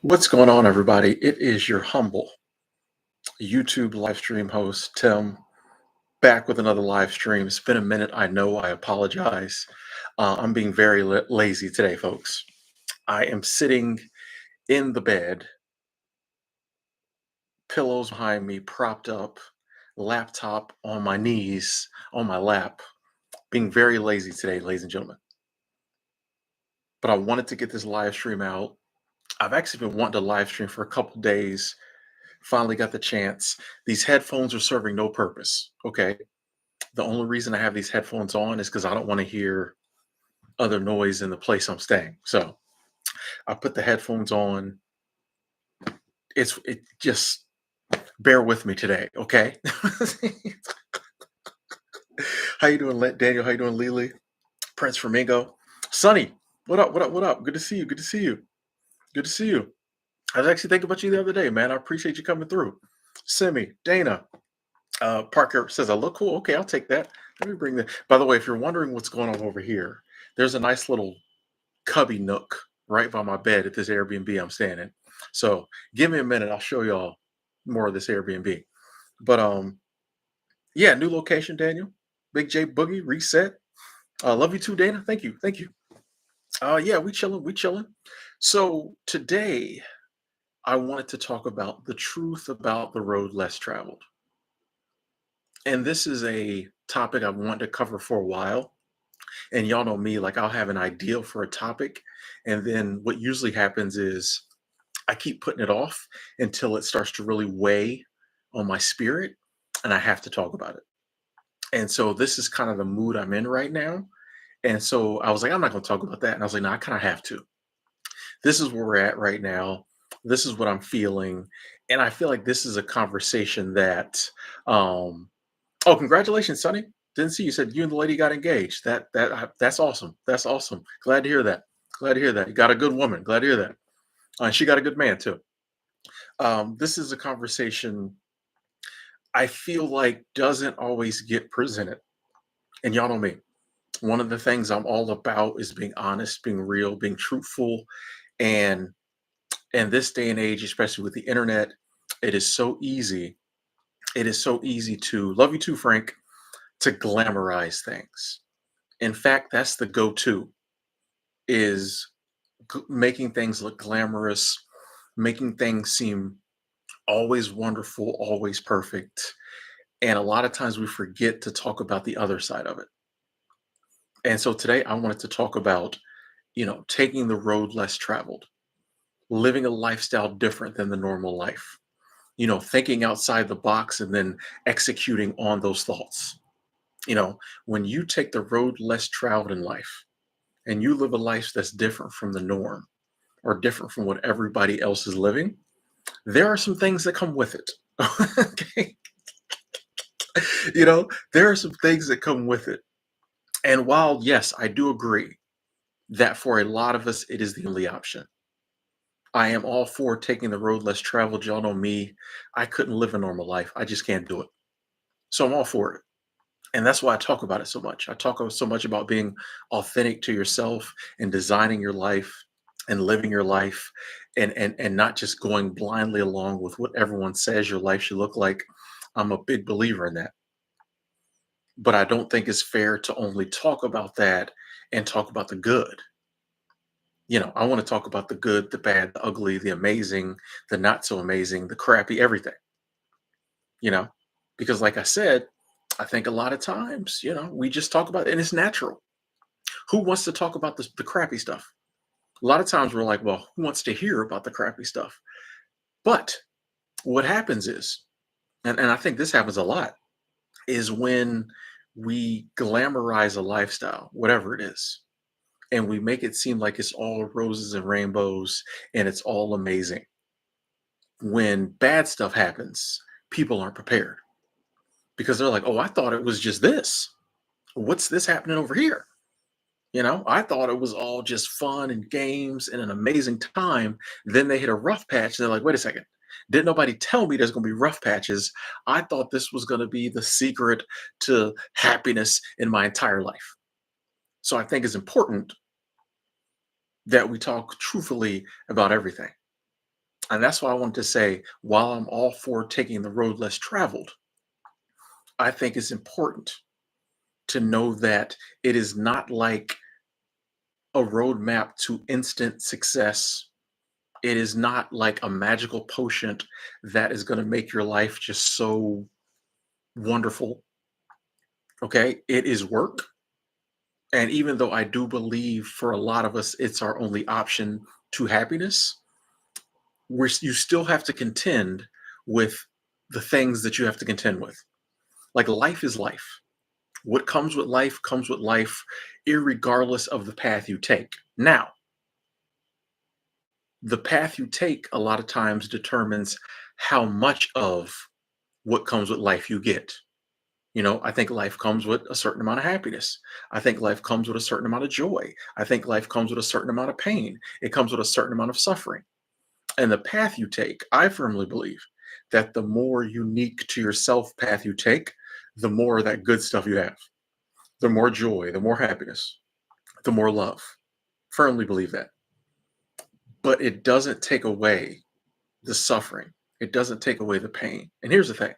What's going on, everybody? It is your humble YouTube live stream host, Tim, back with another live stream. It's been a minute. I know. I apologize. I'm being very lazy today, folks. I am sitting in the bed, pillows behind me, propped up, laptop on my knees, on my lap, being very lazy today, ladies and gentlemen. But I wanted to get this live stream out. I've actually been wanting to live stream for a couple days. Finally got the chance. These headphones are serving no purpose. Okay. The only reason I have these headphones on is because I don't want to hear other noise in the place I'm staying. So I put the headphones on. It just bear with me today, okay? How you doing, Daniel? How you doing, Lily? Prince Flamingo, Sonny. What up? What up? What up? Good to see you. Good to see you. Good to see you. I was actually thinking about you the other day, man. I appreciate you coming through. Simi, Dana, Parker says I look cool. Okay, I'll take that. Let me bring that. By the way, if you're wondering what's going on over here, there's a nice little cubby nook right by my bed at this Airbnb I'm staying in. So give me a minute. I'll show y'all more of this Airbnb. But yeah, new location, Daniel. Big J Boogie reset. Love you too, Dana. Thank you. Thank you. Yeah, we chilling. We chilling. So today I wanted to talk about the truth about the road less traveled. And this is a topic I've wanted to cover for a while. And y'all know me, like I'll have an idea for a topic. And then what usually happens is I keep putting it off until it starts to really weigh on my spirit and I have to talk about it. And so this is kind of the mood I'm in right now. And so I was like, I'm not going to talk about that. And I was like, no, I kind of have to. This is where we're at right now. This is what I'm feeling. And I feel like this is a conversation that, oh, congratulations, Sonny. Didn't see you said you and the lady got engaged. That's awesome. That's awesome. Glad to hear that. Glad to hear that. You got a good woman. Glad to hear that. And she got a good man too. This is a conversation I feel like doesn't always get presented. And y'all know me. One of the things I'm all about is being honest, being real, being truthful. And in this day and age, especially with the internet, it is so easy. It is so easy to love you too, Frank, to glamorize things. In fact, that's the go-to is making things look glamorous, making things seem always wonderful, always perfect. And a lot of times we forget to talk about the other side of it. And so today I wanted to talk about, taking the road less traveled, living a lifestyle different than the normal life, thinking outside the box and then executing on those thoughts. When you take the road less traveled in life and you live a life that's different from the norm or different from what everybody else is living, there are some things that come with it. Okay. There are some things that come with it. And while, yes, I do agree that for a lot of us, it is the only option. I am all for taking the road less traveled. Y'all know me. I couldn't live a normal life. I just can't do it. So I'm all for it. And that's why I talk about it so much. I talk so much about being authentic to yourself and designing your life and living your life and not just going blindly along with what everyone says your life should look like. I'm a big believer in that. But I don't think it's fair to only talk about that and talk about the good. I want to talk about the good, the bad, the ugly, the amazing, the not so amazing, the crappy, everything, you know, because like I said, I think a lot of times, we just talk about it and it's natural. Who wants to talk about the crappy stuff? A lot of times we're like, well, who wants to hear about the crappy stuff? But what happens is, and I think this happens a lot, is when we glamorize a lifestyle, whatever it is, and we make it seem like it's all roses and rainbows and it's all amazing. When bad stuff happens, people aren't prepared because they're like, oh, I thought it was just this. What's this happening over here? I thought it was all just fun and games and an amazing time. Then they hit a rough patch. And they're like, wait a second. Didn't nobody tell me there's going to be rough patches? I thought this was going to be the secret to happiness in my entire life. So I think it's important that we talk truthfully about everything. And that's why I wanted to say, while I'm all for taking the road less traveled, I think it's important to know that it is not like a roadmap to instant success. It is not like a magical potion that is going to make your life just so wonderful. Okay. It is work. And even though I do believe for a lot of us, it's our only option to happiness, you still have to contend with the things that you have to contend with. Like life is life. What comes with life, irregardless of the path you take. Now, the path you take a lot of times determines how much of what comes with life you get. I think life comes with a certain amount of happiness. I think life comes with a certain amount of joy. I think life comes with a certain amount of pain. It comes with a certain amount of suffering. And the path you take, I firmly believe that the more unique to yourself path you take, the more of that good stuff you have, the more joy, the more happiness, the more love. Firmly believe that. But it doesn't take away the suffering. It doesn't take away the pain. And here's the thing: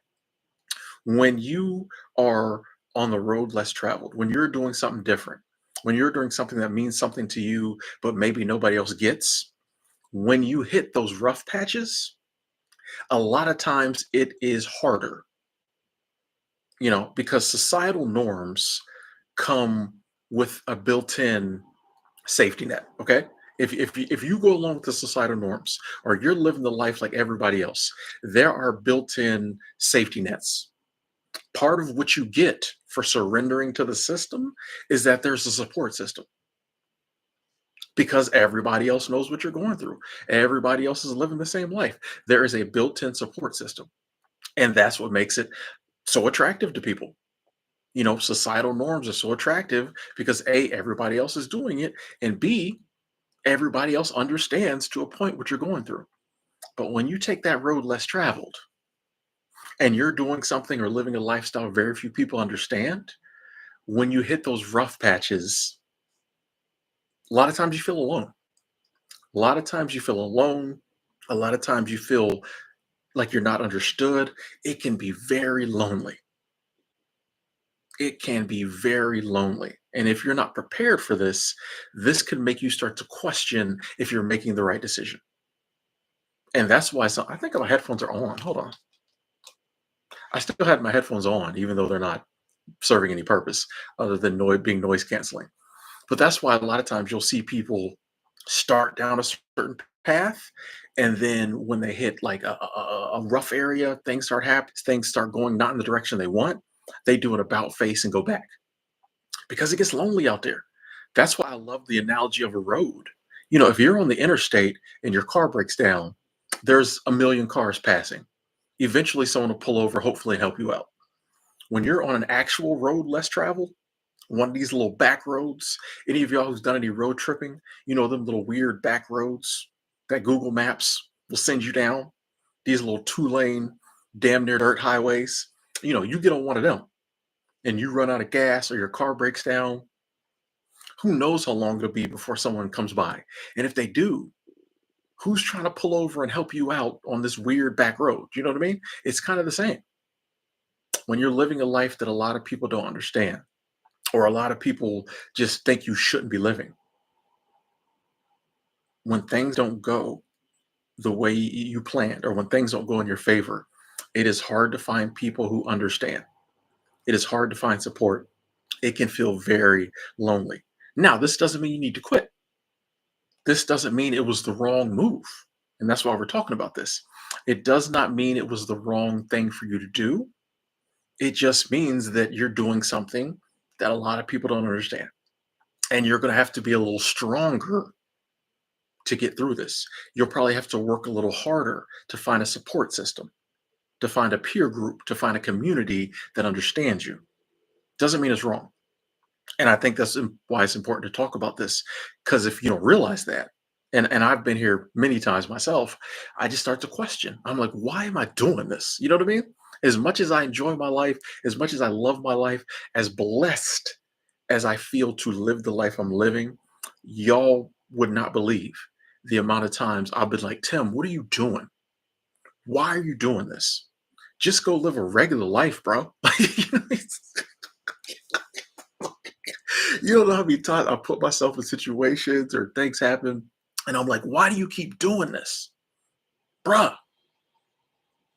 when you are on the road less traveled, when you're doing something different, when you're doing something that means something to you, but maybe nobody else gets, when you hit those rough patches, a lot of times it is harder, because societal norms come with a built-in safety net. Okay. If you go along with the societal norms, or you're living the life like everybody else, there are built-in safety nets. Part of what you get for surrendering to the system is that there's a support system, because everybody else knows what you're going through. Everybody else is living the same life. There is a built-in support system. And that's what makes it so attractive to people. Societal norms are so attractive because A, everybody else is doing it, and B, everybody else understands to a point what you're going through. But when you take that road less traveled and you're doing something or living a lifestyle very few people understand, when you hit those rough patches, a lot of times you feel alone. A lot of times you feel alone. A lot of times you feel like you're not understood. It can be very lonely. It can be very lonely. And if you're not prepared for this can make you start to question if you're making the right decision. And that's why I think my headphones are on. Hold on. I still had my headphones on, even though they're not serving any purpose other than being noise canceling. But that's why a lot of times you'll see people start down a certain path, and then when they hit like a rough area, things start happening, things start going not in the direction they want. They do an about face and go back because it gets lonely out there. That's why I love the analogy of a road. If you're on the interstate and your car breaks down, there's a million cars passing. Eventually, someone will pull over, hopefully, and help you out. When you're on an actual road less traveled, one of these little back roads, any of y'all who's done any road tripping, them little weird back roads that Google Maps will send you down, these little 2-lane, damn near dirt highways. You get on one of them and you run out of gas or your car breaks down. Who knows how long it'll be before someone comes by? And if they do, who's trying to pull over and help you out on this weird back road? You know what I mean? It's kind of the same. When you're living a life that a lot of people don't understand, or a lot of people just think you shouldn't be living, when things don't go the way you planned, or when things don't go in your favor, it is hard to find people who understand. It is hard to find support. It can feel very lonely. Now, this doesn't mean you need to quit. This doesn't mean it was the wrong move. And that's why we're talking about this. It does not mean it was the wrong thing for you to do. It just means that you're doing something that a lot of people don't understand. And you're going to have to be a little stronger to get through this. You'll probably have to work a little harder to find a support system, to find a peer group, to find a community that understands you. Doesn't mean it's wrong. And I think that's why it's important to talk about this. Because if you don't realize that, and I've been here many times myself, I just start to question. I'm like, why am I doing this? You know what I mean? As much as I enjoy my life, as much as I love my life, as blessed as I feel to live the life I'm living, y'all would not believe the amount of times I've been like, Tim, what are you doing? Why are you doing this? Just go live a regular life, bro. You know, you don't know how many times I put myself in situations or things happen, and I'm like, why do you keep doing this? Bruh.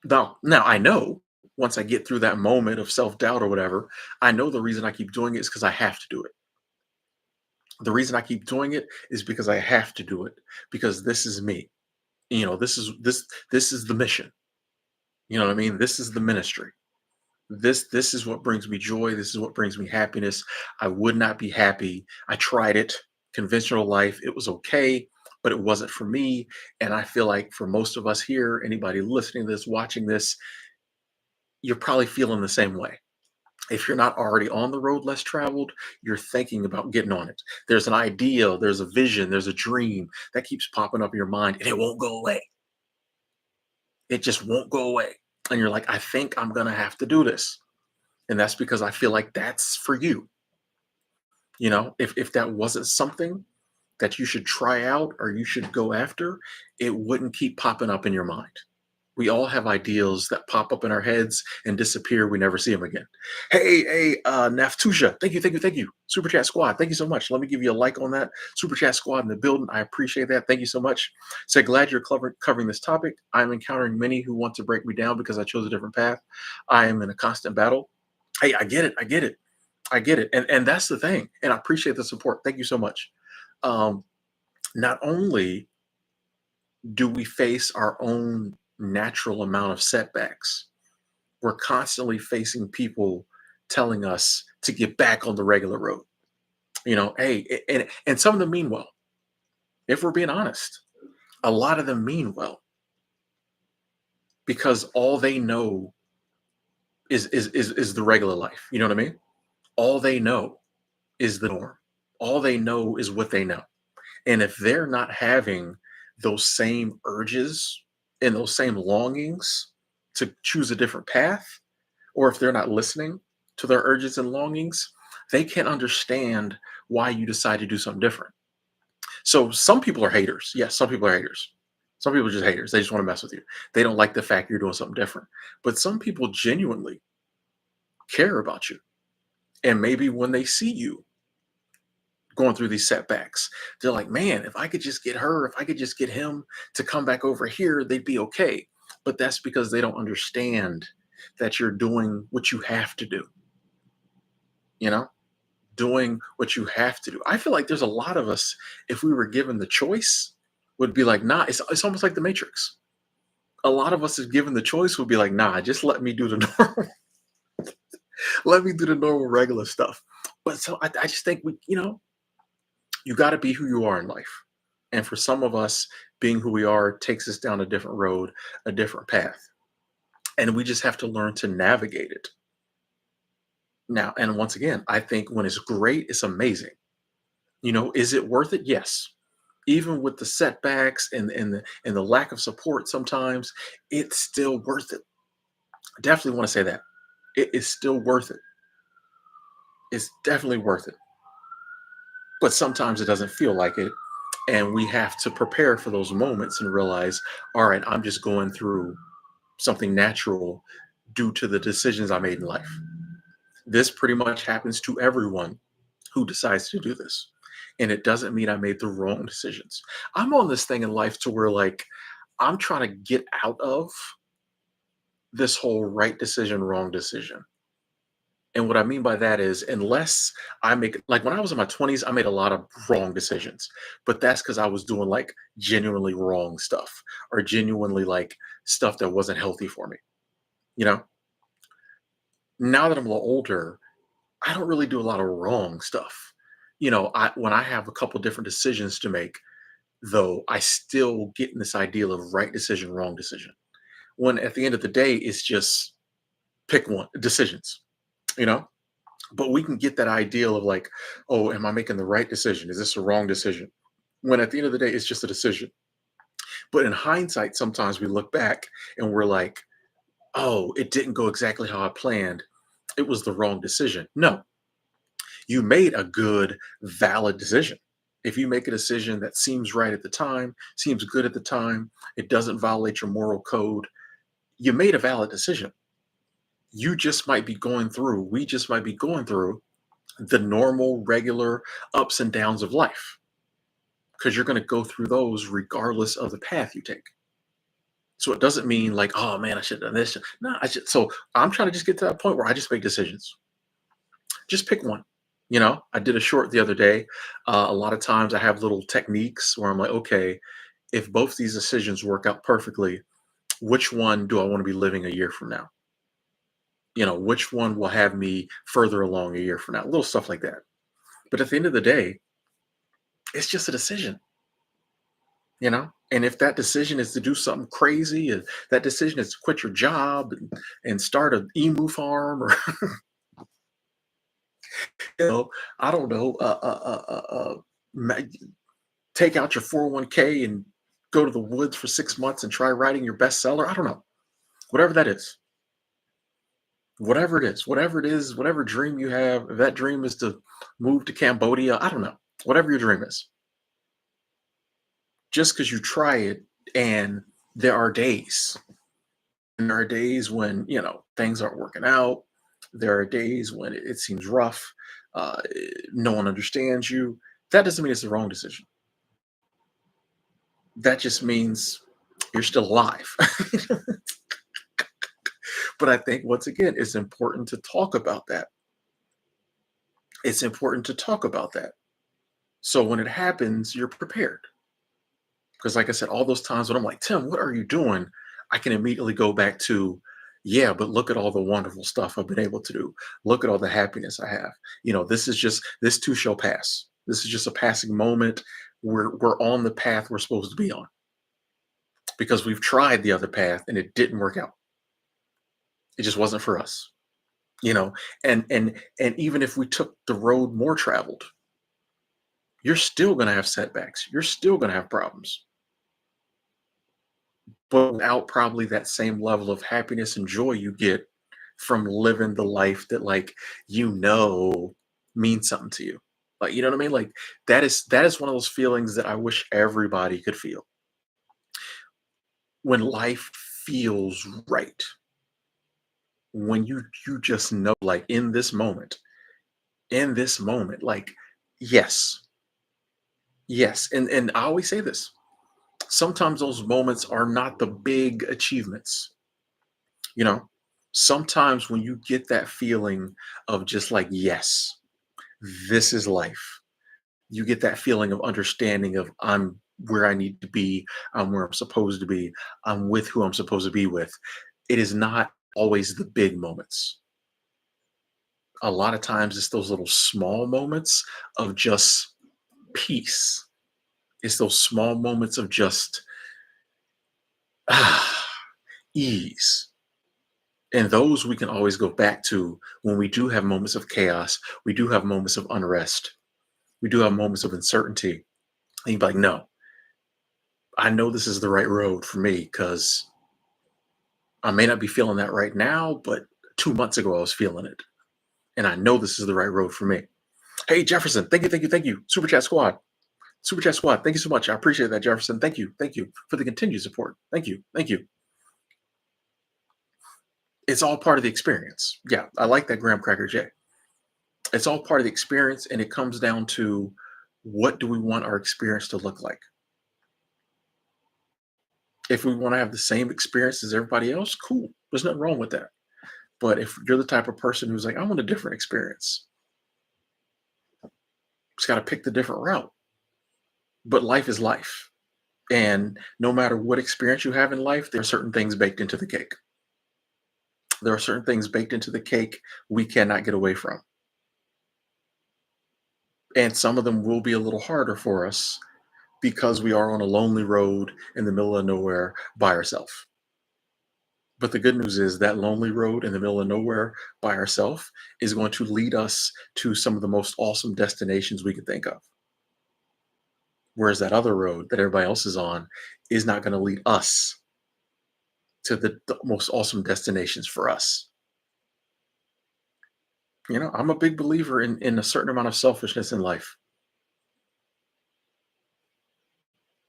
Now I know once I get through that moment of self-doubt or whatever, I know the reason I keep doing it is because I have to do it. The reason I keep doing it is because I have to do it because this is me. This is the mission. You know what I mean? This is the ministry. This is what brings me joy. This is what brings me happiness. I would not be happy. I tried it. Conventional life, it was okay, but it wasn't for me. And I feel like for most of us here, anybody listening to this, watching this, you're probably feeling the same way. If you're not already on the road less traveled, you're thinking about getting on it. There's an idea, there's a vision, there's a dream that keeps popping up in your mind and it won't go away. It just won't go away. And you're like, I think I'm going to have to do this. And that's because I feel like that's for you. If that wasn't something that you should try out or you should go after, it wouldn't keep popping up in your mind. We all have ideals that pop up in our heads and disappear. We never see them again. Hey, Naftusha, thank you. Super Chat Squad, thank you so much. Let me give you a like on that. Super Chat Squad in the building. I appreciate that. Thank you so much. Say, glad you're covering this topic. I'm encountering many who want to break me down because I chose a different path. I am in a constant battle. Hey, I get it. I get it. And that's the thing. And I appreciate the support. Thank you so much. Um, Not only do we face our own natural amount of setbacks, we're constantly facing people telling us to get back on the regular road. Hey, and some of them mean well. If we're being honest, a lot of them mean well because all they know is the regular life. You know what I mean? All they know is the norm. All they know is what they know. And if they're not having those same urges and those same longings to choose a different path, or if they're not listening to their urges and longings, they can't understand why you decide to do something different. So some people are haters. Yes, some people are haters. Some people are just haters. They just want to mess with you. They don't like the fact you're doing something different. But some people genuinely care about you. And maybe when they see you going through these setbacks, they're like, man, if I could just get her, if I could just get him to come back over here, they'd be okay. But that's because they don't understand that you're doing what you have to do, you know, doing what you have to do. I feel like there's a lot of us, if we were given the choice, would be like, nah, it's almost like the Matrix. A lot of us, if given the choice, would be like, nah, just let me do the normal, let me do the normal, regular stuff. But so I just think you got to be who you are in life. And for some of us, being who we are takes us down a different road, a different path. And we just have to learn to navigate it. Now, and once again, I think when it's great, it's amazing. Is it worth it? Yes. Even with the setbacks and the lack of support sometimes, it's still worth it. I definitely want to say that. It is still worth it. It's definitely worth it. But sometimes it doesn't feel like it. And we have to prepare for those moments and realize, all right, I'm just going through something natural due to the decisions I made in life. This pretty much happens to everyone who decides to do this. And it doesn't mean I made the wrong decisions. I'm on this thing in life to where, like, I'm trying to get out of this whole right decision, wrong decision. And what I mean by that is, unless I make, like, when I was in my 20s, I made a lot of wrong decisions, but that's because I was doing like genuinely wrong stuff or genuinely like stuff that wasn't healthy for me. You know, now that I'm a little older, I don't really do a lot of wrong stuff. When I have a couple different decisions to make, though, I still get in this ideal of right decision, wrong decision. When at the end of the day, it's just pick one decisions, you know? But we can get that ideal of like, oh, am I making the right decision? Is this a wrong decision? When at the end of the day, it's just a decision. But in hindsight, sometimes we look back and we're like, oh, it didn't go exactly how I planned. It was the wrong decision. No, you made a good, valid decision. If you make a decision that seems right at the time, seems good at the time, it doesn't violate your moral code, you made a valid decision. You just might be going through, we just might be going through the normal, regular ups and downs of life because you're going to go through those regardless of the path you take. So it doesn't mean like, oh man, I should have done this. No, I should. So I'm trying to just get to that point where I just make decisions. Just pick one. I did a short the other day. A lot of times I have little techniques where I'm like, okay, if both these decisions work out perfectly, which one do I want to be living a year from now? Which one will have me further along a year from now? Little stuff like that. But at the end of the day, it's just a decision. And if that decision is to do something crazy, and that decision is to quit your job and start an emu farm, or you know, I don't know, ma- take out your 401k and go to the woods for 6 months and try writing your bestseller. I don't know, whatever that is, whatever it is, whatever dream you have. If that dream is to move to Cambodia, I don't know, whatever your dream is. Just because you try it, and there are days and there are days when things aren't working out. There are days when it seems rough. uh, no one understands you. That doesn't mean it's the wrong decision. That just means you're still alive. But I think, once again, it's important to talk about that. It's important to talk about that, so when it happens, you're prepared. Because, like I said, all those times when I'm like, Tim, what are you doing? I can immediately go back to, yeah, but look at all the wonderful stuff I've been able to do. Look at all the happiness I have. This too shall pass. This is just a passing moment. We're on the path we're supposed to be on, because we've tried the other path and it didn't work out. It just wasn't for us. You know, and even if we took the road more traveled, you're still gonna have setbacks. You're still gonna have problems, but without probably that same level of happiness and joy you get from living the life that, like, means something to you. Like, you know what I mean? Like, that is one of those feelings that I wish everybody could feel. When life feels right. When you just know, like, in this moment, like, yes, yes. And I always say this. Sometimes those moments are not the big achievements. You know, sometimes when you get that feeling of just like, yes, this is life, you get that feeling of understanding of, I'm where I need to be, I'm where I'm supposed to be, I'm with who I'm supposed to be with. It is not always the big moments. A lot of times it's those little small moments of just peace. It's those small moments of just ease. And those we can always go back to when we do have moments of chaos. We do have moments of unrest. We do have moments of uncertainty. And you'd be like, no, I know this is the right road for me, because I may not be feeling that right now, but 2 months ago I was feeling it. And I know this is the right road for me. Hey, Jefferson, thank you, thank you, thank you. Super Chat Squad. Super Chat Squad. Thank you so much. I appreciate that, Jefferson. Thank you. Thank you for the continued support. Thank you. Thank you. It's all part of the experience. Yeah, I like that, Graham Cracker J. It's all part of the experience, and it comes down to, what do we want our experience to look like? If we want to have the same experience as everybody else, cool. There's nothing wrong with that. But if you're the type of person who's like, I want a different experience, just got to pick the different route. But life is life. And no matter what experience you have in life, there are certain things baked into the cake. There are certain things baked into the cake we cannot get away from. And some of them will be a little harder for us because we are on a lonely road in the middle of nowhere by ourselves. But the good news is that lonely road in the middle of nowhere by ourselves is going to lead us to some of the most awesome destinations we could think of. Whereas that other road that everybody else is on is not going to lead us to the most awesome destinations for us. I'm a big believer in a certain amount of selfishness in life.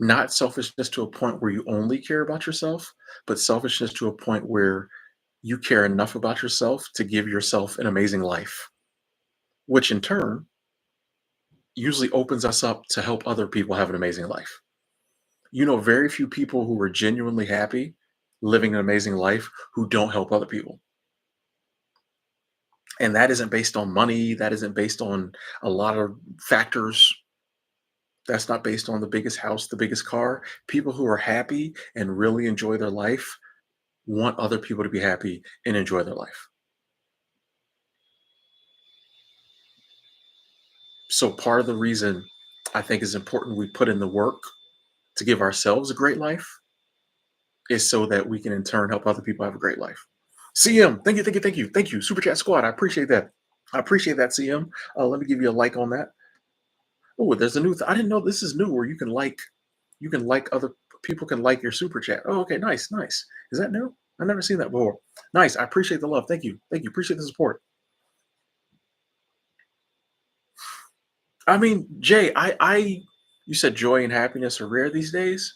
Not selfishness to a point where you only care about yourself, but selfishness to a point where you care enough about yourself to give yourself an amazing life, which in turn usually opens us up to help other people have an amazing life. You know, very few people who are genuinely happy living an amazing life who don't help other people. And that isn't based on money, that isn't based on a lot of factors. That's not based on the biggest house, the biggest car. People who are happy and really enjoy their life want other people to be happy and enjoy their life. So part of the reason I think is important we put in the work to give ourselves a great life is so that we can in turn help other people have a great life. CM, thank you, thank you, thank you, thank you. Super Chat Squad, I appreciate that. I appreciate that, CM. Let me give you a like on that. Oh, there's a new. I didn't know this is new where you can like other people can like your super chat. Oh, okay, nice, nice. Is that new? I've never seen that before. Nice. I appreciate the love. Thank you, thank you. Appreciate the support. I mean, Jay, you said joy and happiness are rare these days.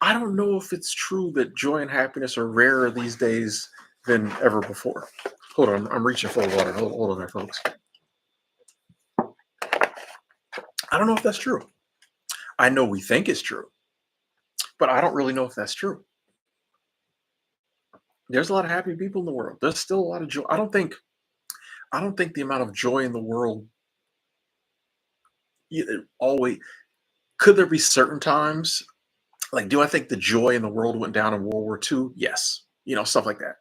I don't know if it's true that joy and happiness are rarer these days than ever before. Hold on, I'm reaching for water. Hold on there, folks. I don't know if that's true. I know we think it's true, but I don't really know if that's true. There's a lot of happy people in the world. There's still a lot of joy. I don't think the amount of joy in the world always could there be certain times like do I think the joy in the world went down in World War II? Yes. You know, stuff like that.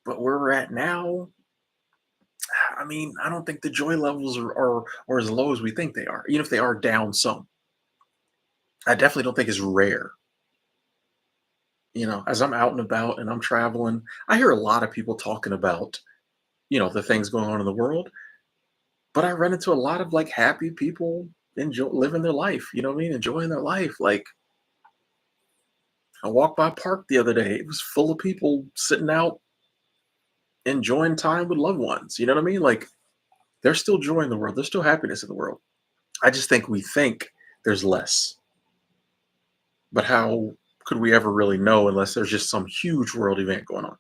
But where we're at now, I mean, I don't think the joy levels are as low as we think they are, even if they are down some. I definitely don't think it's rare. You know, as I'm out and about and I'm traveling, I hear a lot of people talking about, you know, the things going on in the world, but I run into a lot of like happy people enjoy living their life, you know what I mean? Enjoying their life. Like I walked by a park the other day. It was full of people sitting out enjoying time with loved ones. You know what I mean? Like there's still joy in the world. There's still happiness in the world. I just think we think there's less. But how could we ever really know unless there's just some huge world event going on?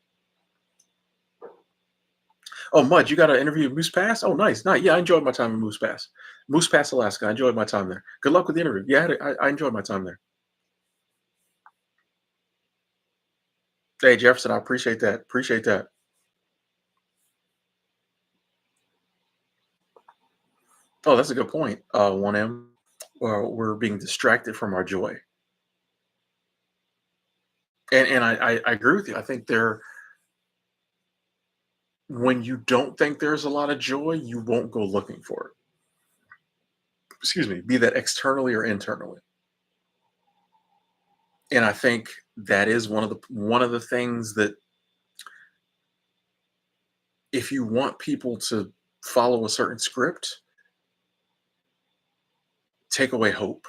Oh, Mud, you got an interview with Moose Pass? Oh, nice, nice. Yeah, I enjoyed my time in Moose Pass. Moose Pass, Alaska. I enjoyed my time there. Good luck with the interview. Yeah, I enjoyed my time there. Hey, Jefferson, I appreciate that. Appreciate that. Oh, that's a good point. 1M. We're being distracted from our joy. And I agree with you. I think when you don't think there's a lot of joy, you won't go looking for it. Excuse me, be that externally or internally. And I think that is one of the things that if you want people to follow a certain script, take away hope.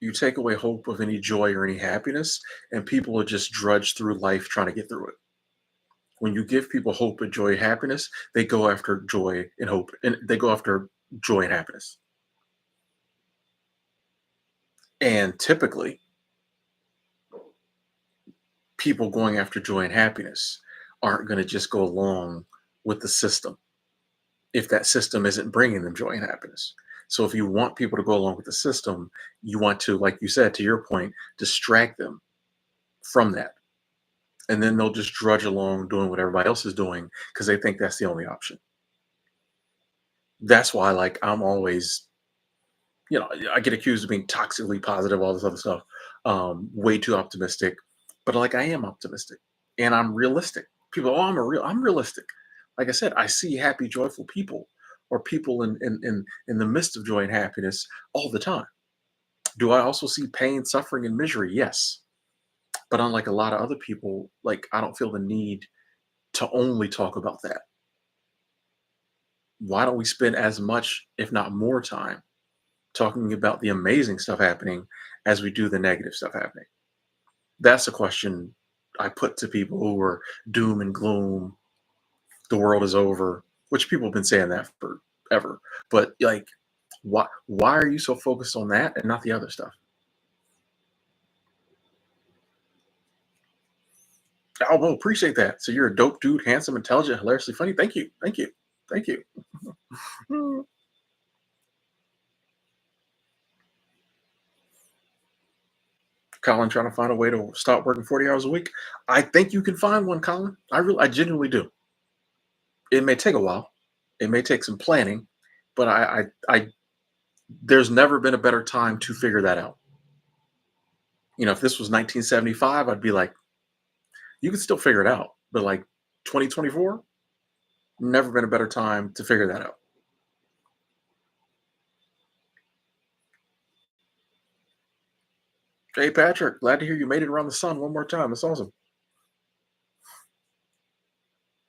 You take away hope of any joy or any happiness, and people will just drudge through life trying to get through it. When you give people hope and joy and happiness, they go after joy and hope, and they go after joy and happiness. And typically, people going after joy and happiness aren't going to just go along with the system if that system isn't bringing them joy and happiness. So if you want people to go along with the system, you want to, like you said, to your point, distract them from that. And then they'll just drudge along doing what everybody else is doing because they think that's the only option. That's why, like, I'm always, you know, I get accused of being toxically positive, all this other stuff, way too optimistic. But like, I am optimistic and I'm realistic. People, oh, I'm realistic. Like I said, I see happy, joyful people or people in the midst of joy and happiness all the time. Do I also see pain, suffering, and misery? Yes. But unlike a lot of other people, like I don't feel the need to only talk about that. Why don't we spend as much, if not more time, talking about the amazing stuff happening as we do the negative stuff happening? That's a question I put to people who are doom and gloom, the world is over, which people have been saying that forever. But like Why are you so focused on that and not the other stuff? Oh, well, appreciate that. So you're a dope dude, handsome, intelligent, hilariously funny. Thank you. Thank you. Thank you. Colin trying to find a way to stop working 40 hours a week. I think you can find one, Colin. I genuinely do. It may take a while. It may take some planning, but there's never been a better time to figure that out. If this was 1975, I'd be like, you can still figure it out. But like 2024, never been a better time to figure that out. Hey, Patrick, glad to hear you made it around the sun one more time. That's awesome.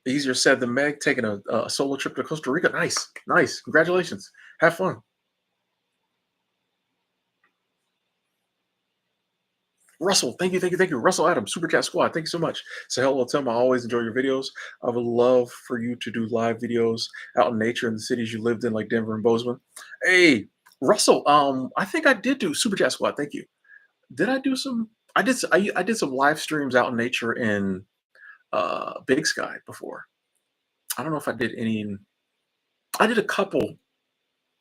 Easier said than Meg taking a solo trip to Costa Rica. Nice, nice. Congratulations. Have fun. Russell, thank you, thank you, thank you. Russell Adams, Super Cat Squad, thank you so much. Say hello, Tim. I always enjoy your videos. I would love for you to do live videos out in nature in the cities you lived in, like Denver and Bozeman. Hey, Russell, I think I did do Super Chat Squad. Thank you. Did I do some? I did some live streams out in nature in Big Sky before. I don't know if I did any. I did a couple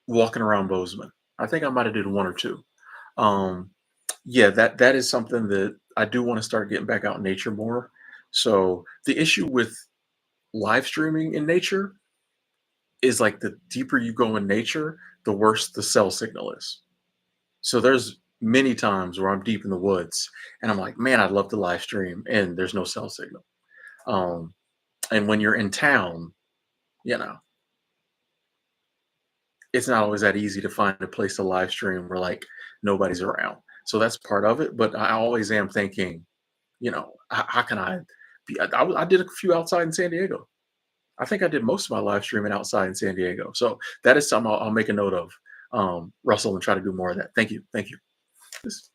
walking around Bozeman. I think I might have did one or two. Um, yeah, that is something that I do want to start getting back out in nature more. So the issue with live streaming in nature is like the deeper you go in nature, the worse the cell signal is. So there's many times where I'm deep in the woods and I'm like, man, I'd love to live stream and there's no cell signal. Um, and when you're in town, you know, it's not always that easy to find a place to live stream where like nobody's around. So that's part of it. But I always am thinking, how can I be? I did a few outside in San Diego. I think I did most of my live streaming outside in San Diego. So that is something I'll make a note of, Russell, and try to do more of that. Thank you. Thank you. This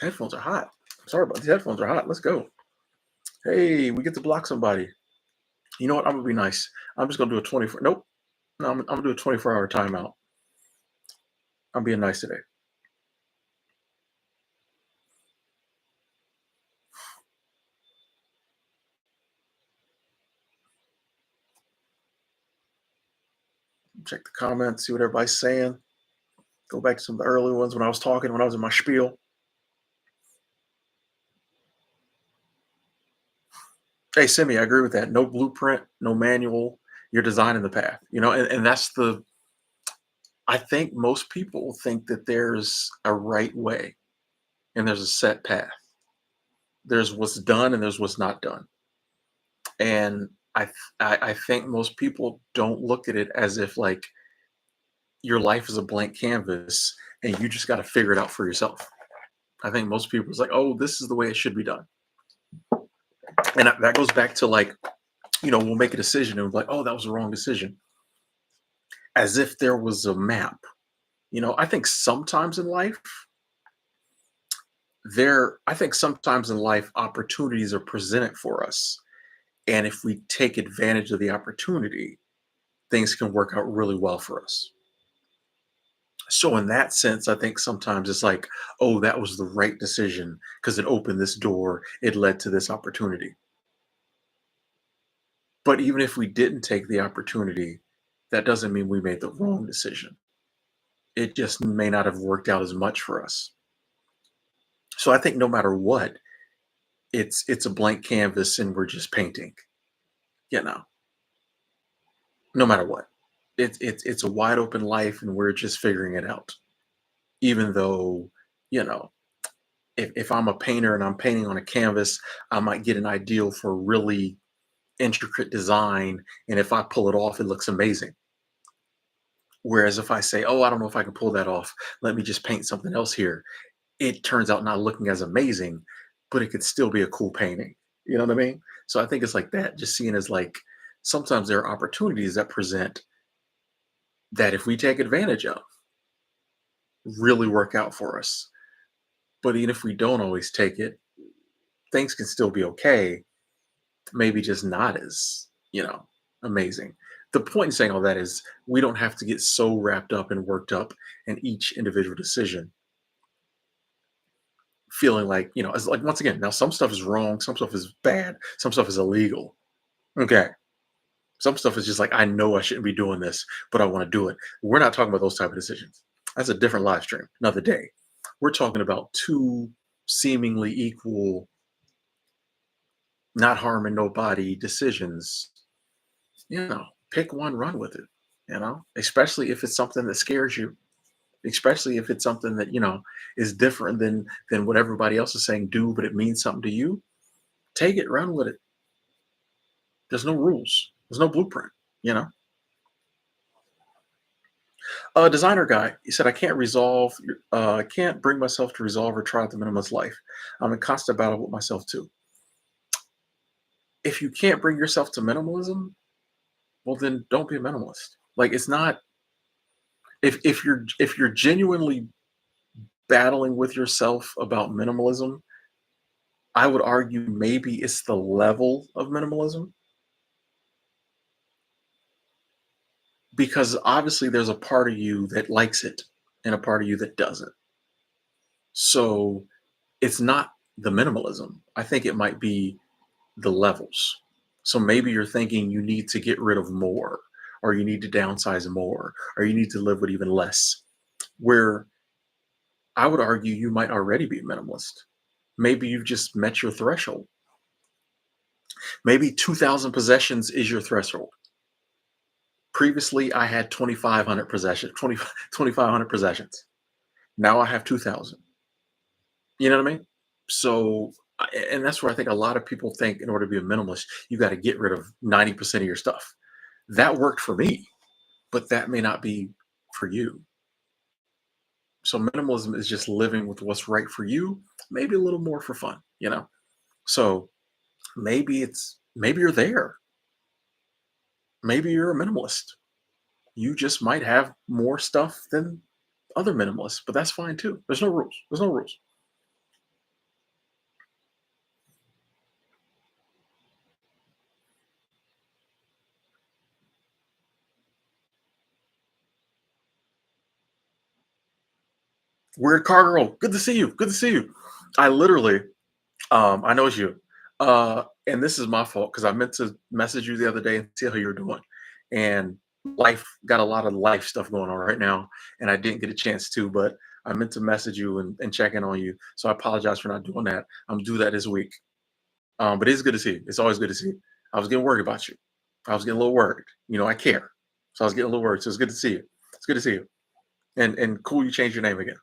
headphones are hot. Sorry about these headphones are hot. Let's go. Hey, we get to block somebody. You know what? I'm gonna be nice. I'm just gonna do a 24. Nope. No, I'm gonna do a 24-hour timeout. I'm being nice today. Check the comments, see what everybody's saying. Go back to some of the early ones when I was talking, when I was in my spiel. Hey, Simi, I agree with that. No blueprint, no manual. You're designing the path. And that's the. I think most people think that there's a right way and there's a set path. There's what's done and there's what's not done. And I think most people don't look at it as if like your life is a blank canvas and you just got to figure it out for yourself. I think most people is like, oh, this is the way it should be done. And that goes back to like, we'll make a decision and we're like, oh, that was the wrong decision. As if there was a map. I think sometimes in life, opportunities are presented for us. And if we take advantage of the opportunity, things can work out really well for us. So in that sense, I think sometimes it's like, oh, that was the right decision because it opened this door, it led to this opportunity. But even if we didn't take the opportunity, that doesn't mean we made the wrong decision. It just may not have worked out as much for us. So I think no matter what, it's a blank canvas and we're just painting, you know, no matter what. It's a wide open life and we're just figuring it out. Even though, you know, if I'm a painter and I'm painting on a canvas, I might get an ideal for a really intricate design. And if I pull it off, it looks amazing. Whereas if I say, oh, I don't know if I can pull that off, let me just paint something else here, it turns out not looking as amazing, but it could still be a cool painting. You know what I mean? So I think it's like that, just seeing as like sometimes there are opportunities that present that if we take advantage of, really work out for us. But even if we don't always take it, things can still be okay, maybe just not as, amazing. The point in saying all that is we don't have to get so wrapped up and worked up in each individual decision, feeling like, as like once again, now some stuff is wrong, some stuff is bad, some stuff is illegal. Okay. Some stuff is just like, I know I shouldn't be doing this, but I want to do it. We're not talking about those type of decisions. That's a different live stream, another day. We're talking about two seemingly equal, not harming nobody decisions. Pick one, run with it, especially if it's something that scares you, especially if it's something that, is different than what everybody else is saying do, but it means something to you. Take it, run with it. There's no rules. There's no blueprint, you know. A designer guy, he said, I can't bring myself to resolve or try out the minimalist life. I'm in constant battle with myself too. If you can't bring yourself to minimalism, well, then don't be a minimalist. Like it's not, if you're genuinely battling with yourself about minimalism, I would argue maybe it's the level of minimalism, because obviously there's a part of you that likes it and a part of you that doesn't. So it's not the minimalism. I think it might be the levels. So maybe you're thinking you need to get rid of more, or you need to downsize more, or you need to live with even less. Where I would argue you might already be a minimalist. Maybe you've just met your threshold. Maybe 2,000 possessions is your threshold. Previously, I had 2,500 possessions, 2,500 possessions. Now I have 2,000. You know what I mean? So, and that's where I think a lot of people think in order to be a minimalist, you got to get rid of 90% of your stuff. That worked for me, but that may not be for you. So minimalism is just living with what's right for you, maybe a little more for fun. So maybe you're there. Maybe you're a minimalist. You just might have more stuff than other minimalists, but that's fine too. There's no rules. There's no rules. Weird car girl. Good to see you. Good to see you. I literally, I know it's you. And this is my fault because I meant to message you the other day and see how you were doing. And life got a lot of life stuff going on right now, and I didn't get a chance to, but I meant to message you and check in on you. So I apologize for not doing that. I'm due that this week. But it's good to see you. It's always good to see you. I was getting worried about you. I was getting a little worried. I care. So I was getting a little worried. So it's good to see you. It's good to see you. And cool you changed your name again.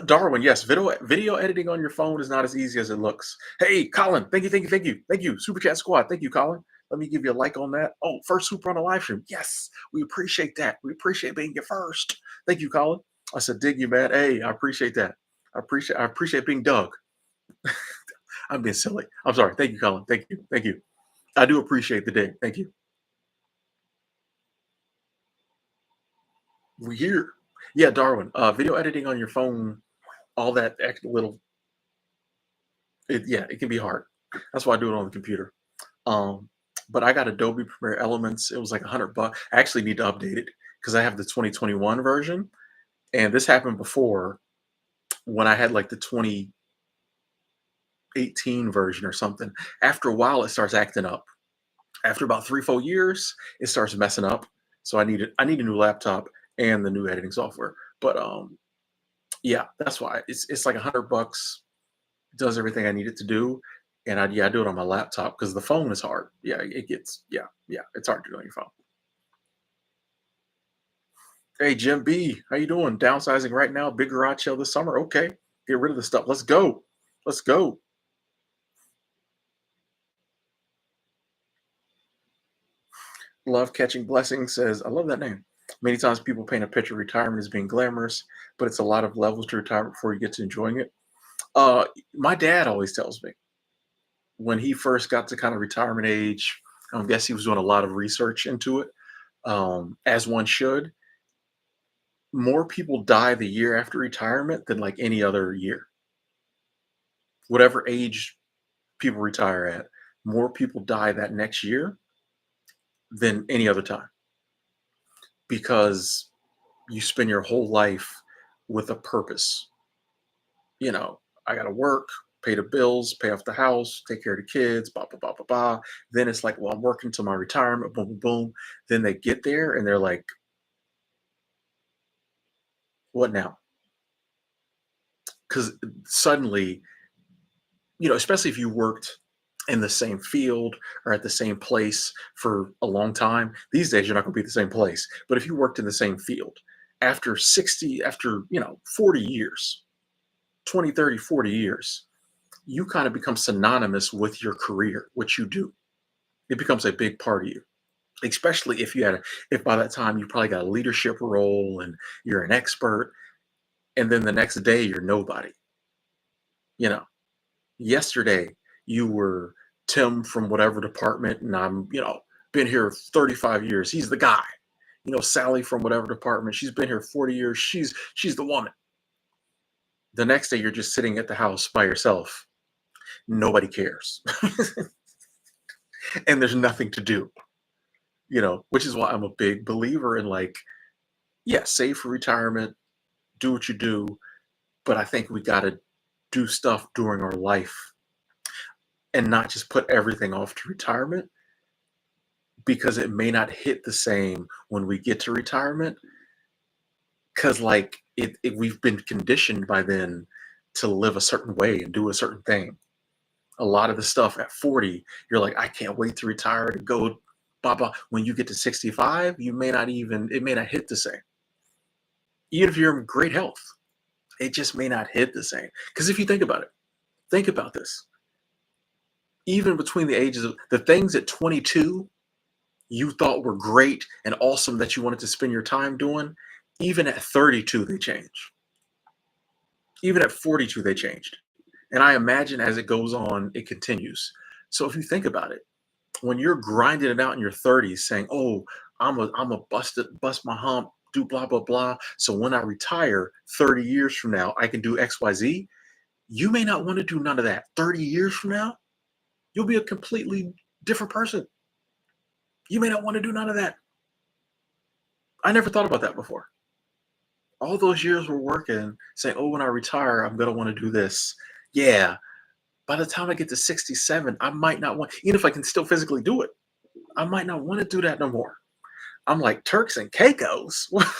Darwin, yes, video editing on your phone is not as easy as it looks. Hey, Colin, thank you. Super Chat Squad, thank you, Colin. Let me give you a like on that. Oh, first super on the live stream. Yes, we appreciate that. We appreciate being your first. Thank you, Colin. I said, dig you, man. Hey, I appreciate that. I appreciate being Doug. I'm being silly. I'm sorry. Thank you, Colin. Thank you. I do appreciate the dig. Thank you. We here. Yeah, Darwin. Video editing on your phone, all that extra little. Yeah, it can be hard. That's why I do it on the computer. Um, but I got Adobe Premiere Elements. It was like $100. I actually need to update it because I have the 2021 version, and this happened before when I had like the 2018 version or something. After a while, it starts acting up. After about 3, 4 years, it starts messing up. So I need a new laptop and the new editing software. But yeah, that's why it's like $100. Does everything I need it to do, and I do it on my laptop because the phone is hard. Yeah, it gets yeah, it's hard to do on your phone. Hey Jim B, how you doing? Downsizing right now, big garage sale this summer. Okay, get rid of the stuff. Let's go. Let's go. Love Catching Blessings says, I love that name. Many times people paint a picture of retirement as being glamorous, but it's a lot of levels to retirement before you get to enjoying it. My dad always tells me when he first got to kind of retirement age, I guess he was doing a lot of research into it, as one should. More people die the year after retirement than like any other year. Whatever age people retire at, more people die that next year than any other time because you spend your whole life with a purpose. You know, I got to work, pay the bills, pay off the house, take care of the kids, blah, blah, blah, blah, blah. Then it's like, well, I'm working to my retirement, boom, boom, boom. Then they get there and they're like, what now? Because suddenly, especially if you worked in the same field or at the same place for a long time, these days you're not going to be at the same place. But if you worked in the same field after 60, after, 40 years, 20, 30, 40 years, you kind of become synonymous with your career, what you do. It becomes a big part of you, especially if by that time you probably got a leadership role and you're an expert, and then the next day you're nobody. You know, yesterday you were Tim from whatever department, and I'm, been here 35 years. He's the guy. Sally from whatever department. She's been here 40 years. She's the woman. The next day you're just sitting at the house by yourself. Nobody cares. And there's nothing to do, which is why I'm a big believer in like, yeah, save for retirement, do what you do, but I think we got to do stuff during our life and not just put everything off to retirement because it may not hit the same when we get to retirement because like we've been conditioned by then to live a certain way and do a certain thing. A lot of the stuff at 40, you're like, I can't wait to retire to go blah blah. When you get to 65, it may not hit the same. Even if you're in great health, it just may not hit the same. Because if you think about it, think about this. Even between the ages of the things at 22 you thought were great and awesome that you wanted to spend your time doing, even at 32 they change. Even at 42 they changed. And I imagine as it goes on, it continues. So if you think about it, when you're grinding it out in your 30s saying, "Oh, I'm a bust my hump, do blah blah blah, so when I retire 30 years from now, I can do XYZ." You may not want to do none of that. 30 years from now, you'll be a completely different person. You may not want to do none of that. I never thought about that before. All those years we're working, saying, "Oh, when I retire, I'm going to want to do this." Yeah, by the time I get to 67, I might not want, even if I can still physically do it, I might not want to do that no more. I'm like, Turks and Caicos? What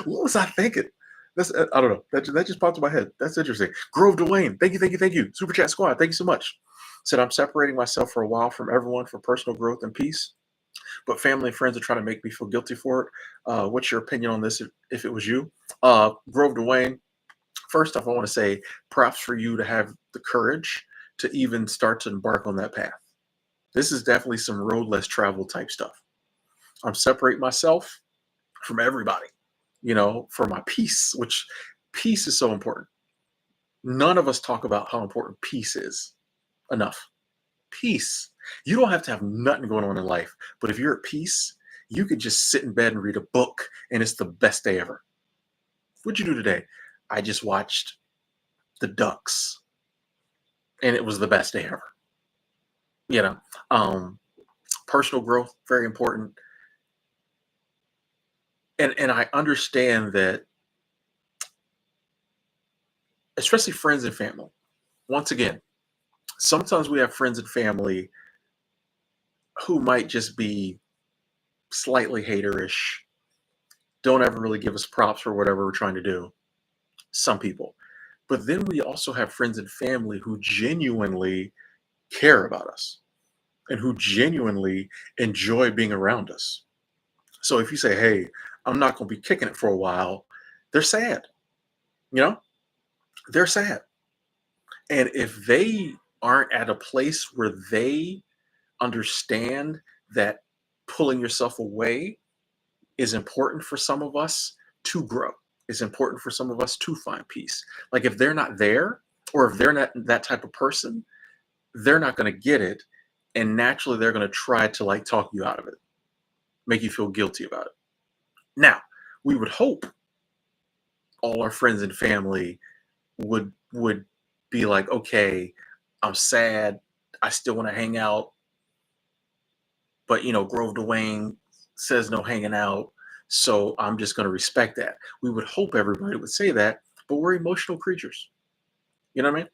was I thinking? I don't know. That just popped in my head. That's interesting. Grove Dwayne, thank you, thank you, thank you. Super Chat Squad, thank you so much. Said, I'm separating myself for a while from everyone for personal growth and peace, but family and friends are trying to make me feel guilty for it. What's your opinion on this if it was you? Grove Dwayne, first off, I want to say props for you to have the courage to even start to embark on that path. This is definitely some road less travel type stuff. I'm separating myself from everybody, for my peace, which peace is so important. None of us talk about how important peace is enough. Peace. You don't have to have nothing going on in life, but if you're at peace, you could just sit in bed and read a book, and it's the best day ever. What'd you do today? I just watched the Ducks, and it was the best day ever. You know, um, personal growth very important, and I understand that, especially friends and family. Once again, sometimes we have friends and family who might just be slightly haterish, don't ever really give us props for whatever we're trying to do. Some people. But then we also have friends and family who genuinely care about us and who genuinely enjoy being around us. So if you say, hey, I'm not going to be kicking it for a while, they're sad. You know, they're sad. And if they aren't at a place where they understand that pulling yourself away is important for some of us to grow, is important for some of us to find peace. Like if they're not there, or if they're not that type of person, they're not going to get it. And naturally, they're going to try to like talk you out of it, make you feel guilty about it. Now, we would hope all our friends and family would be like, okay, I'm sad. I still want to hang out, but Grove Dwayne says no hanging out. So I'm just going to respect that. We would hope everybody would say that, but we're emotional creatures. You know what I mean?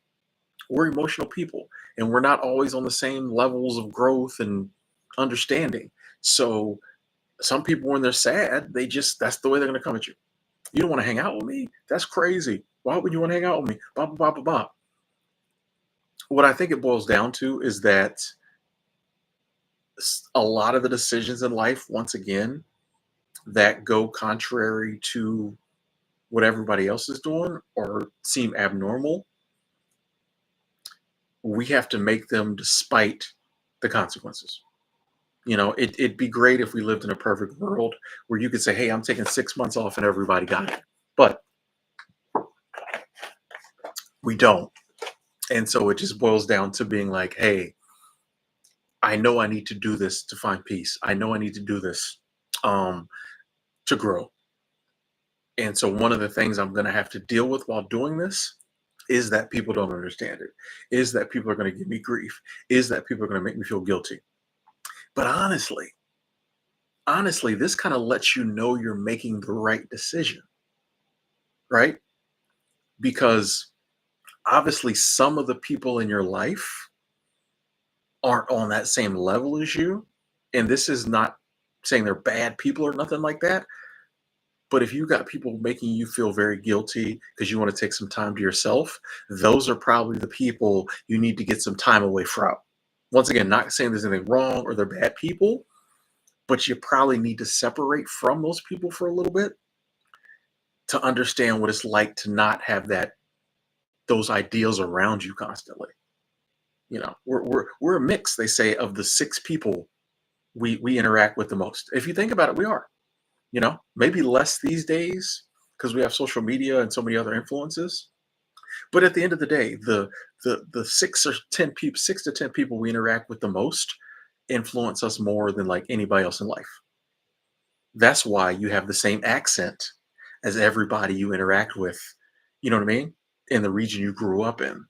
We're emotional people, and we're not always on the same levels of growth and understanding. So some people, when they're sad, that's the way they're going to come at you. You don't want to hang out with me? That's crazy. Why would you want to hang out with me? Blah, blah, blah, blah, blah. What I think it boils down to is that a lot of the decisions in life, once again, that go contrary to what everybody else is doing or seem abnormal, we have to make them despite the consequences. It'd be great if we lived in a perfect world where you could say, hey, I'm taking 6 months off and everybody got it. But we don't. And so it just boils down to being like, hey, I know I need to do this to find peace. I know I need to do this um, to grow. And so one of the things I'm going to have to deal with while doing this is that people don't understand it, is that people are going to give me grief, is that people are going to make me feel guilty. But honestly, this kind of lets you know you're making the right decision, right? Because obviously some of the people in your life aren't on that same level as you. And this is not saying they're bad people or nothing like that. But if you got people making you feel very guilty because you want to take some time to yourself, those are probably the people you need to get some time away from. Once again, not saying there's anything wrong or they're bad people, but you probably need to separate from those people for a little bit to understand what it's like to not have those ideals around you constantly. We're a mix, they say, of the six people we interact with the most. If you think about it, we are. Maybe less these days because we have social media and so many other influences. But at the end of the day, the 6 to 10 people we interact with the most influence us more than like anybody else in life. That's why you have the same accent as everybody you interact with. You know what I mean? In the region you grew up in,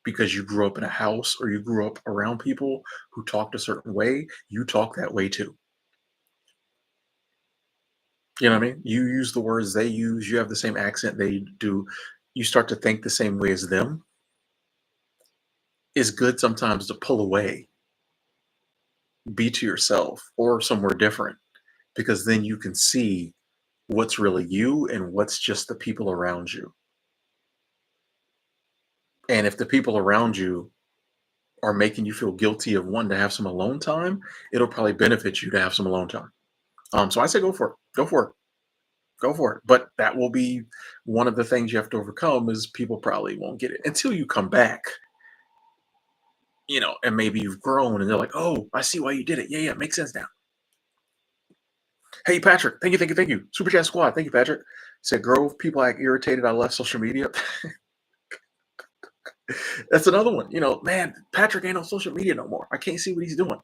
because you grew up in a house or you grew up around people who talked a certain way, you talk that way too. You know what I mean? You use the words they use, you have the same accent they do. You start to think the same way as them. It's good sometimes to pull away, be to yourself or somewhere different, because then you can see what's really you and what's just the people around you. And if the people around you are making you feel guilty of wanting to have some alone time, it'll probably benefit you to have some alone time. So I say go for it. Go for it. Go for it. But that will be one of the things you have to overcome is people probably won't get it until you come back, and maybe you've grown and they're like, oh, I see why you did it. Yeah, yeah, makes sense now. Hey, Patrick, thank you, thank you, thank you. Super Chat Squad, thank you, Patrick. Said Grove, people act irritated. I left social media. That's another one. Man, Patrick ain't on social media no more. I can't see what he's doing.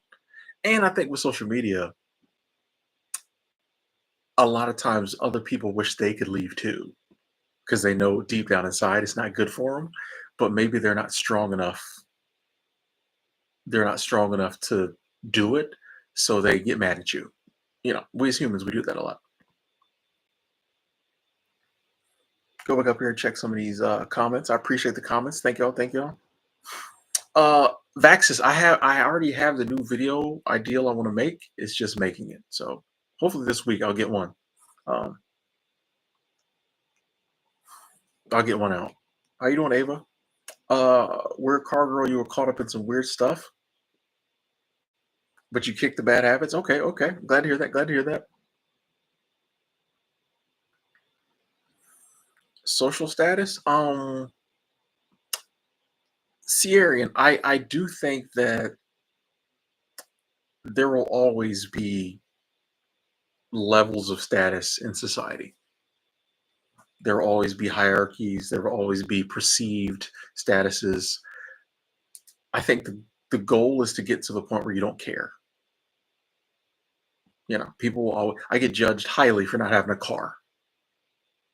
And I think with social media, a lot of times other people wish they could leave too because they know deep down inside it's not good for them, but maybe they're not strong enough. They're not strong enough to do it, so they get mad at you. We as humans, we do that a lot. Go back up here and check some of these comments. I appreciate the comments. Thank y'all. Thank y'all. Vaxis, I already have the new video ideal I want to make. It's just making it. So hopefully this week I'll get one. Um, I'll get one out. How you doing, Ava? Weird car girl, you were caught up in some weird stuff, but you kicked the bad habits. Okay, okay. Glad to hear that. Glad to hear that. Social status. Sierrian, I do think that there will always be levels of status in society. There will always be hierarchies. There will always be perceived statuses. I think the goal is to get to the point where you don't care. People will always, I get judged highly for not having a car.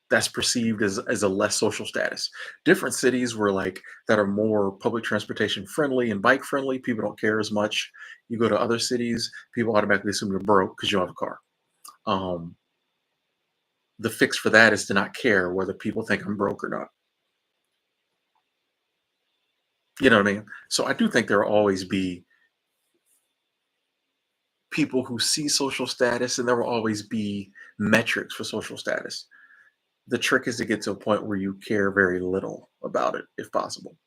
that's perceived as a less social status. Different cities where like that are more public transportation friendly and bike friendly, people don't care as much. You go to other cities, people automatically assume you're broke because you don't have a car. Um, the fix for that is to not care whether people think I'm broke or not. You know what I mean? So I do think there will always be people who see social status, and there will always be metrics for social status. The trick is to get to a point where you care very little about it, if possible.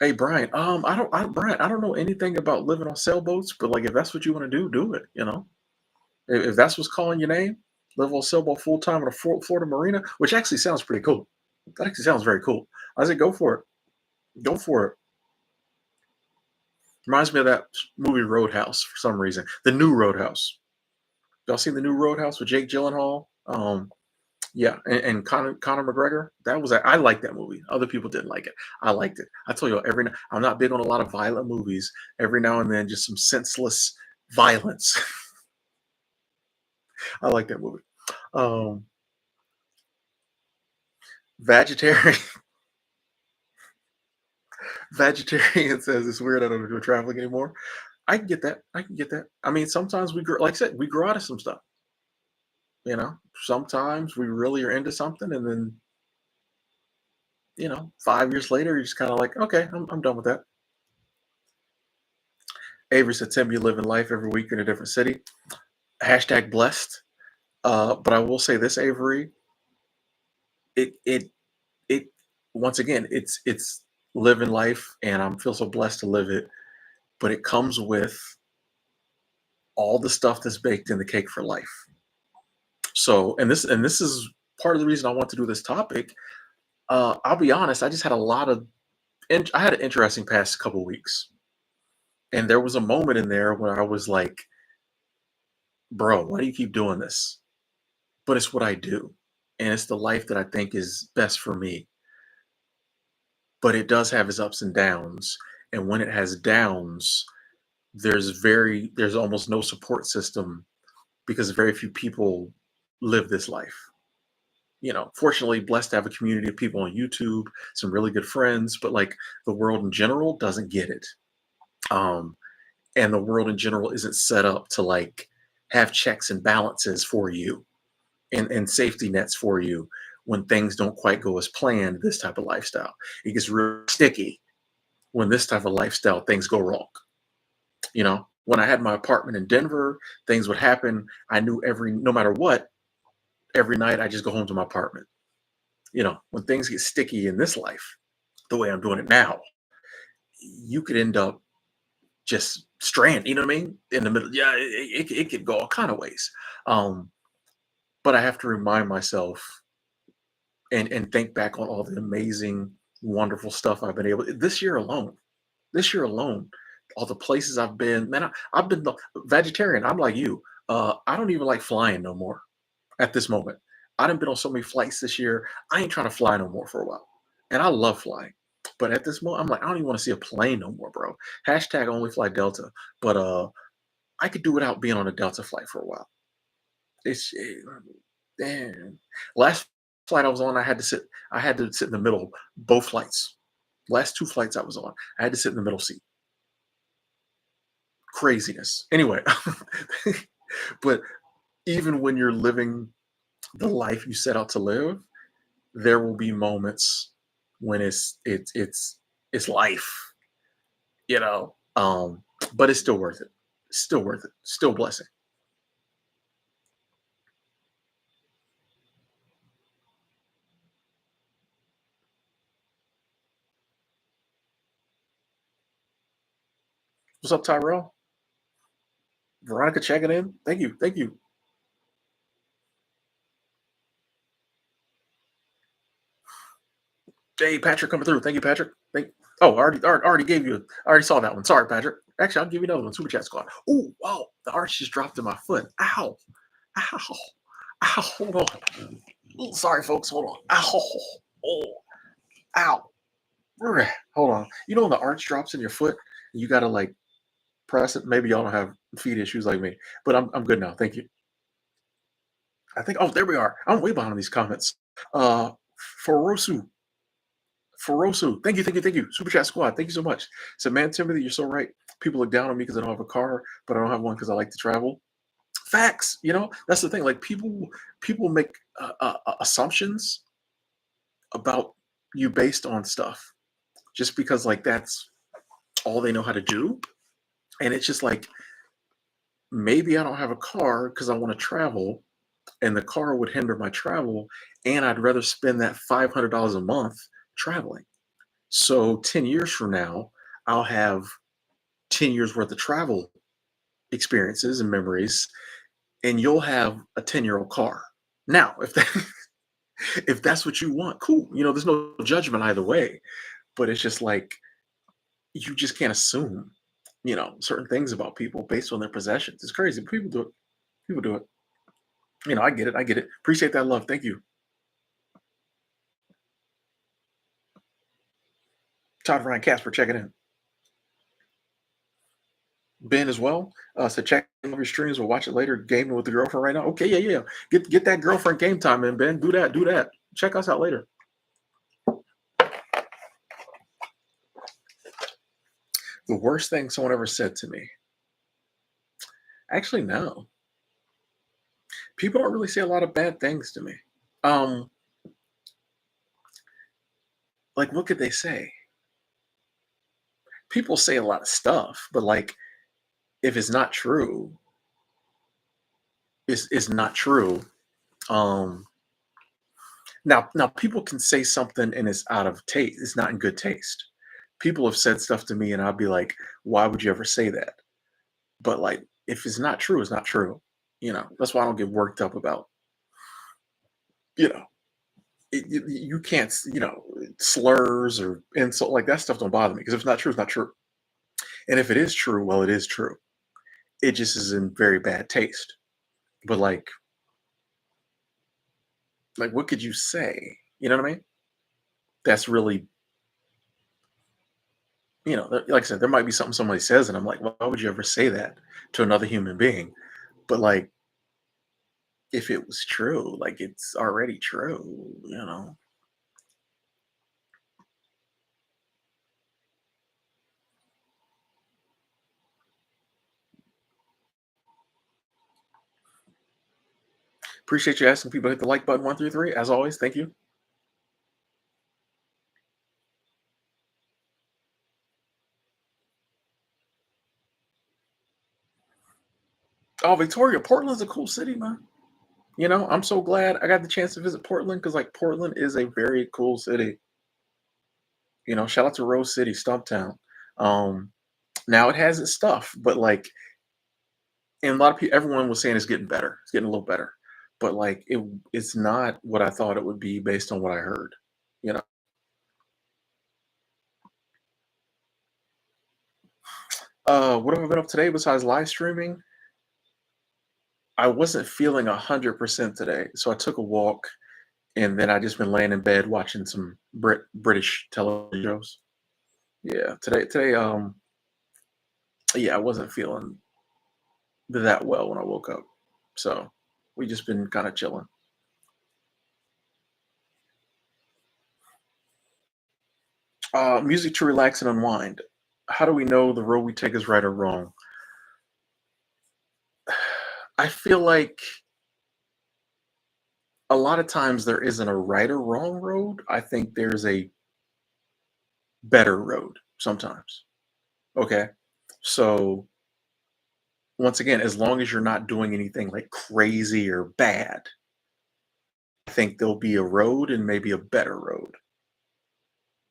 Hey Brian, Brian, I don't know anything about living on sailboats, but like if that's what you want to do it. You know, if that's what's calling your name, live on a sailboat full time in a Florida marina, which actually sounds pretty cool. That actually sounds very cool. I said, go for it. Go for it. Reminds me of that movie Roadhouse for some reason. The new Roadhouse. Y'all seen the new Roadhouse with Jake Gyllenhaal? Yeah, and Conor McGregor. That was I like that movie. Other people didn't like it. I liked it. I told you I'm not big on a lot of violent movies. Every now and then, just some senseless violence. I like that movie. Um, vegetarian vegetarian says it's weird. I don't do traveling anymore. I can get that. I can get that. I mean, sometimes we grow, like I said, we grow out of some stuff. You know, sometimes we really are into something, and then 5 years later, you're just kind of like, okay, I'm done with that. Avery said, Tim, you live in life every week in a different city. Hashtag blessed. But I will say this, Avery, it once again, it's living life, and I'm feel so blessed to live it. But it comes with all the stuff that's baked in the cake for life. So, and this is part of the reason I want to do this topic. I'll be honest, I just had a lot of, I had an interesting past couple weeks, and there was a moment in there where I was like, bro, why do you keep doing this? But it's what I do, and it's the life that I think is best for me. But it does have its ups and downs, and when it has downs, there's almost no support system because very few people live this life. Fortunately blessed to have a community of people on YouTube, some really good friends, but like the world in general doesn't get it. Um, and the world in general isn't set up to like have checks and balances for you and safety nets for you when things don't quite go as planned. This type of lifestyle, it gets real sticky when this type of lifestyle things go wrong. When I had my apartment in Denver, things would happen. I knew no matter what, every night I just go home to my apartment. When things get sticky in this life, the way I'm doing it now, you could end up just stranded, you know what I mean? In the middle. Yeah, it could go all kind of ways. Um, but I have to remind myself and think back on all the amazing, wonderful stuff I've been able this year alone, all the places I've been, man, I've been the vegetarian. I'm like you. I don't even like flying no more at this moment. I done been on so many flights this year. I ain't trying to fly no more for a while. And I love flying. But at this moment, I'm like, I don't even want to see a plane no more, bro. Hashtag only fly Delta. But I could do without being on a Delta flight for a while. Damn. Last flight I was on, I had to sit in the middle, both flights. Last two flights I was on, I had to sit in the middle seat. Craziness. Anyway, but even when you're living the life you set out to live, there will be moments when it's life, you know. But it's still worth it. Still worth it. Still blessing. What's up, Tyrell? Veronica checking in. Thank you. Thank you. Hey, Patrick coming through. Thank you, Patrick. I already gave you. I already saw that one. Sorry, Patrick. Actually, I'll give you another one. Super chat squad. Oh, wow. The arch just dropped in my foot. Ow. Ow. Ow. Hold on. Ooh, sorry, folks. Hold on. Ow. Oh. Ow. Hold on. When the arch drops in your foot, you gotta like press it. Maybe y'all don't have feet issues like me, but I'm good now. Thank you. I think. Oh, there we are. I'm way behind on these comments. Uh, Forosu, Forosu. Thank you, thank you, thank you. Super Chat Squad. Thank you so much. So, man, Timothy, you're so right. People look down on me because I don't have a car, but I don't have one because I like to travel. Facts. That's the thing. Like people make assumptions about you based on stuff just because like that's all they know how to do, and it's just like maybe I don't have a car because I want to travel, and the car would hinder my travel, and I'd rather spend that $500 a month traveling. So 10 years from now, I'll have 10 years worth of travel experiences and memories, and you'll have a 10-year-old car. Now, if that if that's what you want, cool. There's no judgment either way, but it's just like you just can't assume, certain things about people based on their possessions. It's crazy, but people do it. People do it. I get it. I get it. Appreciate that love. Thank you. Todd Ryan Casper checking in. Ben as well. So check out your streams. We'll watch it later. Gaming with the girlfriend right now. Okay, yeah, yeah. Get that girlfriend game time in, Ben. Do that. Do that. Check us out later. The worst thing someone ever said to me. Actually, no. People don't really say a lot of bad things to me. Um, like what could they say? People say a lot of stuff, but like if it's not true, it's not true. Um, now people can say something and it's out of taste. It's not in good taste. People have said stuff to me and I'll be like, why would you ever say that? But like if it's not true, it's not true. That's why I don't get worked up about, you know, you can't, slurs or insult like that stuff don't bother me because if it's not true, it's not true. And if it is true, well, it is true. It just is in very bad taste. But like what could you say? You know what I mean? That's really, like I said, there might be something somebody says, and I'm like, why would you ever say that to another human being? But like, if it was true, like it's already true. Appreciate you asking people to hit the like button 1 through 3. As always, thank you. Oh, Victoria, Portland's a cool city, man. I'm so glad I got the chance to visit Portland because like Portland is a very cool city. Shout out to Rose City, Stumptown. Um, Now it has its stuff, but like, and a lot of people, everyone was saying it's getting better. It's getting a little better, but like, it's not what I thought it would be based on what I heard. You know, what have I been up today besides live streaming? I wasn't feeling 100% today, so I took a walk, and then I just been laying in bed watching some British television shows. Yeah, today, yeah, I wasn't feeling that well when I woke up, so we just been kind of chilling. Music to relax and unwind. How do we know the road we take is right or wrong? I feel like a lot of times there isn't a right or wrong road. I think there's a better road sometimes. Okay. So, once again, as long as you're not doing anything like crazy or bad, I think there'll be a road and maybe a better road.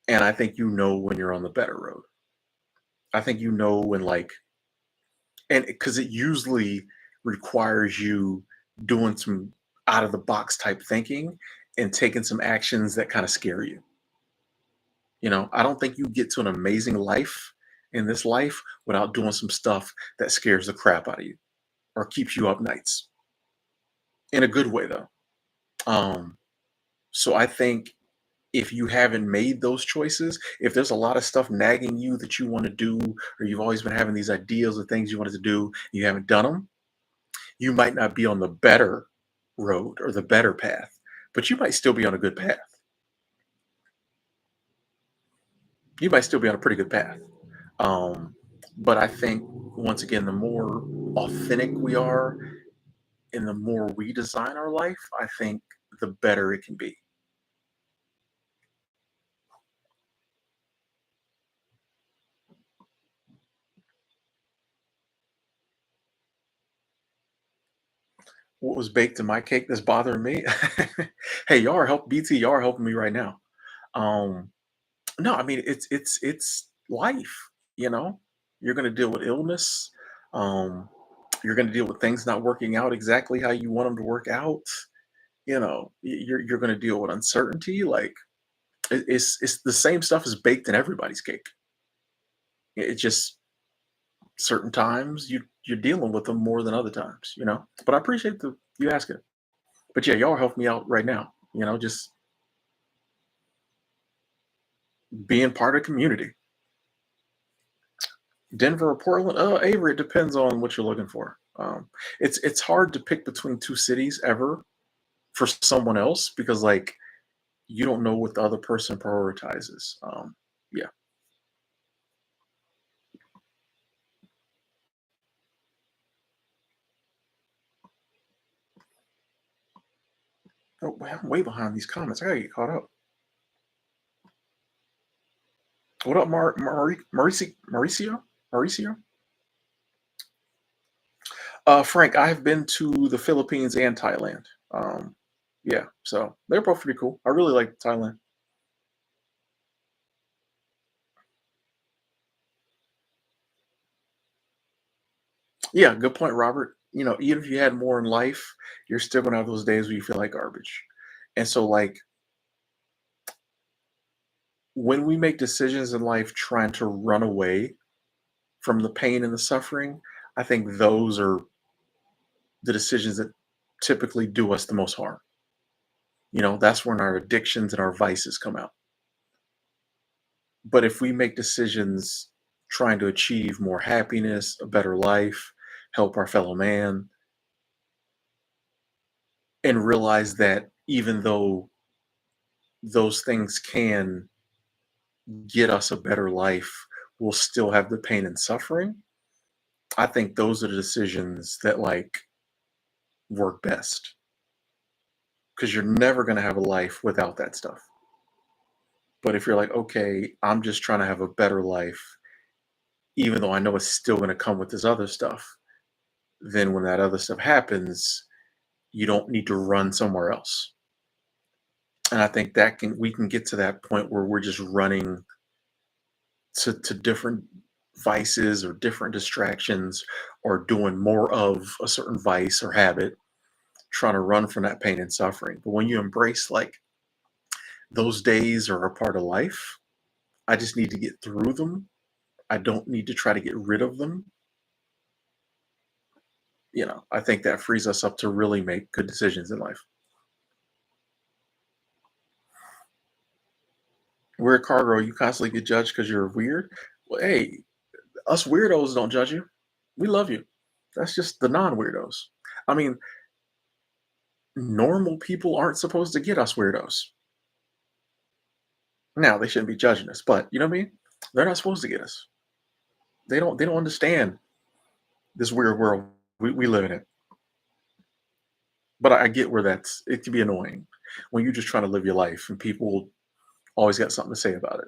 And I think when you're on the better road. I think when like, and because it usually requires you doing some out of the box type thinking and taking some actions that kind of scare you. I don't think you get to an amazing life in this life without doing some stuff that scares the crap out of you or keeps you up nights in a good way, though. Um, so I think if you haven't made those choices, if there's a lot of stuff nagging you that you want to do, or you've always been having these ideas of things you wanted to do, you haven't done them, you might not be on the better. road or the better path, but you might still be on a good path. You might still be on a pretty good path. Um, but I think once again, the more authentic we are and the more we design our life, I think the better it can be. What was baked in my cake that's bothering me? Hey, y'all are help BT, y'all are helping me right now. Um, no, I mean it's life, you know. You're gonna deal with illness. Um, you're gonna deal with things not working out exactly how you want them to work out. You know, you're gonna deal with uncertainty. Like it's the same stuff is baked in everybody's cake. It's just certain times you're dealing with them more than other times, you know. But I appreciate the you asking. But yeah, y'all help me out right now. You know, just being part of community. Denver or Portland? Avery. It depends on what you're looking for. It's hard to pick between two cities ever for someone else because like you don't know what the other person prioritizes. Yeah. Oh, man, I'm way behind these comments. I gotta get caught up. What up, Mauricio? Mauricio? Frank, I've been to the Philippines and Thailand. Um, yeah, so they're both pretty cool. I really like Thailand. Yeah, good point, Robert. You know, even if you had more in life, you're still gonna have those days where you feel like garbage. And so, like, when we make decisions in life trying to run away from the pain and the suffering, I think those are the decisions that typically do us the most harm. You know, that's when our addictions and our vices come out. But if we make decisions trying to achieve more happiness, a better life, help our fellow man, and realize that even though those things can get us a better life, we'll still have the pain and suffering. I think those are the decisions that like work best because you're never going to have a life without that stuff. But if you're like, okay, I'm just trying to have a better life, even though I know it's still going to come with this other stuff, then when that other stuff happens, you don't need to run somewhere else. And I think that can we can get to that point where we're just running to different vices or different distractions or doing more of a certain vice or habit, trying to run from that pain and suffering. But when you embrace like those days are a part of life, I just need to get through them. I don't need to try to get rid of them. You know, I think that frees us up to really make good decisions in life. Weird cargo, you constantly get judged because you're weird. Well, hey, us weirdos don't judge you. We love you. That's just the non-weirdos. I mean, normal people aren't supposed to get us weirdos. Now they shouldn't be judging us, but you know what I mean? They're not supposed to get us. They don't understand this weird world we live in it. But I get where that's it can be annoying when you're just trying to live your life and people always got something to say about it.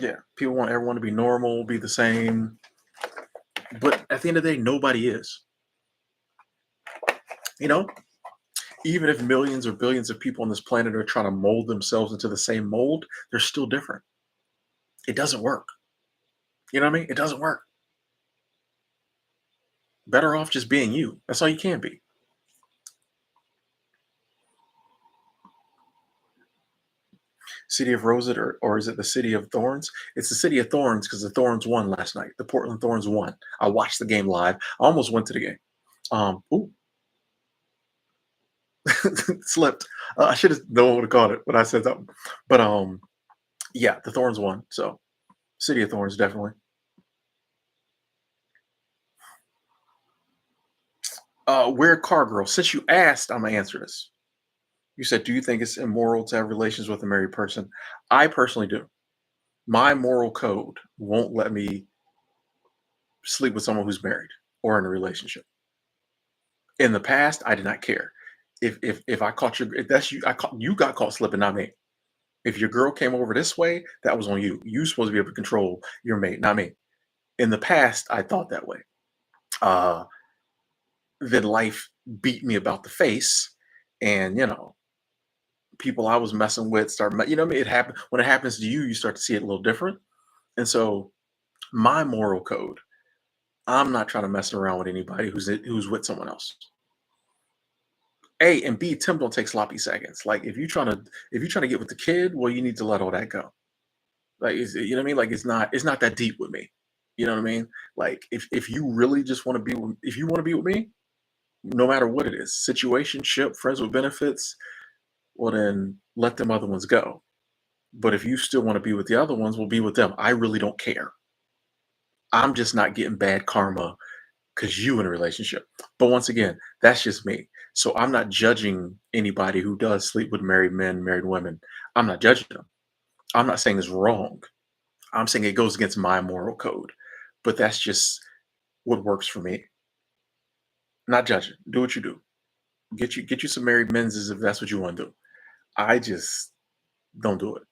Yeah. People want everyone to be normal, be the same. But at the end of the day, nobody is. You know, even if millions or billions of people on this planet are trying to mold themselves into the same mold, they're still different. It doesn't work. You know what I mean? It doesn't work. Better off just being you. That's all you can be. City of Roses or is it the City of Thorns? It's the City of Thorns because the Thorns won last night. The Portland Thorns won. I watched the game live. I almost went to the game. Ooh, slipped. I should have known what to call it when I said that. But yeah, the Thorns won. So City of Thorns, definitely. Weird car girl. Since you asked, I'm gonna answer this. You said, "Do you think it's immoral to have relations with a married person?" I personally do. My moral code won't let me sleep with someone who's married or in a relationship. In the past, I did not care. If I caught you, if that's you, you got caught slipping, not me. If your girl came over this way, that was on you. You supposed to be able to control your mate, not me. In the past, I thought that way. Uh, then life beat me about the face, and people I was messing with you know what I mean? It happened when it happens to you, you start to see it a little different. And so my moral code, I'm not trying to mess around with anybody who's with someone else. A and B, Tim don't take sloppy seconds. Like if you trying to get with the kid, well, you need to let all that go. Like you know what I mean? Like it's not that deep with me. You know what I mean? Like if you really just want to be with, if you want to be with me, no matter what it is, situationship, friends with benefits, well then let them other ones go. But if you still want to be with the other ones, we'll be with them. I really don't care. I'm just not getting bad karma because you in a relationship. But once again, that's just me. So I'm not judging anybody who does sleep with married men, married women. I'm not judging them. I'm not saying it's wrong. I'm saying it goes against my moral code. But that's just what works for me. Not judging. Do what you do. Get you some married men's if that's what you want to do. I just don't do it.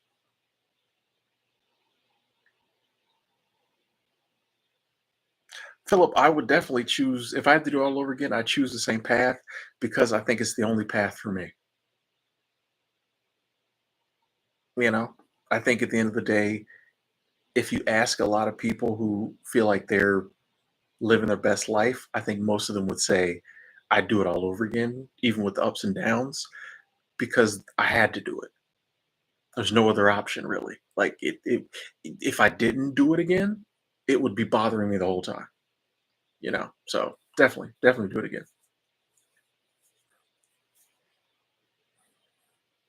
Philip, I would definitely choose if I had to do it all over again, I'd choose the same path because I think it's the only path for me. You know? I think at the end of the day, if you ask a lot of people who feel like they're living their best life, I think most of them would say, I'd do it all over again, even with the ups and downs, because I had to do it. There's no other option really. Like if I didn't do it again, it would be bothering me the whole time, you know? So definitely do it again.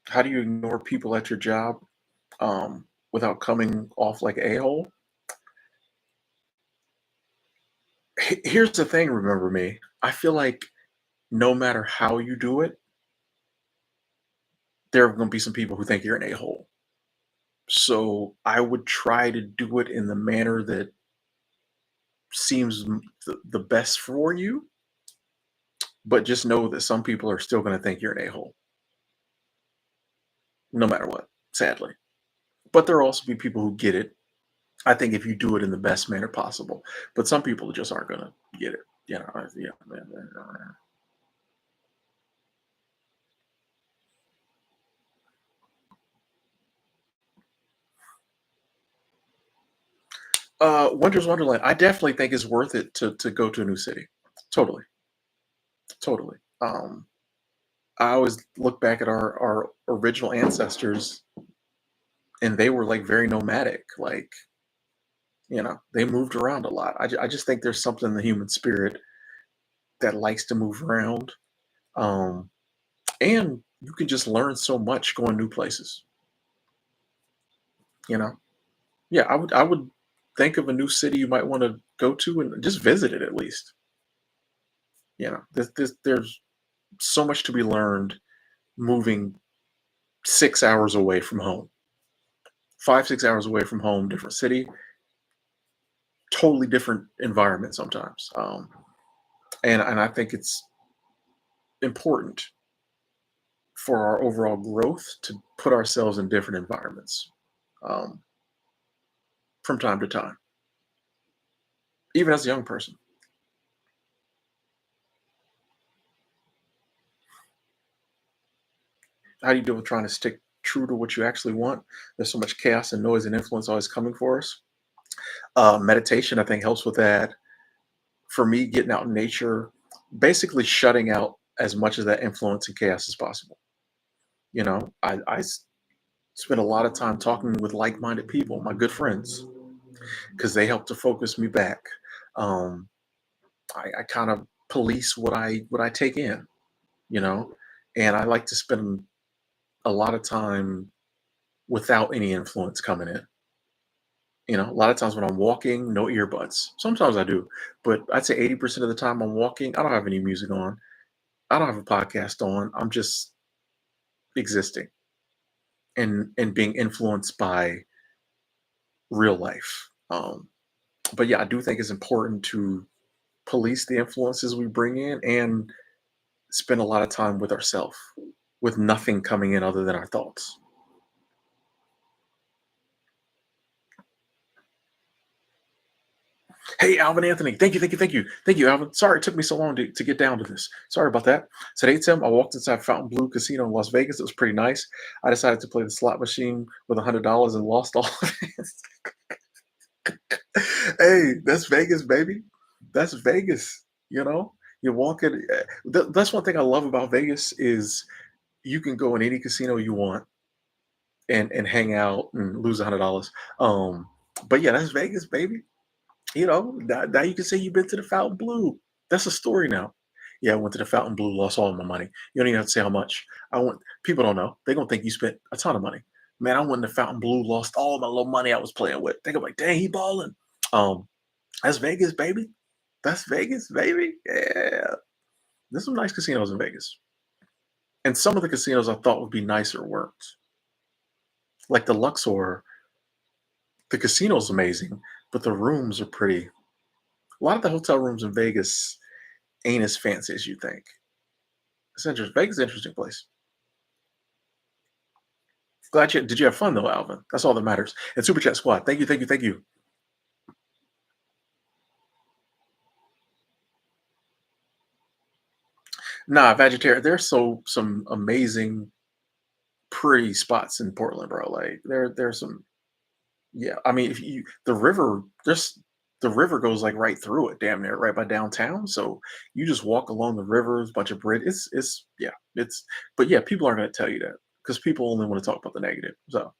How do you ignore people at your job without coming off like a hole? Here's the thing, remember me. I feel like no matter how you do it, there are going to be some people who think you're an a hole. So I would try to do it in the manner that seems the best for you, but just know that some people are still going to think you're an a hole, no matter what, sadly. But there will also be people who get it. I think if you do it in the best manner possible, but some people just aren't going to get it. Yeah, Winter's Wonderland. I definitely think it's worth it to go to a new city. Totally, totally. I always look back at our original ancestors, and they were like very nomadic. Like they moved around a lot. I just think there's something in the human spirit that likes to move around, um, and you can just learn so much going new places. You know, yeah. I would think of a new city you might want to go to and just visit it at least. There's so much to be learned moving 6 hours away from home, 5 6 hours away from home, different city, totally different environment sometimes. And I think it's important for our overall growth to put ourselves in different environments um, from time to time, even as a young person. How do you deal with trying to stick true to what you actually want? There's so much chaos and noise and influence always coming for us. Meditation, I think, helps with that. For me, getting out in nature, basically shutting out as much of that influence and chaos as possible. I spend a lot of time talking with like-minded people, my good friends, because they help to focus me back. Um, I kind of police what I take in, you know, and I like to spend a lot of time without any influence coming in. A lot of times when I'm walking, no earbuds. Sometimes I do, but I'd say 80% of the time I'm walking, I don't have any music on. I don't have a podcast on. I'm just existing and being influenced by real life. But yeah, I do think it's important to police the influences we bring in and spend a lot of time with ourselves, with nothing coming in other than our thoughts. Hey, Alvin Anthony, thank you, thank you, thank you, thank you, Alvin. Sorry it took me so long to get down to this. Sorry about that. Today, Tim, I walked inside Fountain Blue Casino in Las Vegas. It was pretty nice. I decided to play the slot machine with $100 and lost all of it. Hey, that's Vegas, baby. That's Vegas. You know, you walk in. That's one thing I love about Vegas is you can go in any casino you want and hang out and lose $100. Um, but yeah, that's Vegas, baby. Now you can say you've been to the Fountain Blue. That's a story now. Yeah, I went to the Fountain Blue, lost all of my money. You don't even have to say how much. I went. People don't know. They're gonna think you spent a ton of money. Man, I went to Fountain Blue, lost all my little money I was playing with. Think I'm like, dang, he balling. Um, that's Vegas, baby. That's Vegas, baby. Yeah, there's some nice casinos in Vegas, and some of the casinos I thought would be nicer weren't. Like the Luxor, the casino's amazing, but the rooms are pretty. A lot of the hotel rooms in Vegas ain't as fancy as you think. It's interesting. Vegas is an interesting place. Glad you did you have fun though, Alvin? That's all that matters. And Super Chat Squad, thank you, thank you, thank you. Nah, vegetarian. There's some amazing, pretty spots in Portland, bro. Like there's some. Yeah, I mean, if you the river, just the river goes like right through it, damn near right by downtown. So you just walk along the river, there's a bunch of bridge. It's yeah, it's but yeah, people aren't going to tell you that because people only want to talk about the negative. So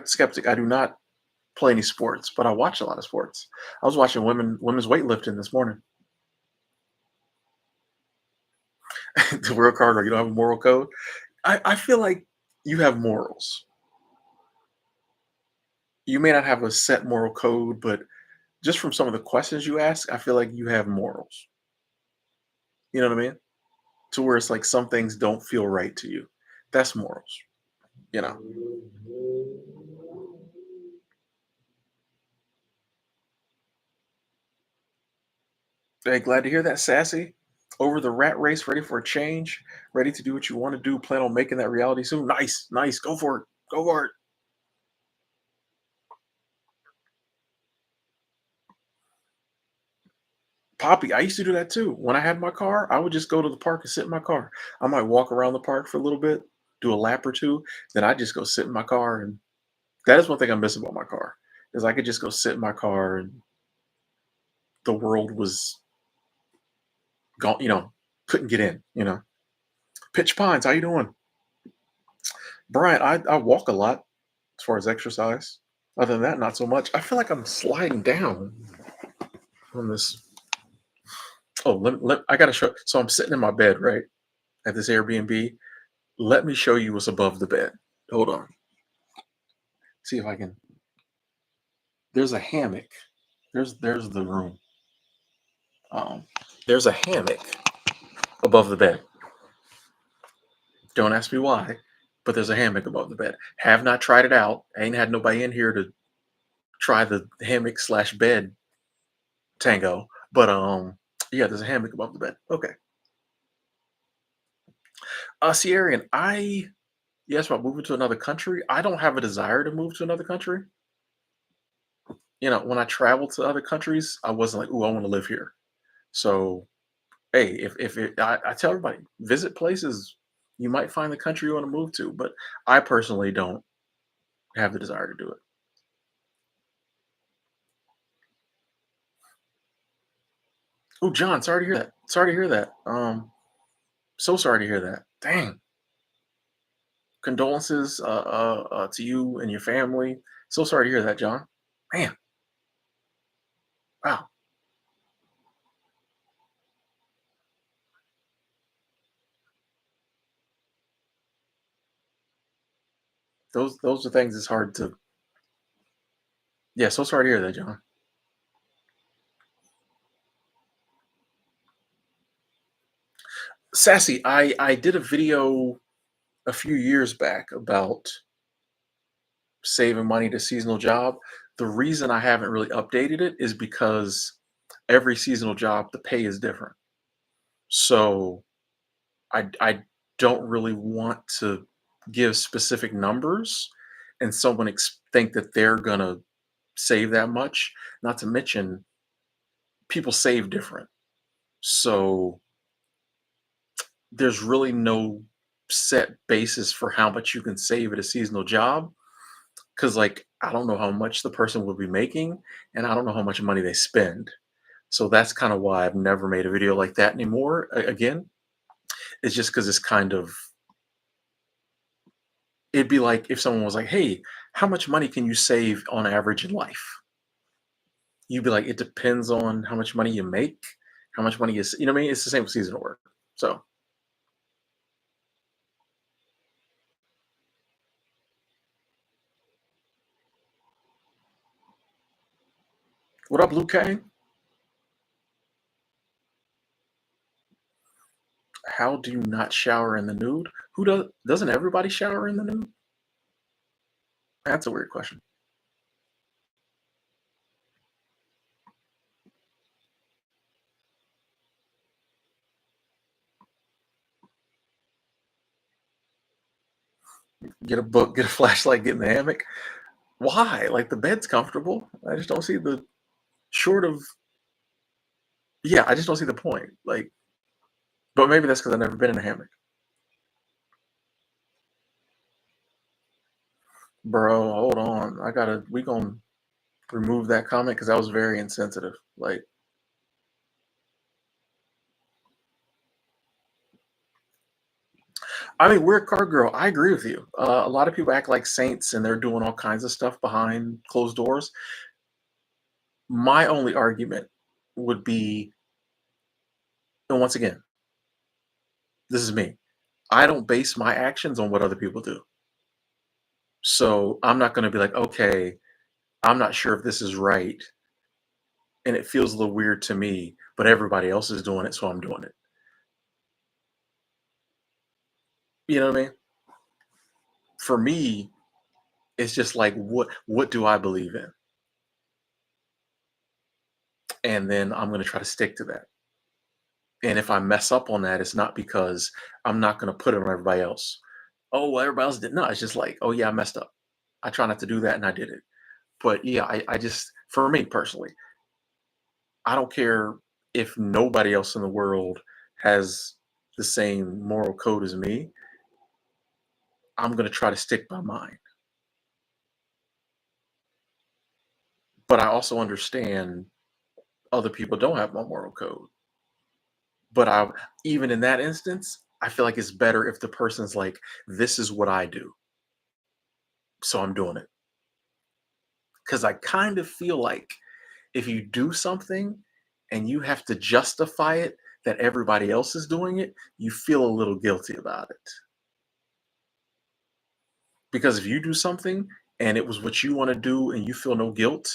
skeptic, I do not play any sports, but I watch a lot of sports. I was watching women's weightlifting this morning. The real Carter, you don't have a moral code. I feel like you have morals. You may not have a set moral code, but just from some of the questions you ask, I feel like you have morals. You know what I mean? To where it's like some things don't feel right to you. That's morals. You know. Hey, glad to hear that, sassy. Over the rat race, ready for a change, ready to do what you want to do. Plan on making that reality soon. Nice, nice. Go for it. Go for it. Poppy, I used to do that too. When I had my car, I would just go to the park and sit in my car. I might walk around the park for a little bit, do a lap or two, then I just go sit in my car. And that is one thing I miss about my car is I could just go sit in my car and the world was gone. Couldn't get in. Pitch Pines, how you doing, Brian? I walk a lot as far as exercise. Other than that, not so much. I feel like I'm sliding down on this. Oh, I gotta show. So I'm sitting in my bed, right, at this Airbnb. Let me show you what's above the bed. Hold on. See if I can. There's a hammock. There's the room. Um, there's a hammock above the bed. Don't ask me why, but there's a hammock above the bed. Have not tried it out. I ain't had nobody in here to try the hammock slash bed tango. But yeah, there's a hammock above the bed. Okay. Sierra, yes, about moving to another country. I don't have a desire to move to another country. When I traveled to other countries, I wasn't like, "Ooh, I want to live here." So, hey, I tell everybody, visit places. You might find the country you want to move to, but I personally don't have the desire to do it. Oh, John, sorry to hear that. Sorry to hear that. So sorry to hear that. Dang. Condolences to you and your family. So sorry to hear that, John. Man, wow. Those are things it's hard to. Yeah, so sorry to hear that, John. Sassy, I did a video a few years back about saving money to seasonal job. The reason I haven't really updated it is because every seasonal job, the pay is different. So I don't really want to give specific numbers and someone think that they're gonna save that much. Not to mention people save different. So there's really no set basis for how much you can save at a seasonal job because like I don't know how much the person will be making and I don't know how much money they spend. So that's kind of why I've never made a video like that anymore. Again, it's just because it's kind of it'd be like if someone was like, "Hey, how much money can you save on average in life?" You'd be like, "It depends on how much money you make, how much money is." You know what I mean? It's the same with seasonal work. So, what up, Luke Kang? How do you not shower in the nude? Who doesn't everybody shower in the nude? That's a weird question. Get a book, get a flashlight, get in the hammock. Why? Like the bed's comfortable. I just don't see the short of yeah, I just don't see the point. Like, but maybe that's because I've never been in a hammock. Bro, hold on. We gonna remove that comment because that was very insensitive. Like, I mean, we're a car girl. I agree with you. A lot of people act like saints and they're doing all kinds of stuff behind closed doors. My only argument would be, and once again, this is me. I don't base my actions on what other people do. So I'm not going to be like, okay, I'm not sure if this is right. And it feels a little weird to me, but everybody else is doing it. So I'm doing it. You know what I mean? For me, it's just like, what do I believe in? And then I'm going to try to stick to that. And if I mess up on that, it's not because I'm not going to put it on everybody else. Oh, well, everybody else did. No, it's just like, oh, yeah, I messed up. I try not to do that and I did it. But yeah, I just, for me personally, I don't care if nobody else in the world has the same moral code as me. I'm going to try to stick by mine. But I also understand other people don't have my moral code. But even in that instance, I feel like it's better if the person's like, this is what I do. So I'm doing it. Because I kind of feel like if you do something and you have to justify it that everybody else is doing it, you feel a little guilty about it. Because if you do something and it was what you want to do and you feel no guilt,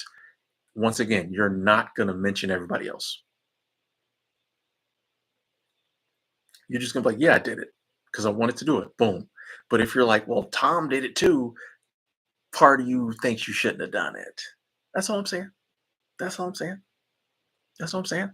once again, you're not going to mention everybody else. You're just going to be like, yeah, I did it because I wanted to do it. Boom. But if you're like, well, Tom did it too, part of you thinks you shouldn't have done it. That's all I'm saying. That's all I'm saying. That's all I'm saying.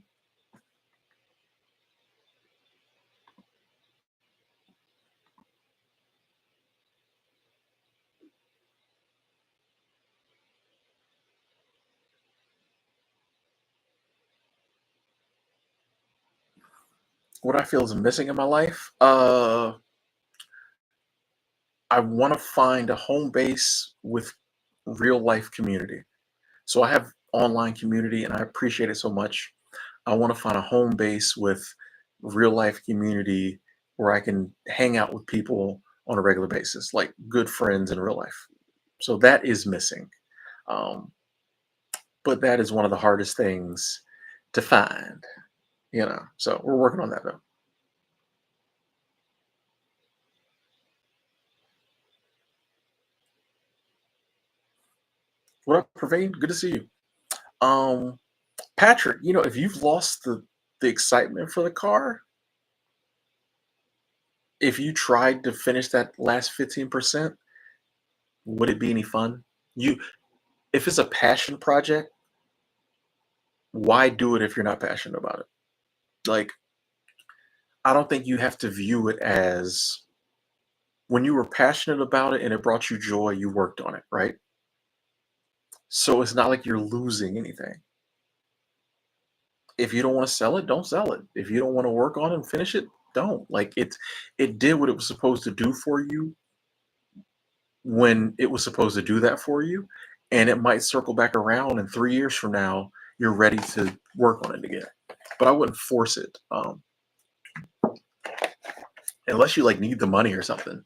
What I feel is missing in my life. I want to find a home base with real life community. So I have online community and I appreciate it so much. I want to find a home base with real life community where I can hang out with people on a regular basis, like good friends in real life. So that is missing. Um, but that is one of the hardest things to find, you know. So we're working on that though. What up, Praveen? Good to see you. Um, Patrick, if you've lost the excitement for the car, if you tried to finish that last 15%, would it be any fun? You If it's a passion project, why do it if you're not passionate about it? Like, I don't think you have to view it as when you were passionate about it and it brought you joy, you worked on it, right? So it's not like you're losing anything. If you don't want to sell it, don't sell it. If you don't want to work on it and finish it, don't. Like it did what it was supposed to do for you when it was supposed to do that for you. And it might circle back around in 3 years from now, you're ready to work on it again. But I wouldn't force it. Unless you like need the money or something.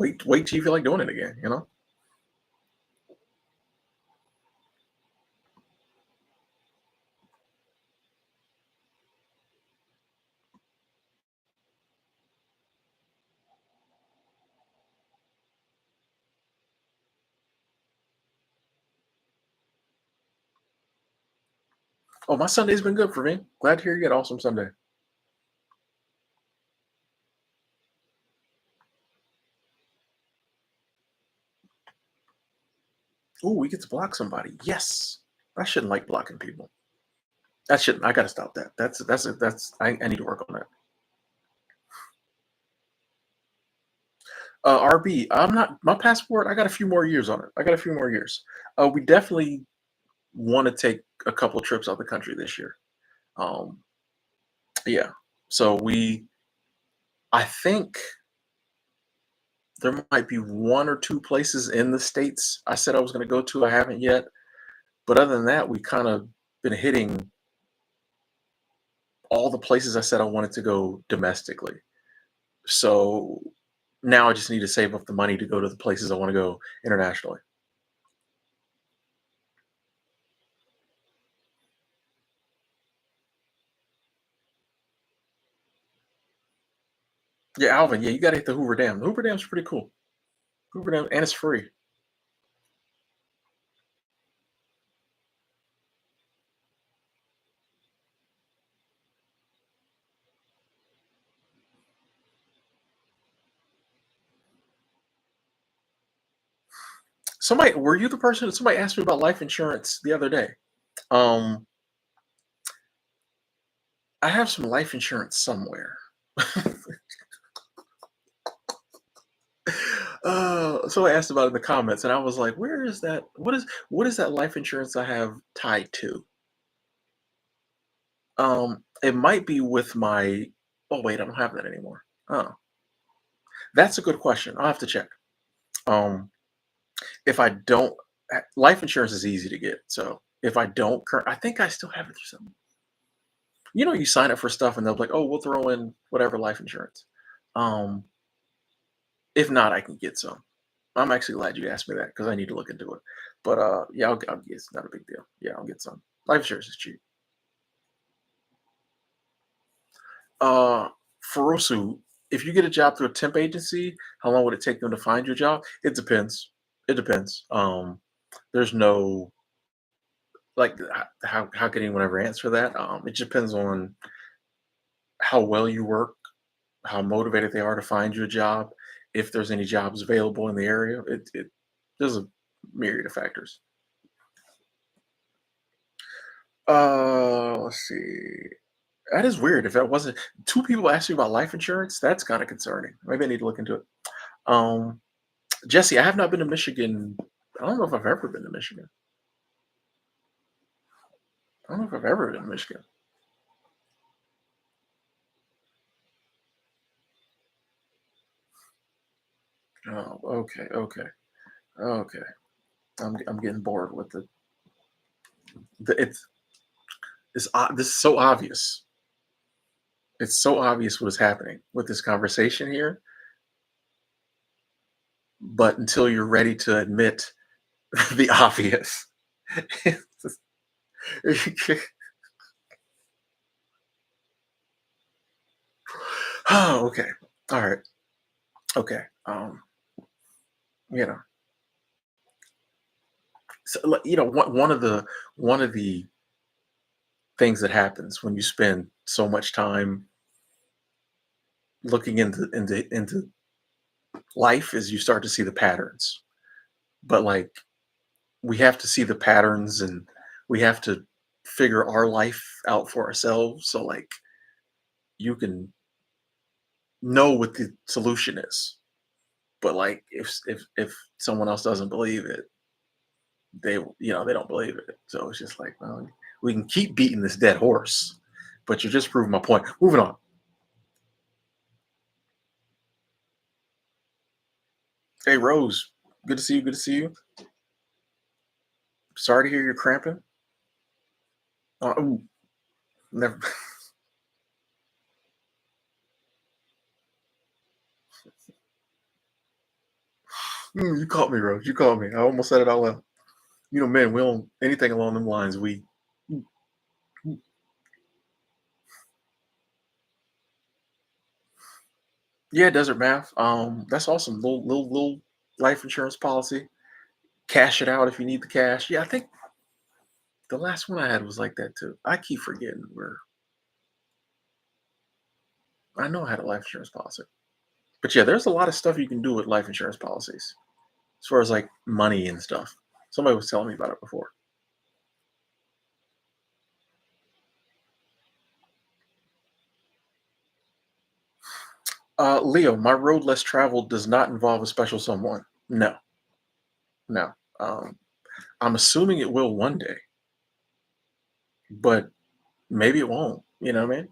Like, wait till you feel like doing it again. Oh, my Sunday's been good for me. Glad to hear you had an awesome Sunday. Ooh, we get to block somebody. Yes. I shouldn't like blocking people. That shouldn't. I gotta stop that. I need to work on that. RB, I'm not my passport. I got a few more years on it. I got a few more years. We definitely want to take a couple trips out the country this year. Um, yeah. So I think there might be one or two places in the states I said I was going to go to. I haven't yet, but other than that, we kind of been hitting all the places I said I wanted to go domestically. So now I just need to save up the money to go to the places I want to go internationally. Yeah, Alvin. Yeah, you got to hit the Hoover Dam. The Hoover Dam's pretty cool. Hoover Dam, and it's free. Were you the person? Somebody asked me about life insurance the other day. Um, I have some life insurance somewhere. Somebody asked about it in the comments, and I was like, "Where is that? What is that life insurance I have tied to?" It might be with my. Oh wait, I don't have that anymore. Oh, that's a good question. I'll have to check. Um, if I don't, life insurance is easy to get. So if I don't, I think I still have it through something. You sign up for stuff, and they'll be like, "Oh, we'll throw in whatever life insurance." Um, if not, I can get some. I'm actually glad you asked me that because I need to look into it. But yeah, I'll get. It's not a big deal. Yeah, I'll get some. Life insurance is cheap. Uh, Furusu, if you get a job through a temp agency, how long would it take them to find your job? It depends. It depends. There's no like how can anyone ever answer that? It depends on how well you work, how motivated they are to find you a job, if there's any jobs available in the area. There's a myriad of factors. Let's see. That is weird. If that wasn't two people asked me about life insurance, that's kind of concerning. Maybe I need to look into it. Um, Jesse, I have not been to Michigan. I don't know if I've ever been to Michigan. I don't know if I've ever been to Michigan. Oh, okay, okay, okay. I'm getting bored with this is so obvious. It's so obvious what is happening with this conversation here, but until you're ready to admit the obvious. Oh, okay. All right. Okay. You know, so, like, one of the things that happens when you spend so much time looking into life is you start to see the patterns. But like we have to see the patterns and we have to figure our life out for ourselves. So like you can know what the solution is. But like if someone else doesn't believe it, they don't believe it. So it's just like, well, we can keep beating this dead horse, but you're just proving my point. Moving on. Hey Rose, good to see you. Good to see you. Sorry to hear you're cramping. Ooh, never. You caught me, Rose. You caught me. I almost said it out loud. Men, we don't anything along them lines. We Yeah, desert math. That's awesome. Little life insurance policy. Cash it out if you need the cash. Yeah, I think the last one I had was like that too. I keep forgetting where I know I had a life insurance policy. But yeah, there's a lot of stuff you can do with life insurance policies as far as like money and stuff. Somebody was telling me about it before. Leo, my road less traveled does not involve a special someone. No, no. Um, I'm assuming it will one day, but maybe it won't. You know what I mean?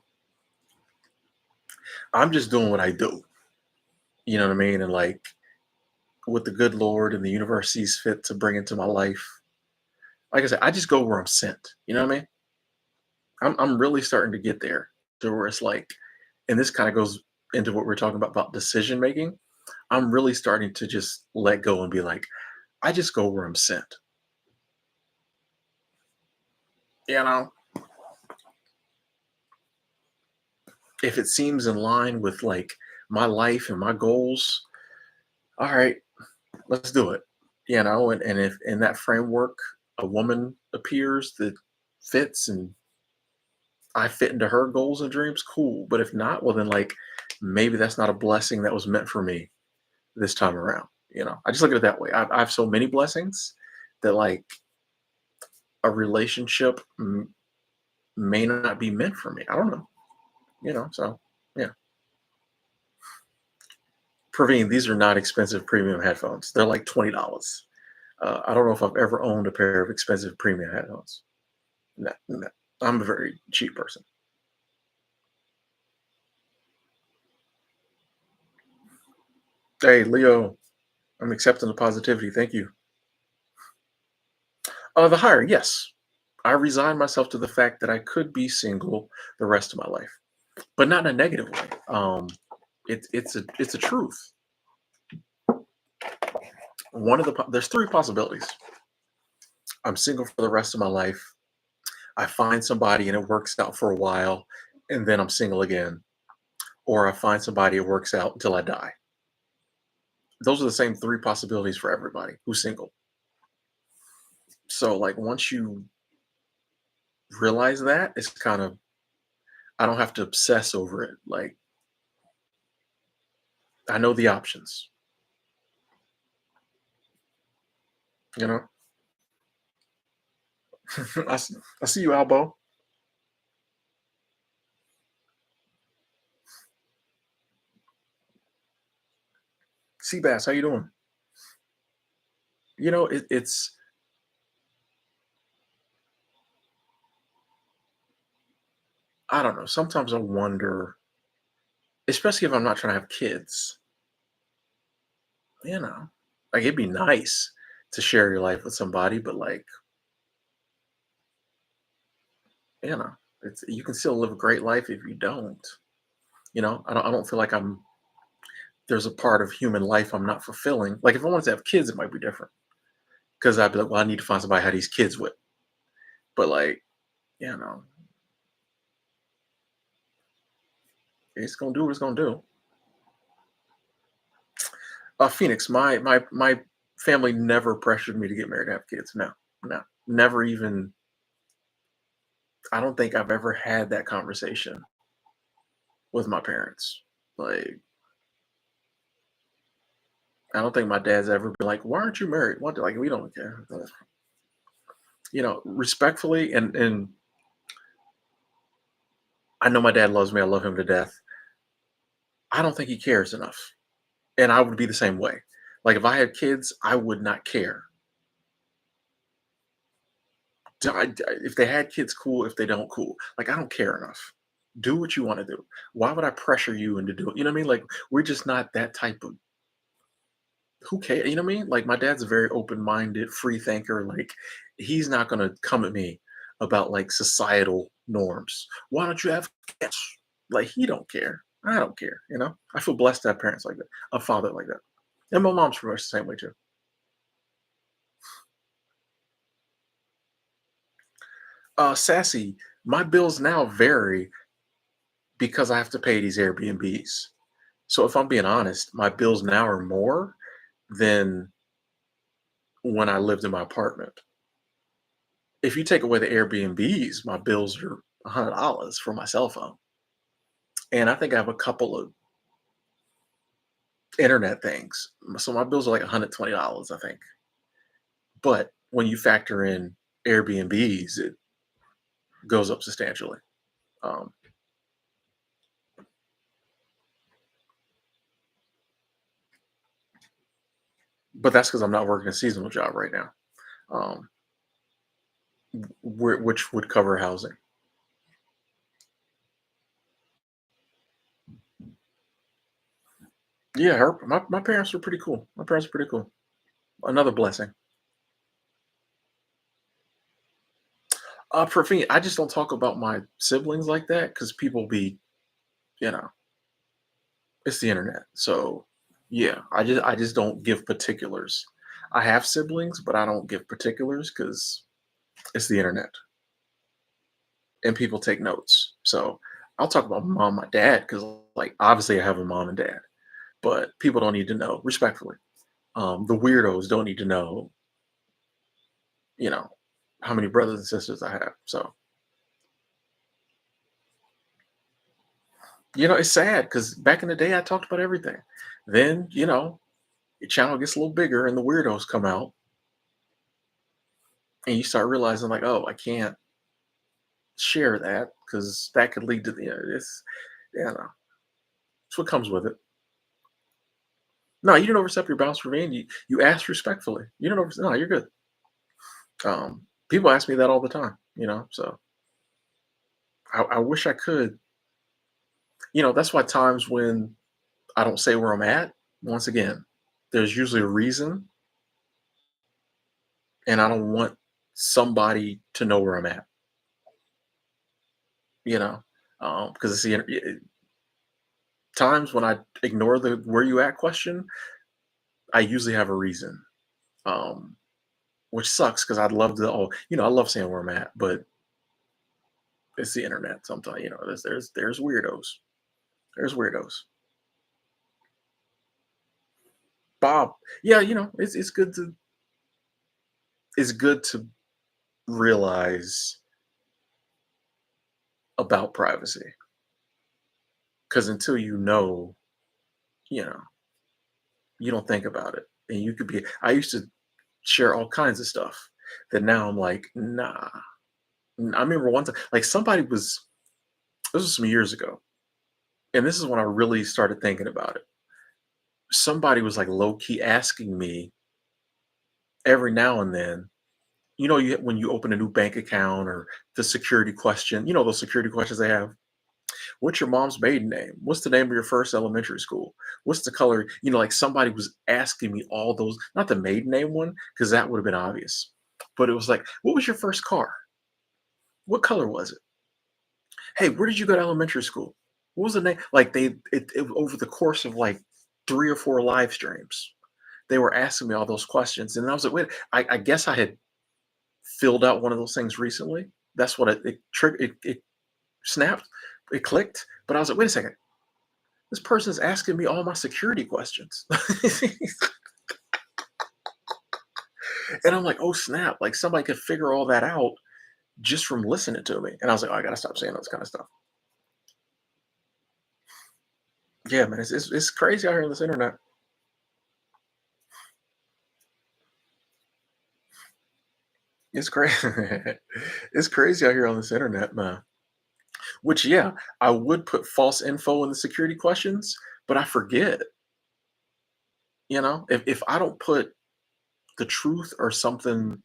I'm just doing what I do. You know what I mean? And like what the good Lord and the universe sees fit to bring into my life. Like I said, I just go where I'm sent. You know what I mean? I'm really starting to get there to where it's like, and this kind of goes into what we're talking about decision making. I'm really starting to just let go and be like, I just go where I'm sent. You know, if it seems in line with like my life and my goals, all right, let's do it. And if in that framework a woman appears that fits and I fit into her goals and dreams, cool. But if not, well then like maybe that's not a blessing that was meant for me this time around. I just look at it that way. I have so many blessings that like a relationship may not be meant for me. I don't know. So yeah. Praveen, these are not expensive premium headphones. They're like $20. I don't know if I've ever owned a pair of expensive premium headphones. No, no. I'm a very cheap person. Hey, Leo, I'm accepting the positivity. Thank you. The hiring, yes. I resigned myself to the fact that I could be single the rest of my life, but not in a negative way. It's a truth. There's three possibilities. I'm single for the rest of my life. I find somebody and it works out for a while, and then I'm single again. Or I find somebody it works out until I die. Those are the same three possibilities for everybody who's single. So like once you realize that, it's kind of I don't have to obsess over it. Like I know the options. You know. I see you, Albo. Seabass, how you doing? It's I don't know. Sometimes I wonder, especially if I'm not trying to have kids. You know, like it'd be nice to share your life with somebody, but like it's you can still live a great life if you don't. I don't feel like there's a part of human life I'm not fulfilling. Like if I wanted to have kids, it might be different because I'd be like, well, I need to find somebody to have these kids with. But like, you know, it's gonna do what it's gonna do. Phoenix. My family never pressured me to get married, to have kids. No, no, never even. I don't think I've ever had that conversation with my parents. Like, I don't think my dad's ever been like, "Why aren't you married?" What? Like, we don't care. Respectfully, and I know my dad loves me. I love him to death. I don't think he cares enough, and I would be the same way. Like, if I had kids, I would not care. If they had kids, cool. If they don't, cool. Like, I don't care enough. Do what you want to do. Why would I pressure you into doing? You know what I mean? Like, we're just not that type of. Who cares? You know what I mean? Like, my dad's a very open-minded, free thinker. Like, he's not gonna come at me about like societal norms. Why don't you have kids? Like, he don't care. I don't care. I feel blessed to have parents like that, a father like that, and my mom's pretty much the same way too. Sassy. My bills now vary because I have to pay these Airbnbs. So if I'm being honest, my bills now are more than when I lived in my apartment. If you take away the Airbnbs, my bills are $100 for my cell phone. And I think I have a couple of internet things. So my bills are like $120, I think. But when you factor in Airbnbs, it goes up substantially. Um, but that's because I'm not working a seasonal job right now, um, which would cover housing. Yeah, my parents were pretty cool. My parents were pretty cool. Another blessing. For me, I just don't talk about my siblings like that because people be, you know, it's the internet. So yeah, I just don't give particulars. I have siblings, but I don't give particulars because it's the internet and people take notes. So I'll talk about my mom, my dad, because like obviously I have a mom and dad, but people don't need to know respectfully. The weirdos don't need to know, you know, how many brothers and sisters I have. So it's sad because back in the day I talked about everything. Then your channel gets a little bigger and the weirdos come out and you start realizing like, oh, I can't share that because that could lead to it's it's what comes with it. No, you didn't overstep your bounds for me. And you asked respectfully. You don't over. No, you're good. People ask me that all the time. So I wish I could. That's why times when I don't say where I'm at. Once again, there's usually a reason, and I don't want somebody to know where I'm at. Because it's times when I ignore the "where you at" question, I usually have a reason. Um, which sucks because I'd love to. Oh, I love saying where I'm at, but it's the internet. Sometimes there's weirdos. There's weirdos. Bob, yeah, it's good to realize about privacy because until you know, you don't think about it, and you could be. I used to share all kinds of stuff that now I'm like, nah. I remember one time, like somebody was. This was some years ago, and this is when I really started thinking about it. Somebody was like low key asking me every now and then. When you open a new bank account or the security question, those security questions they have. What's your mom's maiden name? What's the name of your first elementary school? What's the color? Like somebody was asking me all those, not the maiden name one, because that would have been obvious. But it was like, what was your first car? What color was it? Hey, where did you go to elementary school? What was the name? Like over the course of like 3 or 4 live streams, they were asking me all those questions. And I was like, wait, I guess I had filled out one of those things recently. That's what it snapped, it clicked. But I was like, wait a second, This person's asking me all my security questions. And I'm like, oh snap, like somebody could figure all that out just from listening to me. And I was like, oh, I gotta stop saying this kind of stuff. Yeah, man, it's crazy out here on this internet. It's crazy. It's crazy out here on this internet, man. Which, yeah, I would put false info in the security questions, but I forget. If I don't put the truth or something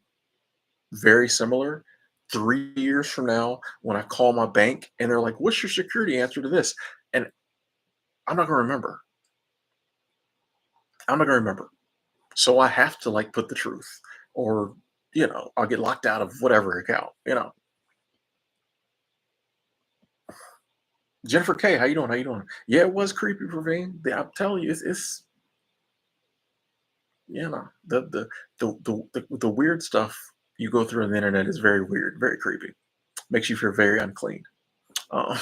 very similar, 3 years from now, when I call my bank and they're like, "What's your security answer to this?" And I'm not gonna remember. I'm not gonna remember. So I have to like put the truth, or I'll get locked out of whatever account. Jennifer K, how you doing? How you doing? Yeah, it was creepy, Praveen. I'm telling you, it's the weird stuff you go through on the internet is very weird, very creepy. Makes you feel very unclean. Uh,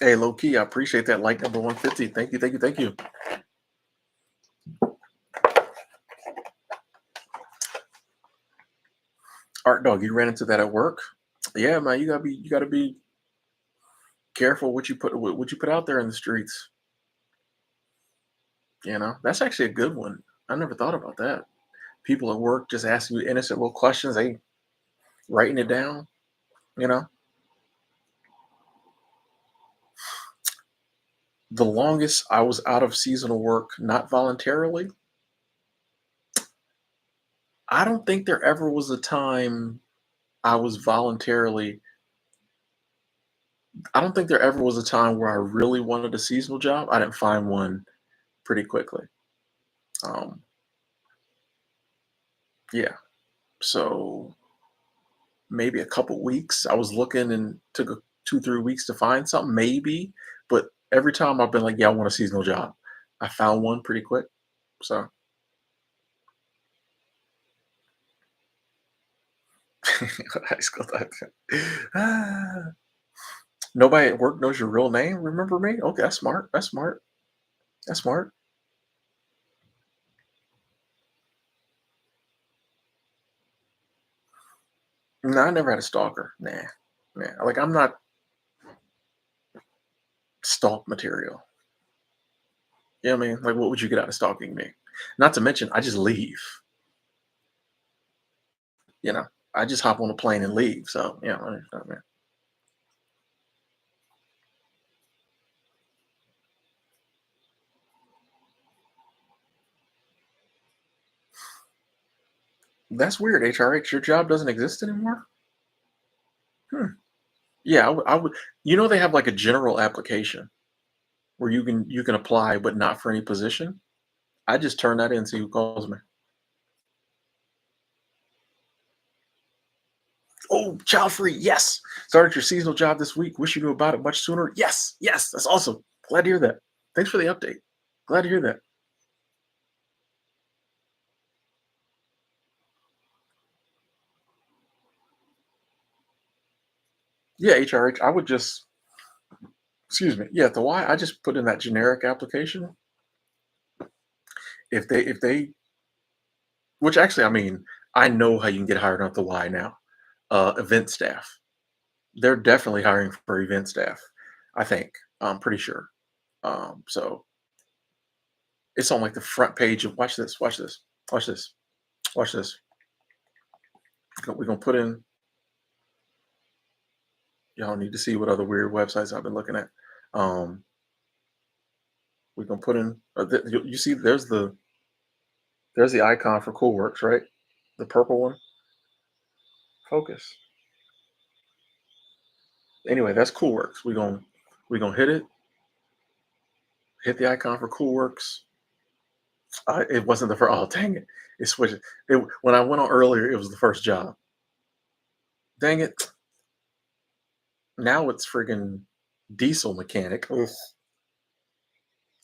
hey, low key, I appreciate that like number 150. Thank you, thank you, thank you. Art dog, you ran into that at work? Yeah, man, you gotta be careful what you put out there in the streets. That's actually a good one. I never thought about that. People at work just asking you innocent little questions, they writing it down. You know, the longest I was out of seasonal work, not voluntarily. I don't think there ever was a time I was voluntarily. I don't think there ever was a time where I really wanted a seasonal job. I didn't find one pretty quickly. Um, yeah, so maybe a couple weeks. I was looking and took 2, 3 weeks to find something, maybe. But every time I've been like, yeah, I want a seasonal job. I found one pretty quick. So high school time. Ah, nobody at work knows your real name. Remember me? Okay, that's smart. That's smart. That's smart. No, I never had a stalker. Nah, nah. Like I'm not stalk material. You know what I mean? Like, what would you get out of stalking me? Not to mention, I just leave. You know, I just hop on a plane and leave. So, I mean, that's weird. HRH, your job doesn't exist anymore. Hmm. Yeah, I would. They have like a general application where you can apply, but not for any position. I just turn that in, see who calls me. Oh, child free. Yes. Started your seasonal job this week. Wish you knew about it much sooner. Yes. Yes. That's awesome. Glad to hear that. Thanks for the update. Glad to hear that. Yeah, HRH. I would just, excuse me. Yeah, the Y. I just put in that generic application. If they, which actually, I mean, I know how you can get hired on the Y now. Event staff. They're definitely hiring for event staff. I think. I'm pretty sure. So it's on like the front page of. Watch this. Watch this. Watch this. Watch this. We're gonna put in. Y'all need to see what other weird websites I've been looking at. Um, we're gonna put in. You see, there's the icon for CoolWorks, right? The purple one. Focus. Anyway, that's CoolWorks. We gonna hit it. Hit the icon for CoolWorks. It wasn't the first. Oh, dang it! It switched. When I went on earlier, it was the first job. Dang it! Now it's friggin' diesel mechanic. Ugh.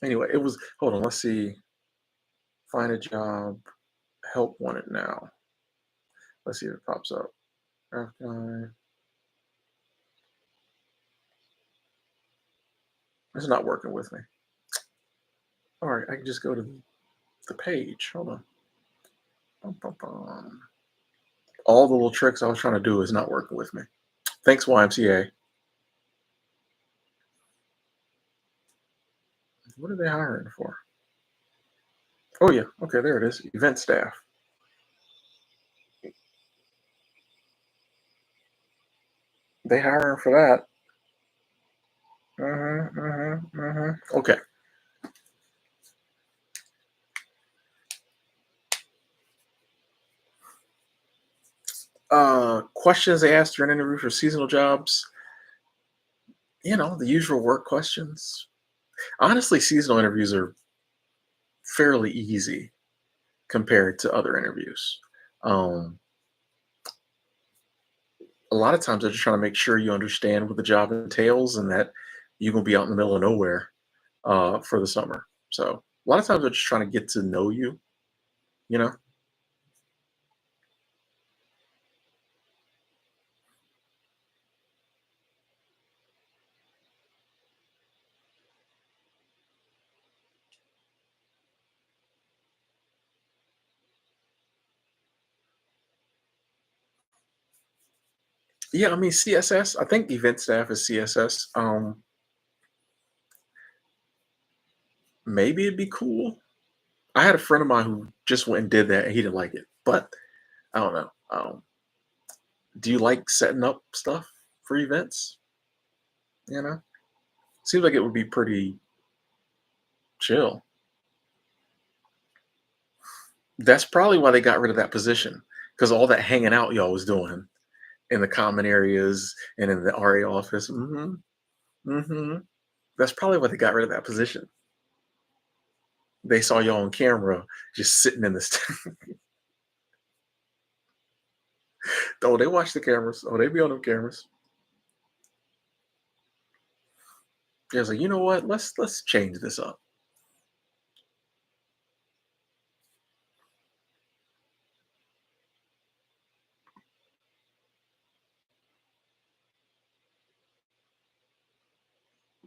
Anyway, it was hold on, let's see. Find a job, help wanted now. Let's see if it pops up. Guy. It's not working with me. All right, I can just go to the page. Hold on. Bum, bum, bum. All the little tricks I was trying to do is not working with me. Thanks, YMCA. What are they hiring for? Oh yeah, okay, there it is. Event staff. They hiring for that. Okay. Questions they asked during an interview for seasonal jobs. The usual work questions. Honestly, seasonal interviews are fairly easy compared to other interviews. Um, a lot of times they're just trying to make sure you understand what the job entails and that you're gonna be out in the middle of nowhere for the summer. So a lot of times they're just trying to get to know you. You know. Yeah, I mean CSS. I think event staff is CSS. Maybe it'd be cool. I had a friend of mine who just went and did that, and he didn't like it. But I don't know. Do you like setting up stuff for events? You know, seems like it would be pretty chill. That's probably why they got rid of that position because all that hanging out y'all was doing in the common areas and in the RA office. Hmm. That's probably why they got rid of that position. They saw y'all on camera just sitting in this. Oh, they watch the cameras. Oh, they be on them cameras. Yeah, it's like, you know what? Let's change this up.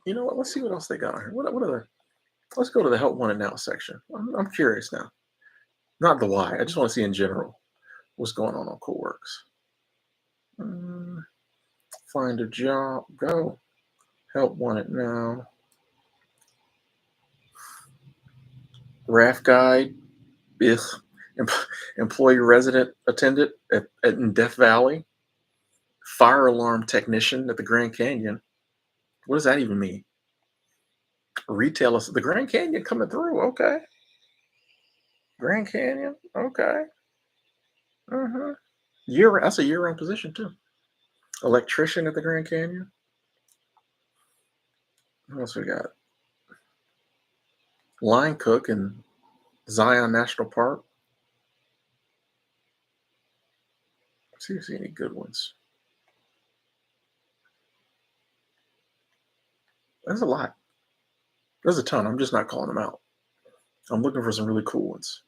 You know what? Let's see what else they got on here. What are the? Let's go to the help wanted now section. I'm curious now. Not the why. I just want to see in general what's going on CoolWorks. Mm, find a job. Go. Help wanted now. RAF guide. Ugh. Em- Employee resident attendant in Death Valley. Fire alarm technician at the Grand Canyon. What does that even mean? Retail. The Grand Canyon coming through. Okay. Grand Canyon. Okay. Uh-huh. That's a year-round position too. Electrician at the Grand Canyon. What else we got? Line cook in Zion National Park. Let's see if see any good ones. There's a lot. There's a ton. I'm just not calling them out. I'm looking for some really cool ones.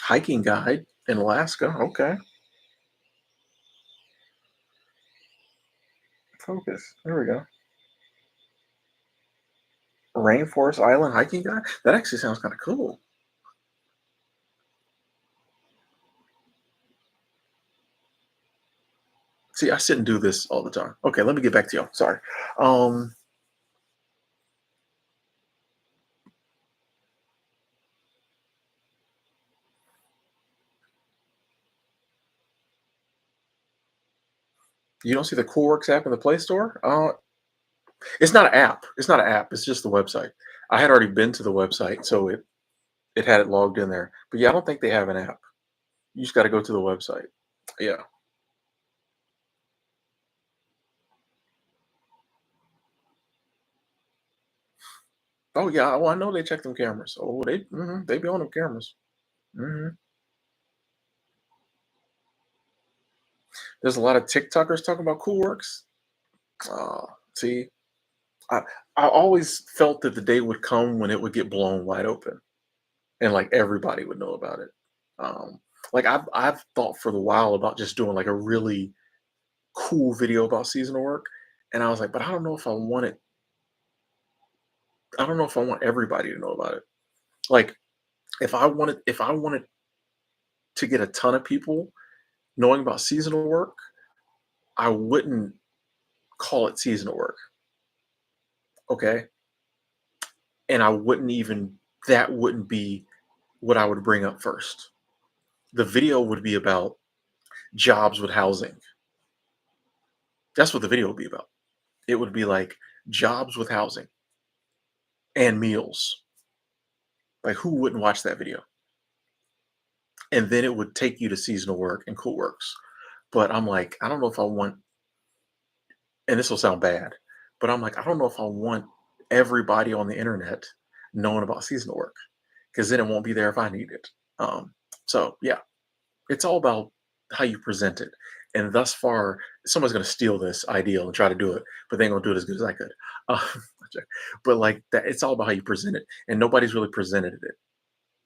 Hiking guide in Alaska. Okay. Focus. There we go. Rainforest Island hiking guide. That actually sounds kind of cool. See, I sit and do this all the time. Okay, let me get back to y'all. Sorry. Um, you don't see the CoolWorks app in the Play Store? It's not an app. It's not an app. It's just the website. I had already been to the website, so it had it logged in there. But yeah, I don't think they have an app. You just got to go to the website. Yeah. Oh yeah. Well, I know they check them cameras. Oh, they be on them cameras. Hmm. There's a lot of TikTokers talking about cool works. Uh, see, I I always felt that the day would come when it would get blown wide open and like everybody would know about it. Um, like I've thought for the while about just doing like a really cool video about seasonal work, and I was like, but I don't know if I want it. I don't know if I want everybody to know about it. Like if I wanted to get a ton of people knowing about seasonal work, I wouldn't call it seasonal work. Okay. And I wouldn't even that wouldn't be what I would bring up first. The video would be about jobs with housing. That's what the video would be about. It would be like jobs with housing and meals. Like who wouldn't watch that video? And then it would take you to seasonal work and cool works. But I'm like, I don't know if I want, and this will sound bad, but I'm like, I don't know if I want everybody on the internet knowing about seasonal work because then it won't be there if I need it. Um, so yeah, it's all about how you present it. And thus far, someone's going to steal this ideal and try to do it, but they ain't going to do it as good as I could. Uh, but like that, it's all about how you present it, and nobody's really presented it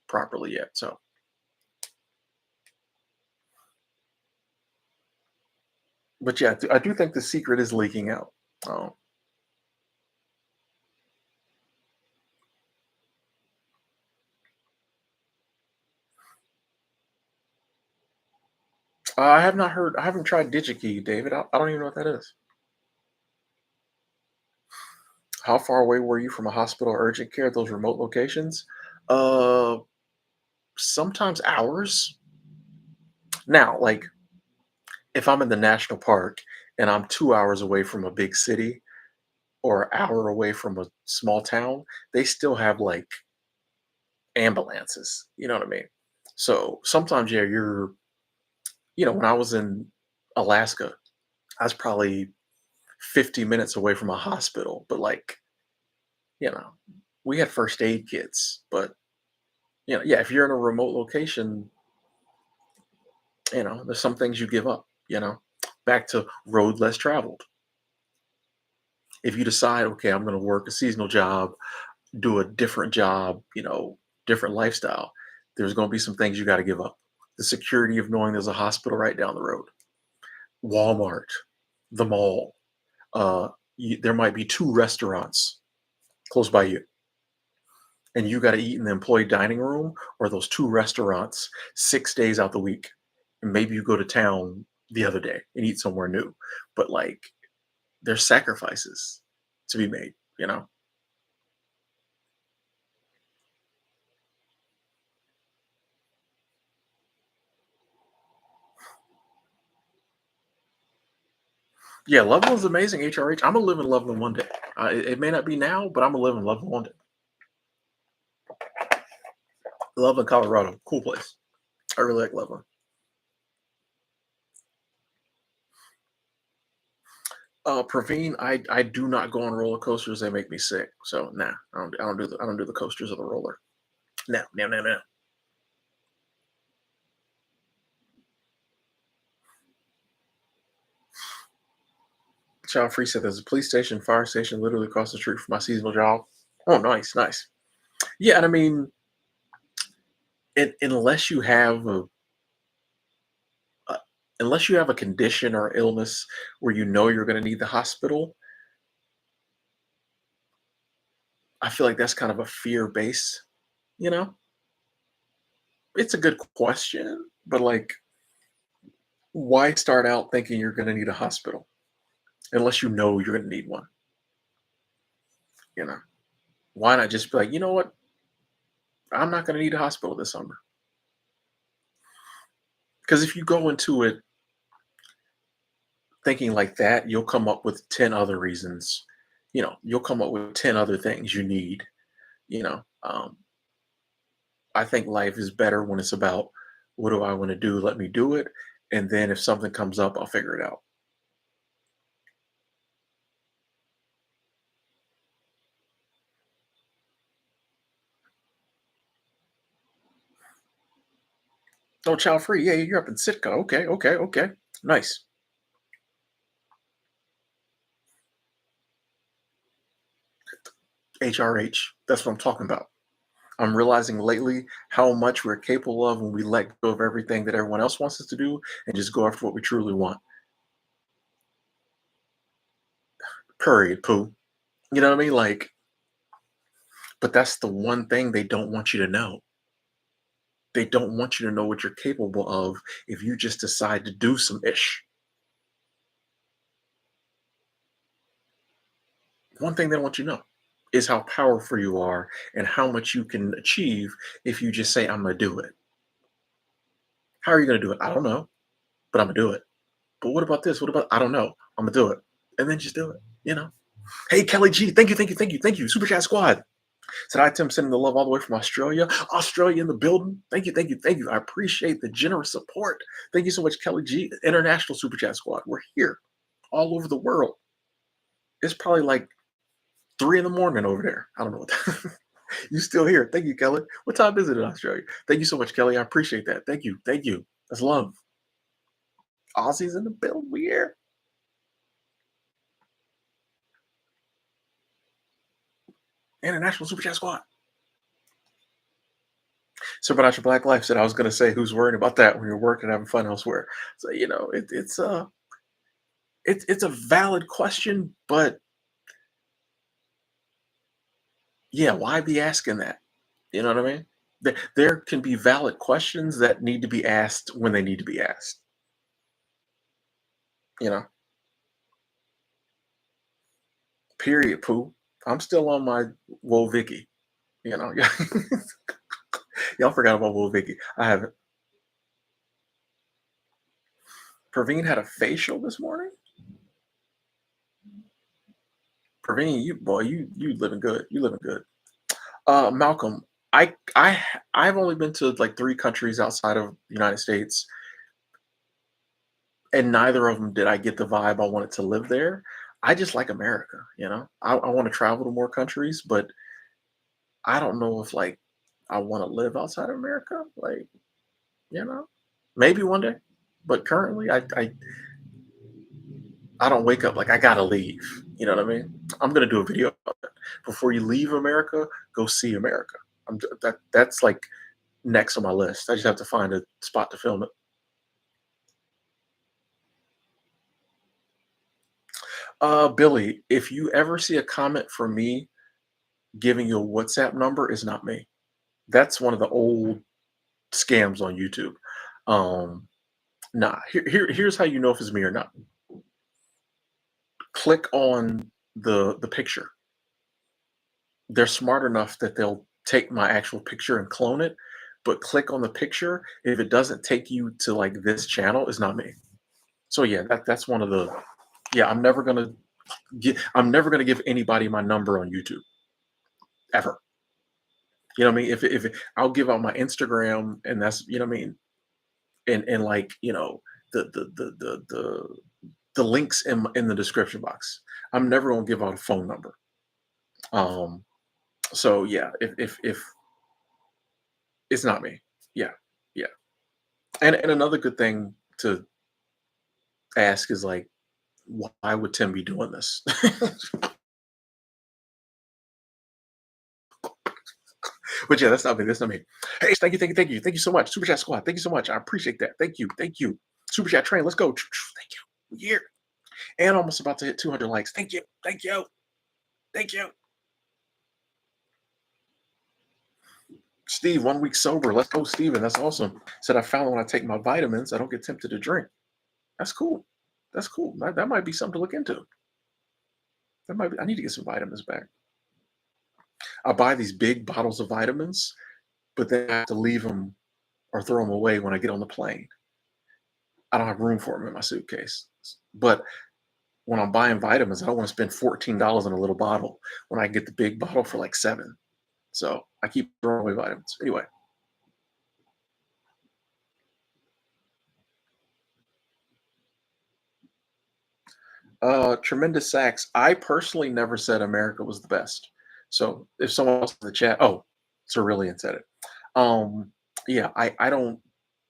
properly yet. So, but yeah, I do think the secret is leaking out. Um, I have not heard. I haven't tried DigiKey, David. I don't even know what that is. How far away were you from a hospital or urgent care at those remote locations? Uh, Sometimes hours. Now, like if I'm in the national park and I'm 2 hours away from a big city or an hour away from a small town, they still have like ambulances. You know what I mean? So sometimes, yeah, when I was in Alaska, I was probably 50 minutes away from a hospital, but like, you know, we had first aid kits. But, yeah, if you're in a remote location, there's some things you give up, back to road less traveled. If you decide, okay, I'm going to work a seasonal job, do a different job, different lifestyle, there's going to be some things you got to give up. The security of knowing there's a hospital right down the road, Walmart, the mall. There might be two restaurants close by you, and you got to eat in the employee dining room or those two restaurants 6 days out the week. And maybe you go to town the other day and eat somewhere new. But like, there's sacrifices to be made. Yeah, Loveland's amazing. HRH. I'm gonna live in Loveland one day. It may not be now, but I'm gonna live in Loveland one day. Loveland, Colorado, cool place. I really like Loveland. Praveen, I do not go on roller coasters. They make me sick. So nah, I don't do the coasters or the roller. No, no, no, no. Child Free said there's a police station, fire station literally across the street from my seasonal job. Oh, nice, nice. Yeah, and I mean, unless you have uh, unless you have a condition or illness where you know you're going to need the hospital, I feel like that's kind of a fear base. You know, it's a good question, but like, why start out thinking you're going to need a hospital unless you know you're going to need one? You know, why not just be like, you know what? I'm not going to need a hospital this summer. Because if you go into it thinking like that, you'll come up with 10 other reasons. You'll come up with 10 other things you need. You know, um, I think life is better when it's about what do I want to do? Let me do it. And then if something comes up, I'll figure it out. Oh, child free. Yeah, you're up in Sitka. Okay, okay, okay. Nice. HRH. That's what I'm talking about. I'm realizing lately how much we're capable of when we let go of everything that everyone else wants us to do and just go after what we truly want. Period. Pooh. You know what I mean? Like, but that's the one thing they don't want you to know. They don't want you to know what you're capable of if you just decide to do some ish. One thing they don't want you to know is how powerful you are and how much you can achieve if you just say, I'm going to do it. How are you going to do it? I don't know, but I'm going to do it. But what about this? What about, I don't know. I'm going to do it. And then just do it, you know? Hey, Kelly G, thank you, thank you, thank you, thank you. Super Chat Squad. Said I, Tim, sending the love all the way from Australia. Australia in the building. Thank you, thank you, thank you. I appreciate the generous support. Thank you so much, Kelly G. International Super Chat Squad. We're here all over the world. It's probably like 3 in the morning over there. I don't know what you still here. Thank you, Kelly. What time is it in Australia? Thank you so much, Kelly. I appreciate that. Thank you. Thank you. That's love. Aussies in the building. We here. International Super Chat Squad. Supernatural Black Life said I was going to say who's worrying about that when you're working and having fun elsewhere. So it's a valid question, but yeah, why be asking that? You know what I mean? There can be valid questions that need to be asked when they need to be asked. You know, period. Pooh. I'm still on my Whoa Vicky. You know, y'all forgot about Whoa Vicky. I haven't. Praveen had a facial this morning. Praveen, you boy, you living good. You living good. Malcolm, I've only been to like 3 countries outside of the United States, and neither of them did I get the vibe I wanted to live there. I just like America, you know. I want to travel to more countries, but I don't know if like I want to live outside of America. Like, you know, maybe one day, but currently, I don't wake up like I gotta leave. You know what I mean? I'm gonna do a video about that. Before you leave America, go see America. That's like next on my list. I just have to find a spot to film it. Billy, if you ever see a comment from me giving you a WhatsApp number, is not me. That's one of the old scams on YouTube. Um, nah. Here's how you know if it's me or not. Click on the picture. They're smart enough that they'll take my actual picture and clone it, but click on the picture. If it doesn't take you to like this channel, it's not me. So yeah, that's one of the yeah. I'm never gonna give anybody my number on YouTube ever. You know what I mean? I'll give out my Instagram, and that's you know what I mean, and like you know the links in the description box. I'm never gonna give out a phone number. Um, so yeah, if it's not me, yeah, yeah. And another good thing to ask is like, why would Tim be doing this? But yeah, that's not me. That's not me. Hey, thank you, thank you, thank you, thank you so much. Super Chat Squad, thank you so much. I appreciate that. Thank you, thank you. Super Chat Train, let's go. Thank you. We here and almost about to hit 200 likes. Thank you, thank you, thank you. Steve, 1 week sober. Let's go, Steven. That's awesome. Said I found when I take my vitamins, I don't get tempted to drink. That's cool. That's cool. That might be something to look into. That might be. I need to get some vitamins back. I buy these big bottles of vitamins, but then I have to leave them or throw them away when I get on the plane. I don't have room for them in my suitcase. But when I'm buying vitamins, I don't want to spend $14 on a little bottle when I get the big bottle for like 7. So I keep throwing away vitamins. Anyway, tremendous sacks. I personally never said America was the best. So if someone else in the chat, oh, Cerulean said it. Um, yeah, I don't.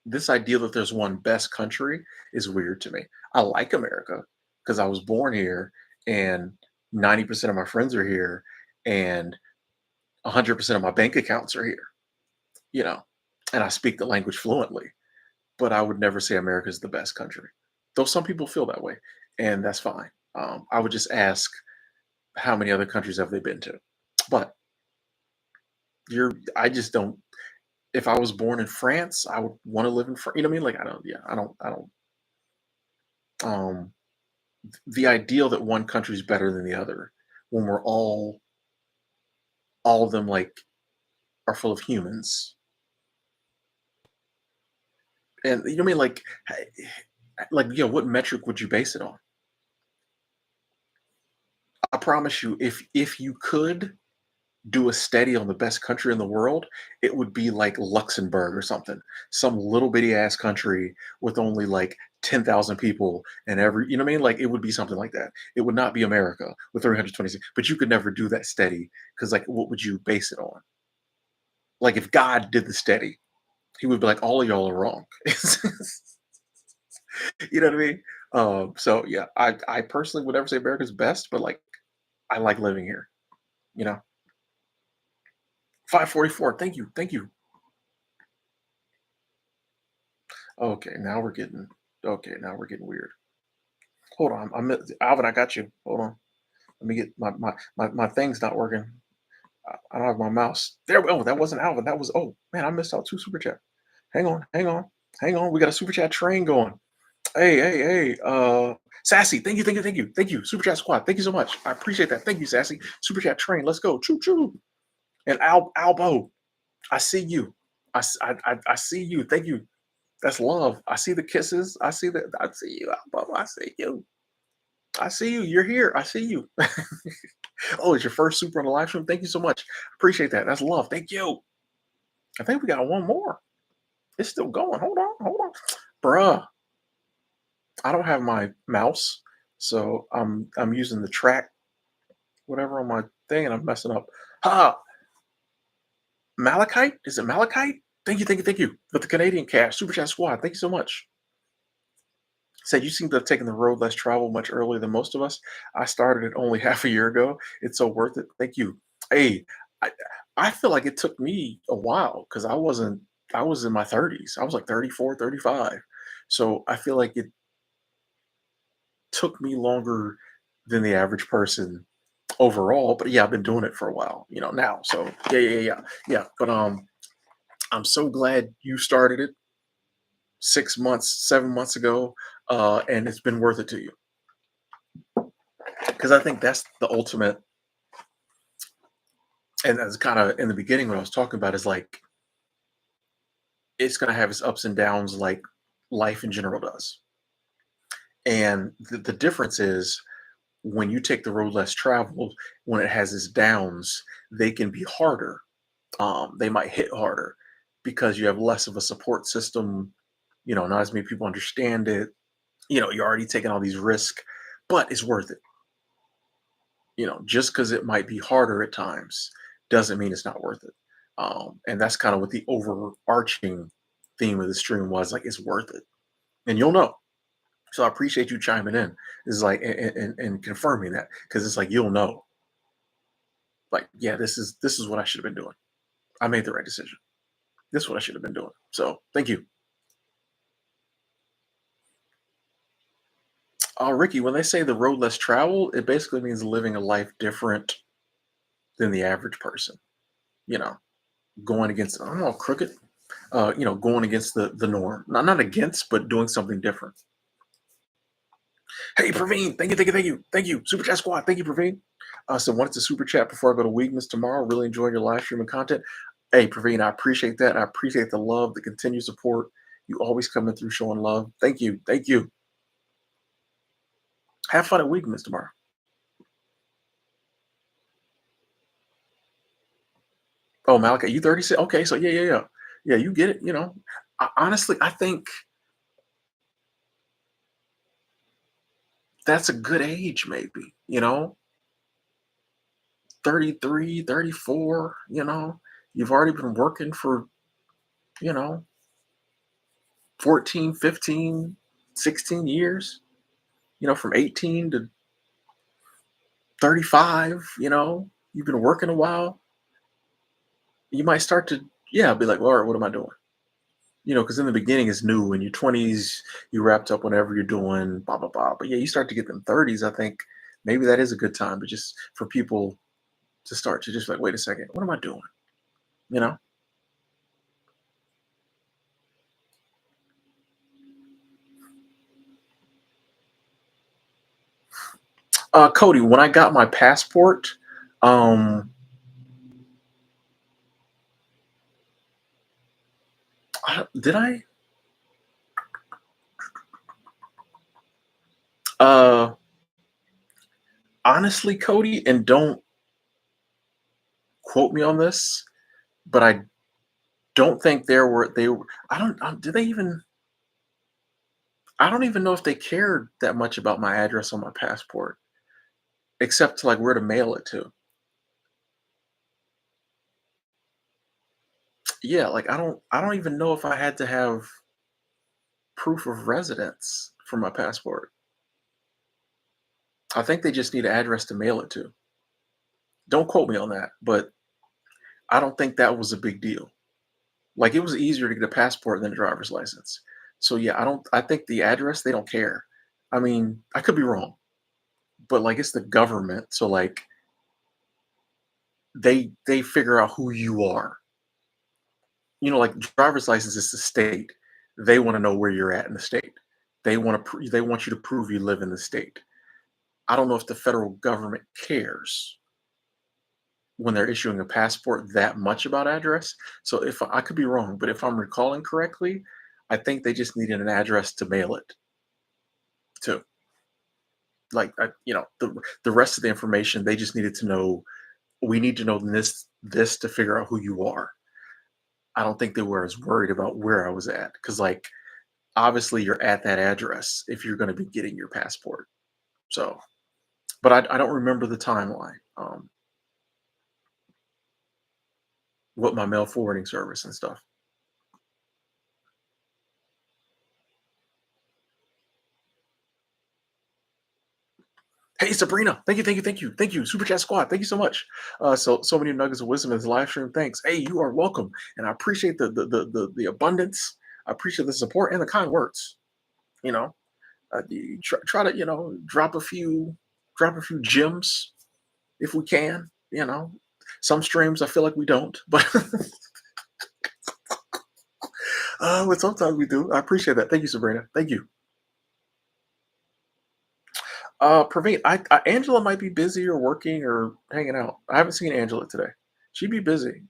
This idea that there's one best country is weird to me. I like America because I was born here and 90% of my friends are here. And 100% of my bank accounts are here, you know, and I speak the language fluently, but I would never say America is the best country. Though some people feel that way, and that's fine. I would just ask how many other countries have they been to? But I just don't. If I was born in France, I would want to live in France. You know what I mean? Like I don't. Yeah, I don't. Um, the ideal that one country is better than the other when we're all of them like are full of humans, and you know what I mean? Like what metric would you base it on? I promise you, if you could do a study on the best country in the world, it would be like Luxembourg or something, some little bitty ass country with only like 10,000 people and you know what I mean? Like it would be something like that. It would not be America with 326, but you could never do that study because like what would you base it on? Like if God did the study, he would be like, all of y'all are wrong. You know what I mean? So yeah, I personally would never say America's best, but like I like living here, you know. 544. Thank you. Thank you. Okay, now we're getting weird. Hold on. Alvin, I got you. Hold on. Let me get my thing's not working. I don't have my mouse. Oh, that wasn't Alvin. That was oh man, I missed out two super chat. Hang on. We got a super chat train going. Hey. Sassy, thank you. Super chat squad, thank you so much. I appreciate that. Thank you, Sassy. Super chat train, let's go. Choo choo. And Albo, I see you. I see you. Thank you. That's love. I see the kisses. I see you, Albo. I see you. I see you. You're here. I see you. Oh, it's your first super on the live stream. Thank you so much. Appreciate that. That's love. Thank you. I think we got one more. It's still going. Hold on. Bruh. I don't have my mouse, so I'm using the track, whatever on my thing, and I'm messing up. Ha! Malachite? Is it Malachite? Thank you. With the Canadian cash, Super Chat Squad, thank you so much. Said you seem to have taken the road less traveled much earlier than most of us. I started it only half a year ago. It's so worth it. Thank you. Hey, I, I feel like it took me a while because I was in my 30s. I was like 34, 35. So I feel like it took me longer than the average person overall. But yeah, I've been doing it for a while, now. So yeah. But I'm so glad you started it 6 months, 7 months ago, and it's been worth it to you because I think that's the ultimate. And that's kind of in the beginning what I was talking about is like it's going to have its ups and downs like life in general does. And the difference is when you take the road less traveled, when it has its downs, they can be harder. They might hit harder because you have less of a support system. Not as many people understand it. You're already taking all these risks, but it's worth it. Just because it might be harder at times doesn't mean it's not worth it. And that's kind of what the overarching theme of the stream was like, it's worth it. And you'll know. So I appreciate you chiming in. It's like and confirming that because it's like you'll know. Like, yeah, this is what I should have been doing. I made the right decision. This is what I should have been doing. So thank you. Ricky, when they say the road less traveled, it basically means living a life different than the average person. You know, going against I don't know, crooked. Going against the norm. Not against, but doing something different. Hey, Praveen, thank you. Super Chat Squad, thank you, Praveen. So wanted to super chat before I go to Weakness tomorrow. Really enjoying your live streaming content. Hey, Praveen, I appreciate that. I appreciate the love, the continued support. You always coming through showing love. Thank you. Thank you. Have fun at Weakness tomorrow. Oh, Malachi, you 36? Okay, so yeah. Yeah, you get it. Honestly, I think that's a good age, maybe, 33, 34, you've already been working for, you know, 14, 15, 16 years, from 18 to 35, you've been working a while. you might start to, yeah, be like, well, all right, what am I doing? Because in the beginning it's new. In your 20s, you wrapped up whatever you're doing, blah blah blah. But yeah, you start to get them 30s. I think maybe that is a good time, but just for people to start to just like, wait a second, what am I doing? You know, Cody, when I got my passport, um, did I? Uh, Honestly, Cody, and don't quote me on this, but I don't think there were they. I don't. Did they even? I don't even know if they cared that much about my address on my passport, except to like where to mail it to. Yeah, like I don't even know if I had to have proof of residence for my passport. I think they just need an address to mail it to. Don't quote me on that, but I don't think that was a big deal. Like it was easier to get a passport than a driver's license. So yeah, I think the address they don't care. I mean, I could be wrong, but like it's the government, so like they figure out who you are. Like driver's license is the state. They want to know where you're at in the state. They want you to prove you live in the state. I don't know if the federal government cares when they're issuing a passport that much about address. So if I could be wrong, but if I'm recalling correctly, I think they just needed an address to mail it to. Like the rest of the information, they just needed to know. We need to know this to figure out who you are. I don't think they were as worried about where I was at because like obviously you're at that address if you're going to be getting your passport. So, but I don't remember the timeline. What my mail forwarding service and stuff. Hey Sabrina, thank you, thank you, thank you, thank you. Super Chat Squad, thank you so much. So many nuggets of wisdom in this live stream. Thanks. Hey, you are welcome, and I appreciate the abundance. I appreciate the support and the kind words. You know, you try to drop a few gems if we can. Some streams I feel like we don't, but but sometimes we do. I appreciate that. Thank you, Sabrina. Thank you. Praveen, Angela might be busy or working or hanging out. I haven't seen Angela today. She'd be busy.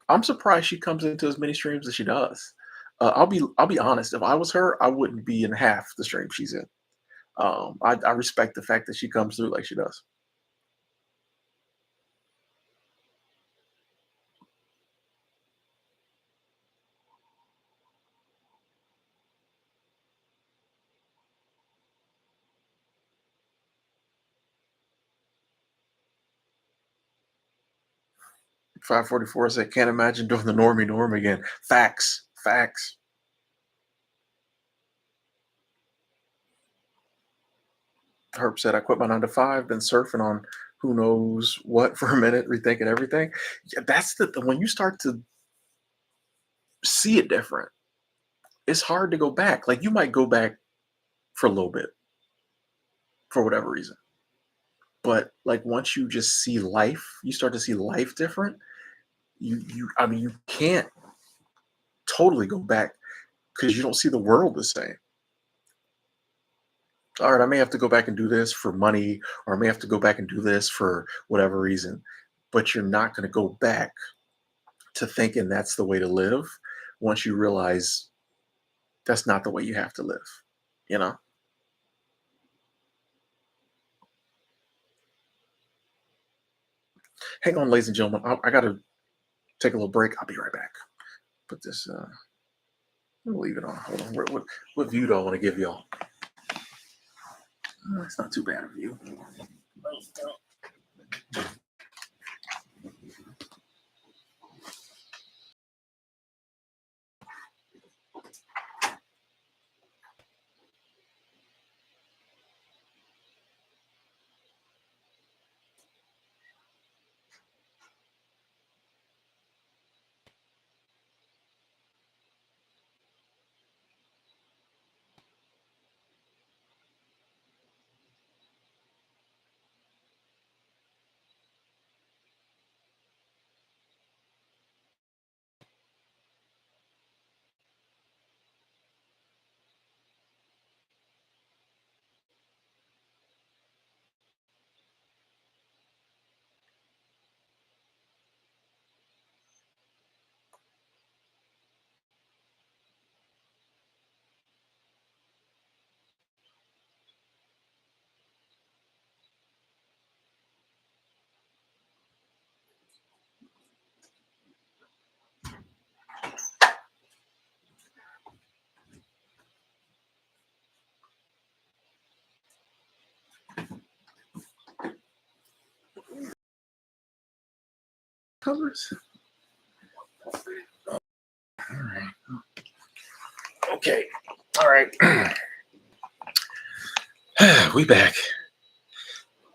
I'm surprised she comes into as many streams as she does. I'll be honest. If I was her, I wouldn't be in half the stream she's in. I respect the fact that she comes through like she does. 544 said, "Can't imagine doing the normie norm again." Facts, facts. Herb said, "I quit my 9 to 5, been surfing on who knows what for a minute, rethinking everything." Yeah, that's when you start to see it different. It's hard to go back. Like you might go back for a little bit for whatever reason, but like once you just see life, you start to see life different. I mean, you can't totally go back because you don't see the world the same. All right, I may have to go back and do this for money, or I may have to go back and do this for whatever reason, but you're not going to go back to thinking that's the way to live once you realize that's not the way you have to live. You know? Hang on, ladies and gentlemen. I got to take a little break. I'll be right back. Put this, I'm gonna leave it on. Hold on. What view do I want to give y'all? It's not too bad a view. Covers. All right. Okay. All right. We back.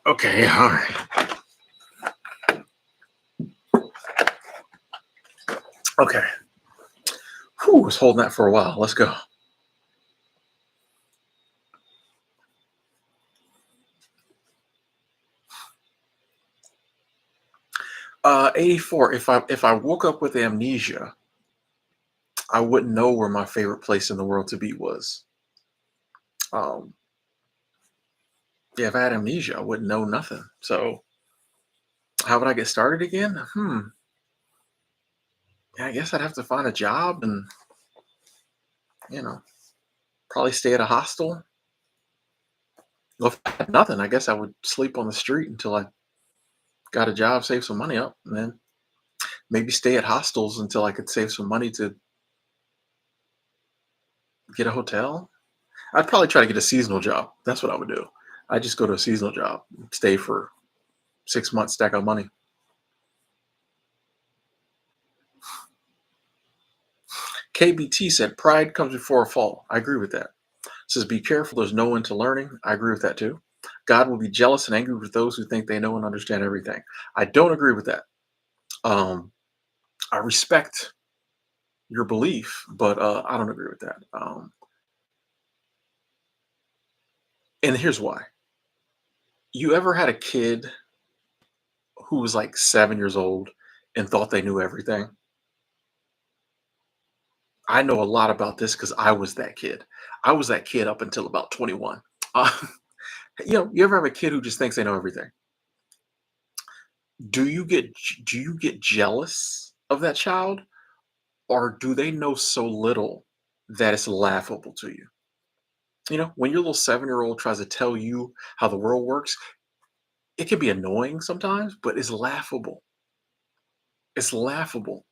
Okay. All right. Okay. Whew, was holding that for a while. Let's go. 84. If I woke up with amnesia, I wouldn't know where my favorite place in the world to be was. Um, yeah, if I had amnesia, I wouldn't know nothing. So how would I get started again? Yeah, I guess I'd have to find a job and you know probably stay at a hostel. Well, if I had nothing, I guess I would sleep on the street until I got a job, save some money up, and then maybe stay at hostels until I could save some money to get a hotel. I'd probably try to get a seasonal job. That's what I would do. I'd just go to a seasonal job, stay for 6 months, stack up money. KBT said pride comes before a fall. I agree with that. Says be careful, there's no end to learning. I agree with that too. God will be jealous and angry with those who think they know and understand everything. I don't agree with that. Um, I respect your belief, but I don't agree with that. And here's why. You ever had a kid who was like 7 years old and thought they knew everything? I know a lot about this because I was that kid. I was that kid up until about 21. Uh, you ever have a kid who just thinks they know everything? Do you get jealous of that child, or do they know so little that it's laughable to you? When your little 7-year-old tries to tell you how the world works, it can be annoying sometimes, but it's laughable. It's laughable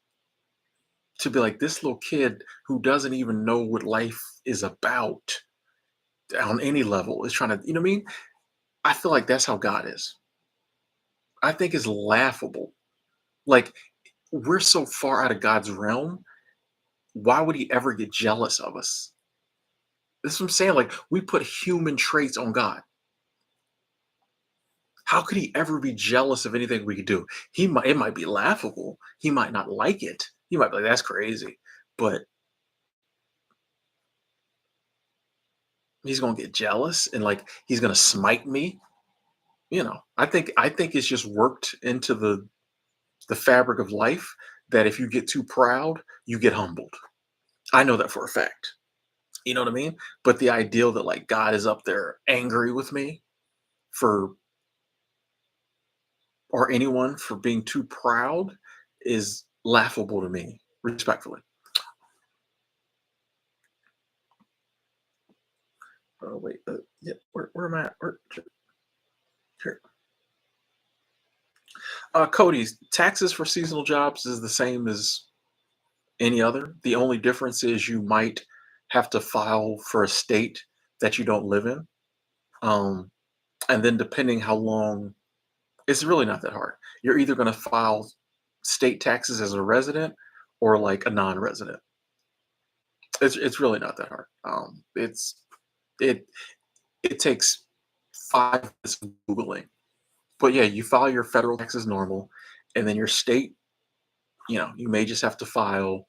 to be like this little kid who doesn't even know what life is about on any level is trying to, you know what I mean? I feel like that's how God is. I think it's laughable. Like we're so far out of God's realm. Why would he ever get jealous of us? That's what I'm saying. Like we put human traits on God. How could he ever be jealous of anything we could do? It might be laughable. He might not like it. He might be like, that's crazy. But he's gonna get jealous and like he's gonna smite me. I think it's just worked into the fabric of life that if you get too proud, you get humbled. I know that for a fact. You know what I mean? But the ideal that like God is up there angry with me for or anyone for being too proud is laughable to me, respectfully. Oh wait, yeah, where am I at? Here. Cody's taxes for seasonal jobs is the same as any other. The only difference is you might have to file for a state that you don't live in. Um, and then depending how long, it's really not that hard. You're either going to file state taxes as a resident or like a non-resident. It's really not that hard. It it takes 5 minutes of googling. But yeah, you file your federal taxes normal, and then your state, you may just have to file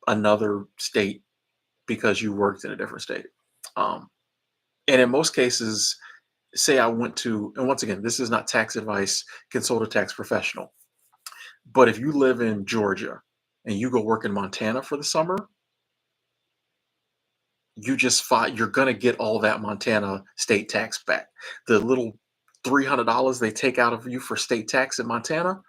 another state because you worked in a different state. Um, and in most cases, say I went to, and once again, this is not tax advice, consult a tax professional. But if you live in Georgia and you go work in Montana for the summer, you're gonna get all that Montana state tax back. The little $300 they take out of you for state tax in Montana,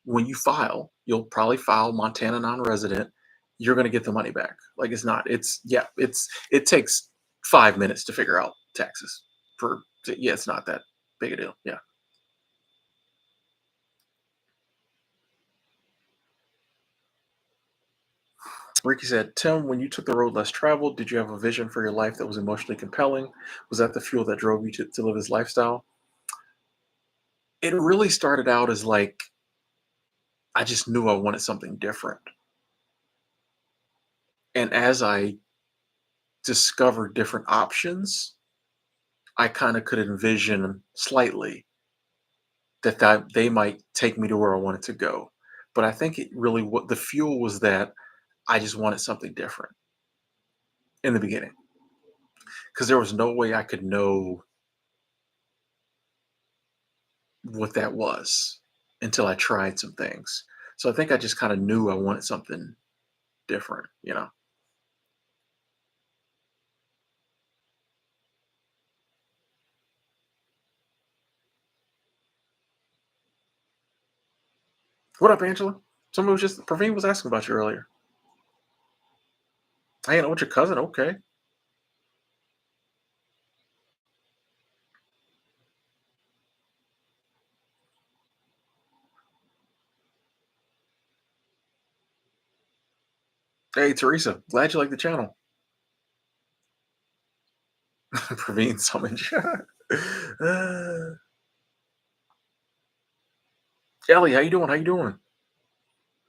when you file, you'll probably file Montana non-resident. You're gonna get the money back. Like it's not. It takes 5 minutes to figure out taxes. Yeah, it's not that big a deal. Yeah. Ricky said, Tim, when you took the road less traveled, did you have a vision for your life that was emotionally compelling? Was that the fuel that drove you to live this lifestyle? It really started out as like I just knew I wanted something different. And as I discovered different options, I kind of could envision slightly that they might take me to where I wanted to go. But I think it really what the fuel was that I just wanted something different in the beginning because there was no way I could know what that was until I tried some things. So I think I just kind of knew I wanted something different, you know. What up, Angela? Someone was just Praveen was asking about you earlier. Hanging out with your cousin, okay. Hey, Teresa, glad you like the channel. Praveen summoned you. Ellie, how you doing? How you doing?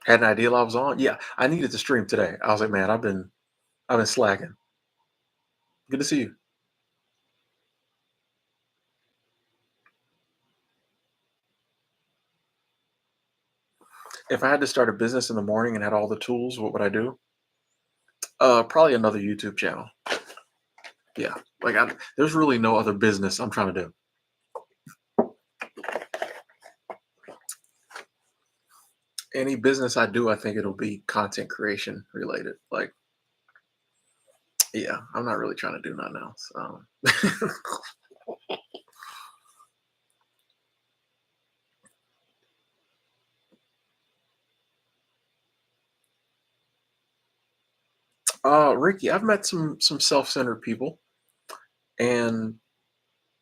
Had an idea I was on. Yeah, I needed to stream today. I was like, man, I've been slacking. Good to see you. If I had to start a business in the morning and had all the tools, what would I do? Probably another YouTube channel. Yeah, there's really no other business I'm trying to do. Any business I do, I think it'll be content creation related. Like, yeah, I'm not really trying to do nothing else. Ricky, I've met some self-centered people, and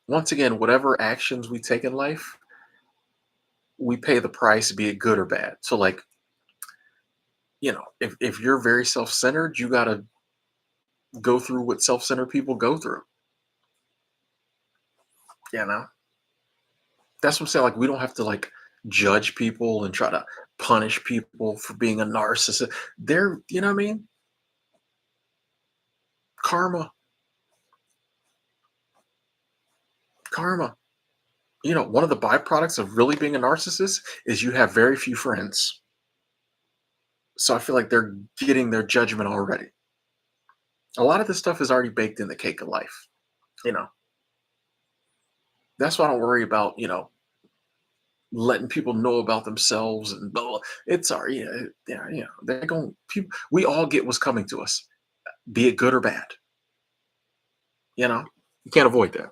once again, whatever actions we take in life, we pay the price, be it good or bad. So, like, if you're very self-centered, you got to go through what self-centered people go through. You know, that's what I'm saying. Like, we don't have to like judge people and try to punish people for being a narcissist. They're, you know what I mean? Karma, karma. One of the byproducts of really being a narcissist is you have very few friends. So I feel like they're getting their judgment already. A lot of this stuff is already baked in the cake of life. You know, that's why I don't worry about, letting people know about themselves and blah, blah. It's already, they're going, people, we all get what's coming to us, be it good or bad. You know, you can't avoid that.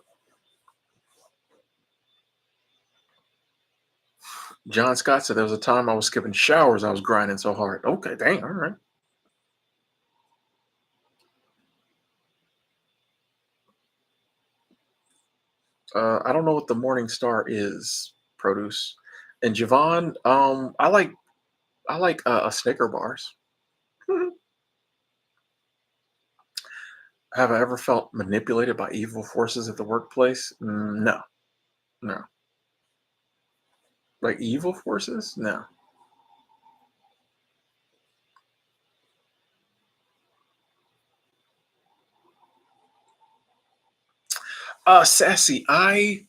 John Scott said there was a time I was skipping showers. I was grinding so hard. Okay, dang, all right. I don't know what the Morning Star is. Produce and Javon. I like a Snicker bars. Have I ever felt manipulated by evil forces at the workplace? No, no. Like evil forces? No. Sassy. I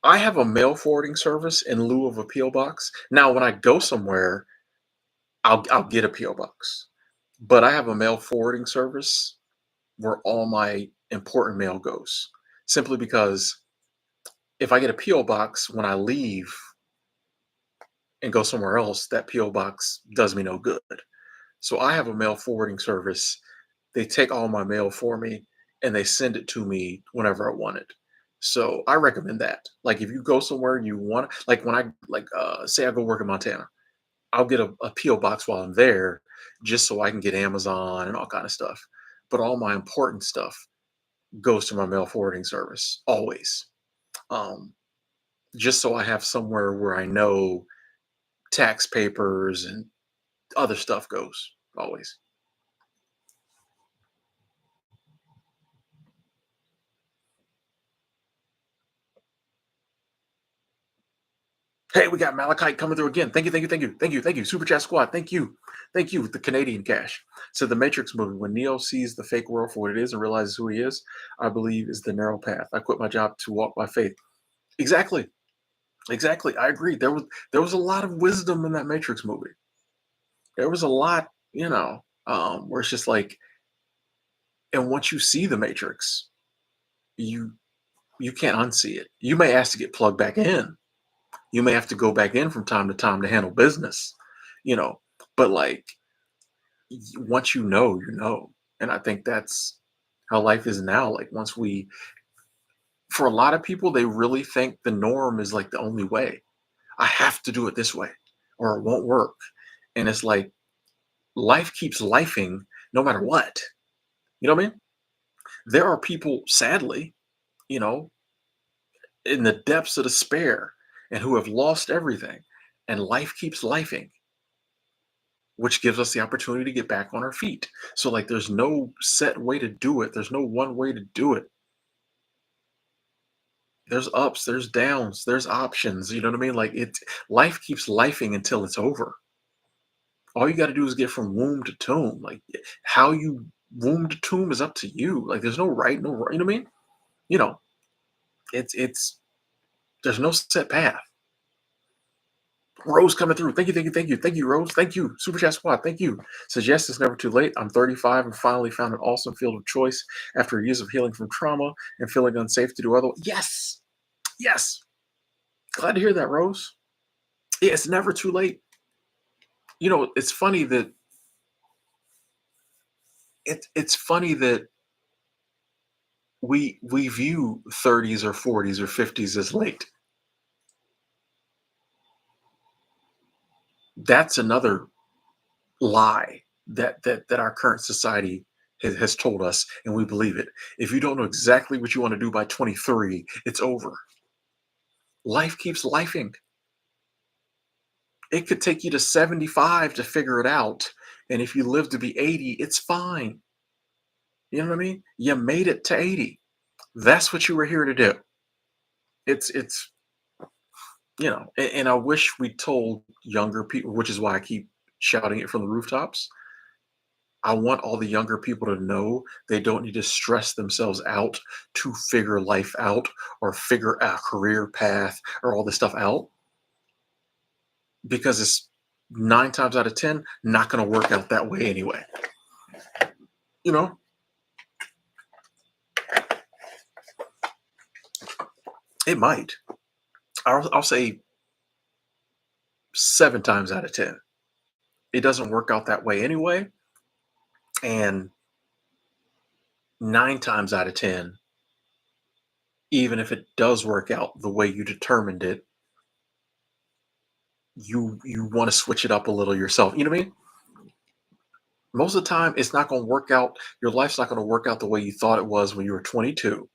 have a mail forwarding service in lieu of a PO box. Now, when I go somewhere, I'll get a PO box, but I have a mail forwarding service where all my important mail goes. Simply because if I get a PO box when I leave and go somewhere else, that PO box does me no good. So I have a mail forwarding service. They take all my mail for me and they send it to me whenever I want it. So I recommend that. Like if you go somewhere and you want, like when I like say I go work in Montana, I'll get a PO box while I'm there, just so I can get Amazon and all kind of stuff. But all my important stuff goes to my mail forwarding service always. Um, just so I have somewhere where I know tax papers and other stuff goes always. Hey, we got Malachite coming through again. Thank you, thank you, thank you, thank you, thank you. Super Chat Squad, thank you. With the Canadian cash. So the Matrix movie, when Neo sees the fake world for what it is and realizes who he is, I believe is the narrow path. I quit my job to walk by faith. Exactly, exactly. I agree. There was a lot of wisdom in that Matrix movie. There was a lot, where it's just like, and once you see the Matrix, you you can't unsee it. You may ask to get plugged back in. You may have to go back in from time to time to handle business, you know. But like once you know, you know. And I think that's how life is now. Like once we for a lot of people, they really think the norm is like the only way. I have to do it this way or it won't work. And it's like life keeps lifing no matter what. You know what I mean? There are people, sadly, you know, in the depths of despair and who have lost everything. And life keeps lifing, which gives us the opportunity to get back on our feet. So, like, there's no set way to do it. There's no one way to do it. There's ups, there's downs, there's options. You know what I mean? Like, life keeps lifing until it's over. All you got to do is get from womb to tomb. Like, how you womb to tomb is up to you. Like, there's no right, no right. You know what I mean? You know, it's there's no set path. Rose coming through. Thank you, thank you, thank you, thank you, Rose. Thank you. Super Chat Squad. Thank you. Says, yes, it's never too late. I'm 35 and finally found an awesome field of choice after years of healing from trauma and feeling unsafe to do other. Yes, yes. Glad to hear that, Rose. Yeah, it's never too late. You know, it's funny that we view 30s or 40s or 50s as late. That's another lie that our current society has told us, and we believe it. If you don't know exactly what you want to do by 23, it's over. Life keeps lifing. It could take you to 75 to figure it out, and if you live to be 80, it's fine. You know what I mean? You made it to 80. That's what you were here to do. It's and I wish we told younger people, which is why I keep shouting it from the rooftops. I want all the younger people to know they don't need to stress themselves out to figure life out or figure a career path or all this stuff out because it's 9 times out of 10 not going to work out that way anyway. You know, it might. I'll say 7 times out of 10. It doesn't work out that way anyway. And 9 times out of 10, even if it does work out the way you determined it, you want to switch it up a little yourself. You know what I mean? Most of the time, it's not going to work out. Your life's not going to work out the way you thought it was when you were 22.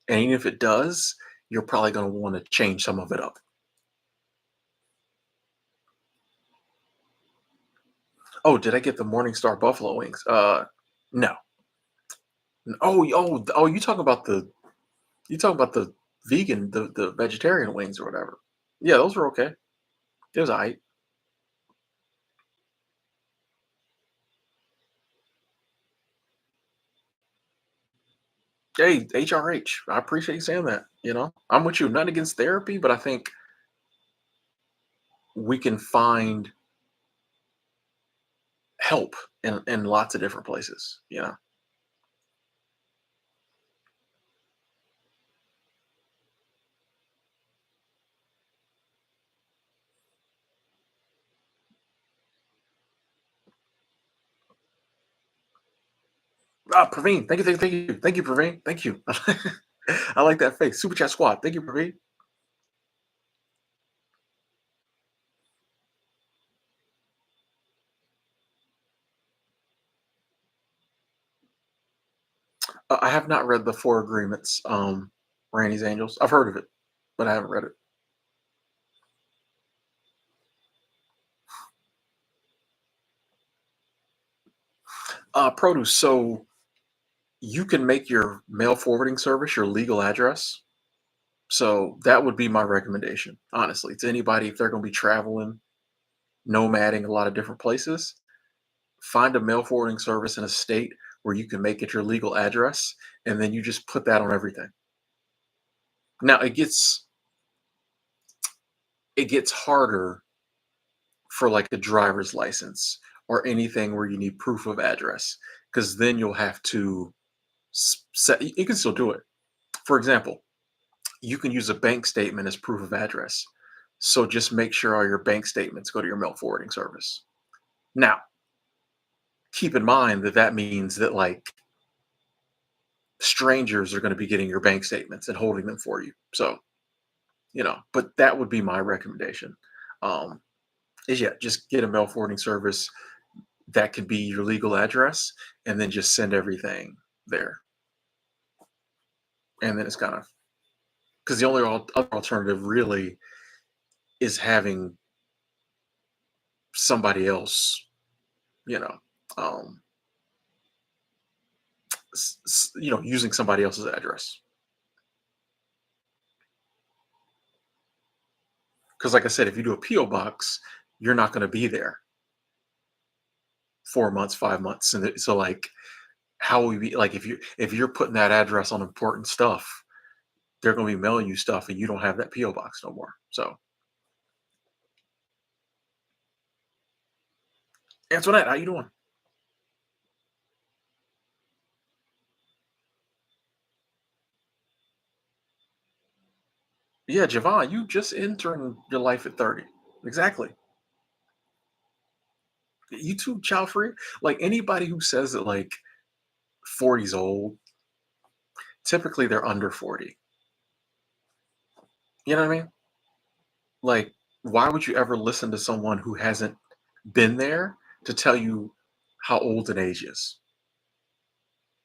And even if it does, you're probably going to want to change some of it up. Oh, did I get the Morningstar Buffalo wings? No. Oh, you talking about the vegan, the vegetarian wings or whatever. Yeah, those were okay. It was all right. Hey, HRH, I appreciate you saying that. I'm with you. Nothing against therapy, but I think we can find help in lots of different places. Praveen, thank you, thank you, thank you, thank you, Praveen, thank you. I like that face. Super Chat Squad, thank you, Praveen. I have not read the Four Agreements, Randy's Angels. I've heard of it, but I haven't read it. Produce. So you can make your mail forwarding service your legal address. So that would be my recommendation, honestly, to anybody if they're going to be traveling, nomading a lot of different places. Find a mail forwarding service in a state where you can make it your legal address, and then you just put that on everything. Now it gets harder for like a driver's license or anything where you need proof of address because then you'll have to set. You can still do it. For example, you can use a bank statement as proof of address. So just make sure all your bank statements go to your mail forwarding service. Now, keep in mind that that means that like strangers are going to be getting your bank statements and holding them for you. So, but that would be my recommendation. Um, is yeah, just get a mail forwarding service that could be your legal address and then just send everything there. And then it's kind of because the only other alternative really is having somebody else, you know, um, using somebody else's address. Because, like I said, if you do a PO box, you're not going to be there 4 months, 5 months, and so like, how will you be like if you're putting that address on important stuff, they're going to be mailing you stuff, and you don't have that PO box no more. So, Antoinette, how you doing? Yeah, Javon, you just entering your life at 30. Exactly. You too, child free. Like anybody who says that like 40's old, typically they're under 40. You know what I mean? Like, why would you ever listen to someone who hasn't been there to tell you how old an age is?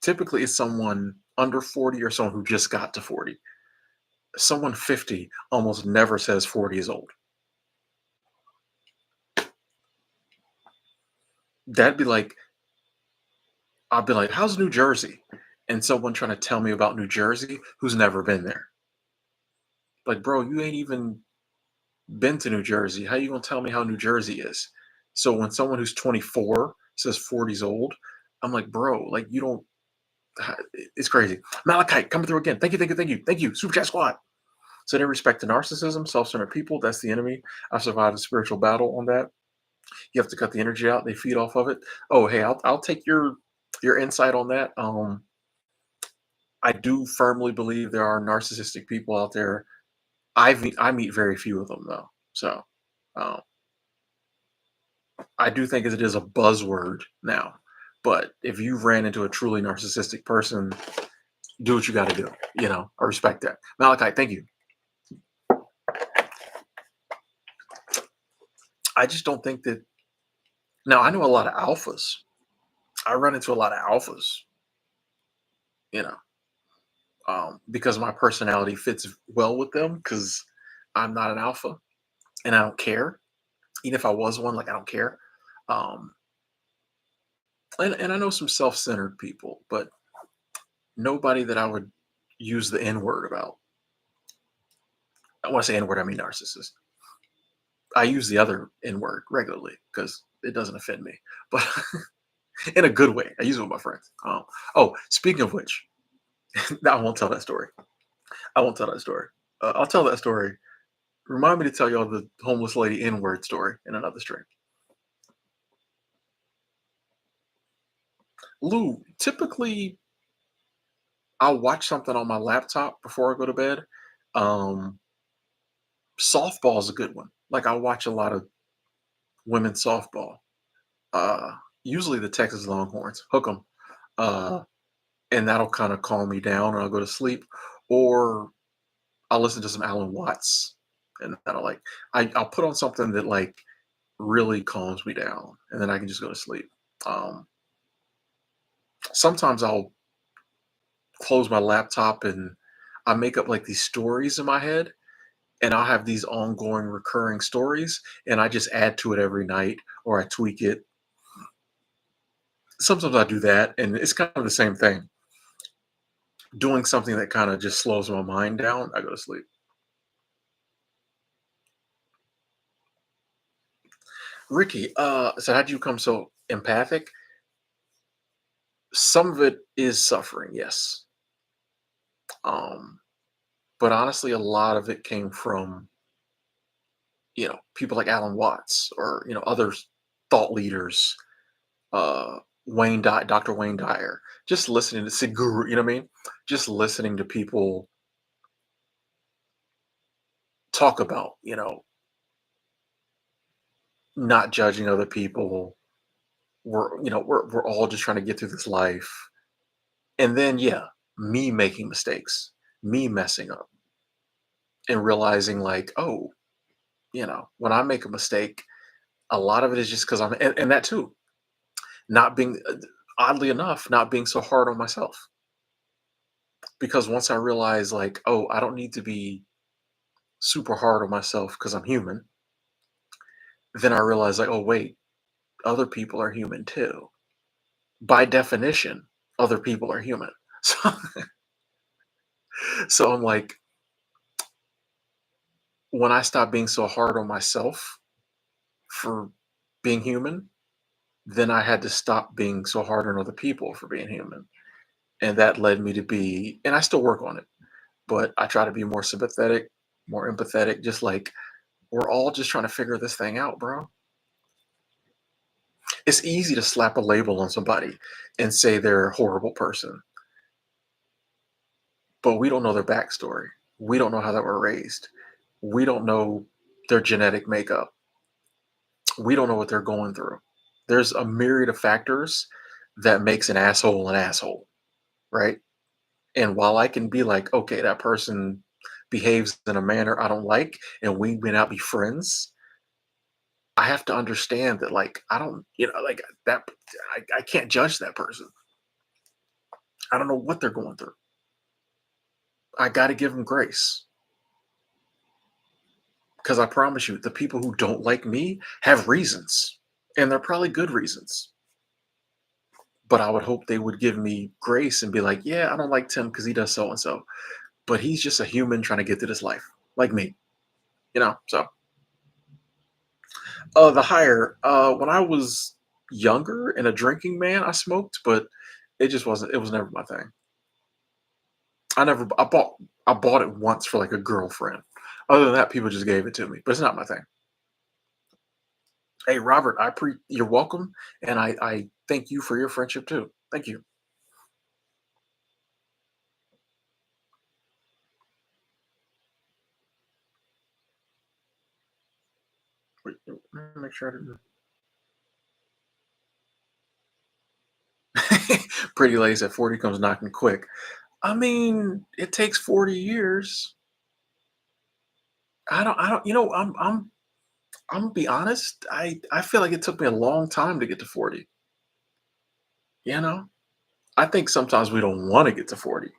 Typically, it's someone under 40 or someone who just got to 40. Someone 50 almost never says 40 is old. That'd be like, I'd be like, how's New Jersey? And someone trying to tell me about New Jersey who's never been there. Like, bro, you ain't even been to New Jersey. How you gonna tell me how New Jersey is? So when someone who's 24 says 40's old, I'm like, bro, like you don't. It's crazy. Malachite coming through again. Thank you, thank you, thank you, thank you. Super chat squad. So in respect to narcissism, self-centered people, that's the enemy. I survived a spiritual battle on that. You have to cut the energy out. They feed off of it. Oh, hey, I'll take your insight on that. I do firmly believe there are narcissistic people out there. I meet very few of them though. So um, I do think it is a buzzword now. But if you ran into a truly narcissistic person, do what you got to do. I respect that. Malachi, thank you. I just don't think that. Now, I know a lot of alphas. I run into a lot of alphas, you know, because my personality fits well with them because I'm not an alpha and I don't care. Even if I was one, like, I don't care. Um, and I know some self centered people, but nobody that I would use the N word about. I want to say N word, I mean narcissist. I use the other N word regularly because it doesn't offend me, but in a good way. I use it with my friends. Oh, speaking of which, I won't tell that story. I won't tell that story. I'll tell that story. Remind me to tell y'all the homeless lady N word story in another stream. Lou, typically I'll watch something on my laptop before I go to bed. Um, Softball is a good one. Like I watch a lot of women's softball. Uh, Usually the Texas Longhorns. Hook 'em. Uh, and that'll kind of calm me down and I'll go to sleep. Or I'll listen to some Alan Watts and that'll like I'll put on something that like really calms me down and then I can just go to sleep. Um, Sometimes I'll close my laptop and I make up like these stories in my head and I'll have these ongoing recurring stories and I just add to it every night or I tweak it. Sometimes I do that and it's kind of the same thing. Doing something that kind of just slows my mind down, I go to sleep. Ricky, so how do you become so empathic? Some of it is suffering, yes. Um, but honestly, a lot of it came from, people like Alan Watts or, other thought leaders, uh, Dr. Wayne Dyer, just listening to Sid Guru, you know what I mean? Just listening to people talk about, not judging other people. We're all just trying to get through this life. And then, yeah, me making mistakes, me messing up and realizing like, oh, when I make a mistake, a lot of it is just because and that too, not being, oddly enough, not being so hard on myself. Because once I realize, like, oh, I don't need to be super hard on myself because I'm human, then I realize, like, oh, wait, other people are human too. By definition, other people are human. So, so I'm like, when I stop being so hard on myself for being human, then I had to stop being so hard on other people for being human. And that led me to be, and I still work on it, but I try to be more sympathetic, more empathetic, just like we're all just trying to figure this thing out, bro. It's easy to slap a label on somebody and say they're a horrible person, but we don't know their backstory. We don't know how they were raised. We don't know their genetic makeup. We don't know what they're going through. There's a myriad of factors that makes an asshole, right? And while I can be like, okay, that person behaves in a manner I don't like, and we may not be friends, I have to understand that, like, I don't, like that, I can't judge that person. I don't know what they're going through. I got to give them grace because I promise you, the people who don't like me have reasons, and they're probably good reasons. But I would hope they would give me grace and be like, yeah, I don't like Tim because he does so and so, but he's just a human trying to get through this life, like me, So, the higher, when I was younger and a drinking man, I smoked, but it just wasn't. It was never my thing. I never. I bought it once for like a girlfriend. Other than that, people just gave it to me, but it's not my thing. Hey, Robert, you're welcome, and I thank you for your friendship too. Thank you. Wait, let me make sure I didn't. Pretty ladies at 40 comes knocking quick. I mean, it takes 40 years. I don't. I'm gonna be honest. I feel like it took me a long time to get to 40. You know, I think sometimes we don't want to get to 40,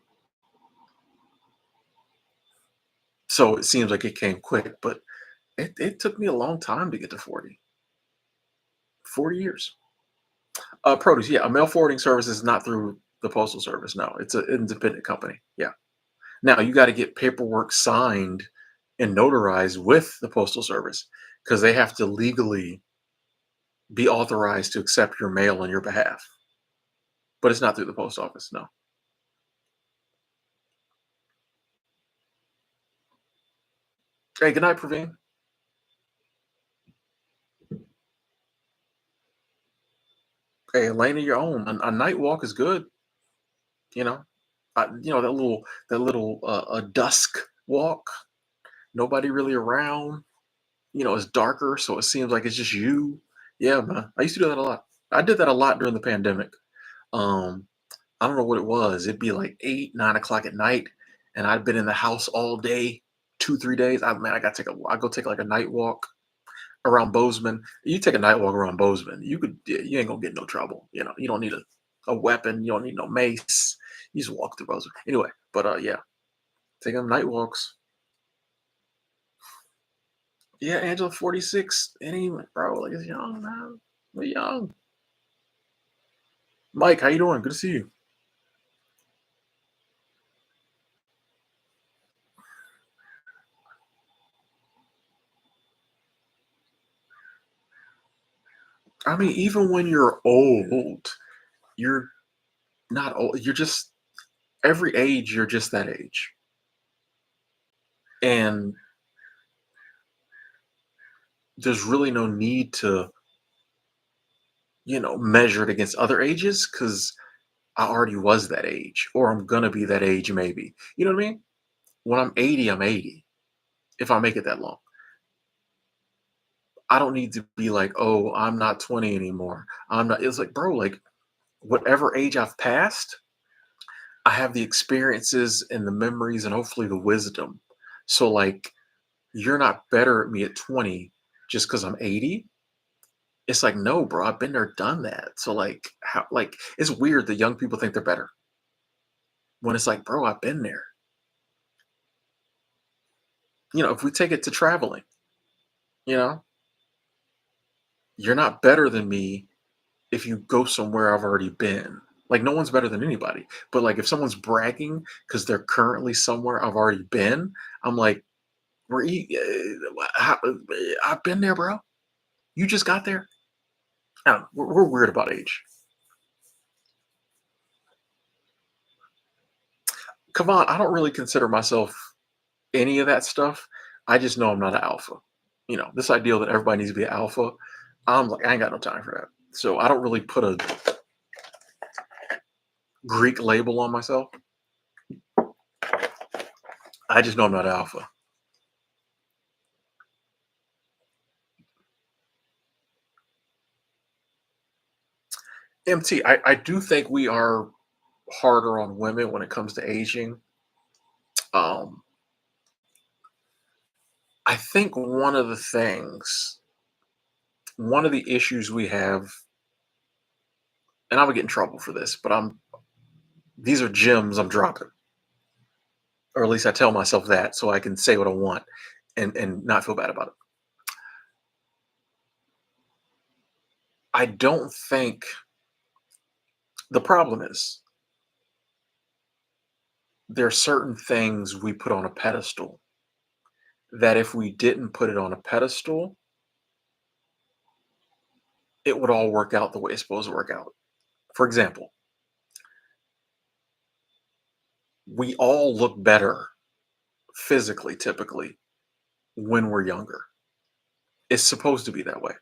so it seems like it came quick, but it took me a long time to get to 40. 40 years. Produce, yeah. A mail forwarding service is not through the postal service. No, it's an independent company. Yeah. Now you got to get paperwork signed and notarized with the postal service because they have to legally be authorized to accept your mail on your behalf. But it's not through the post office. No. Hey, good night, Praveen. Hey, a lane of your own. A night walk is good. You know, that little a dusk walk. Nobody really around. It's darker, so it seems like it's just you. Yeah, man. I used to do that a lot. I did that a lot during the pandemic. Um, I don't know what it was. It'd be like 8, 9 o'clock at night, and I'd been in the house all day, 2, 3 days. I got to I go take like a night walk around Bozeman. You take a night walk around Bozeman, you ain't gonna get in no trouble. You don't need a weapon. You don't need no mace. You just walk through Bozeman. Anyway, but yeah, taking night walks. Yeah, Angela 46. Any bro, like it's young, man. We're young. Mike, how you doing? Good to see you. I mean, even when you're old, you're not old. You're just every age. You're just that age, and there's really no need to measure it against other ages because I already was that age, or I'm gonna be that age maybe. You know what I mean? When I'm 80, I'm 80. If I make it that long, I don't need to be like, oh, I'm not 20 anymore. I'm not. It's like, bro, like whatever age I've passed, I have the experiences and the memories and hopefully the wisdom. So like, you're not better at me at 20 just because I'm 80. It's like, no, bro, I've been there, done that. So like, how? Like, it's weird that young people think they're better when it's like, bro, I've been there. If we take it to traveling, you know, you're not better than me if you go somewhere I've already been. Like, no one's better than anybody. But like, if someone's bragging because they're currently somewhere I've already been, I'm like, I've been there, bro. You just got there. I don't know. We're weird about age. Come on, I don't really consider myself any of that stuff. I just know I'm not an alpha. This ideal that everybody needs to be an alpha. I'm like, I ain't got no time for that. So I don't really put a Greek label on myself. I just know I'm not an alpha. MT, I do think we are harder on women when it comes to aging. Um, I think one of the issues we have, and I would get in trouble for this, but these are gems I'm dropping, or at least I tell myself that so I can say what I want and not feel bad about it. I don't think the problem is there are certain things we put on a pedestal that if we didn't put it on a pedestal, it would all work out the way it's supposed to work out. For example, we all look better physically, typically, when we're younger. It's supposed to be that way.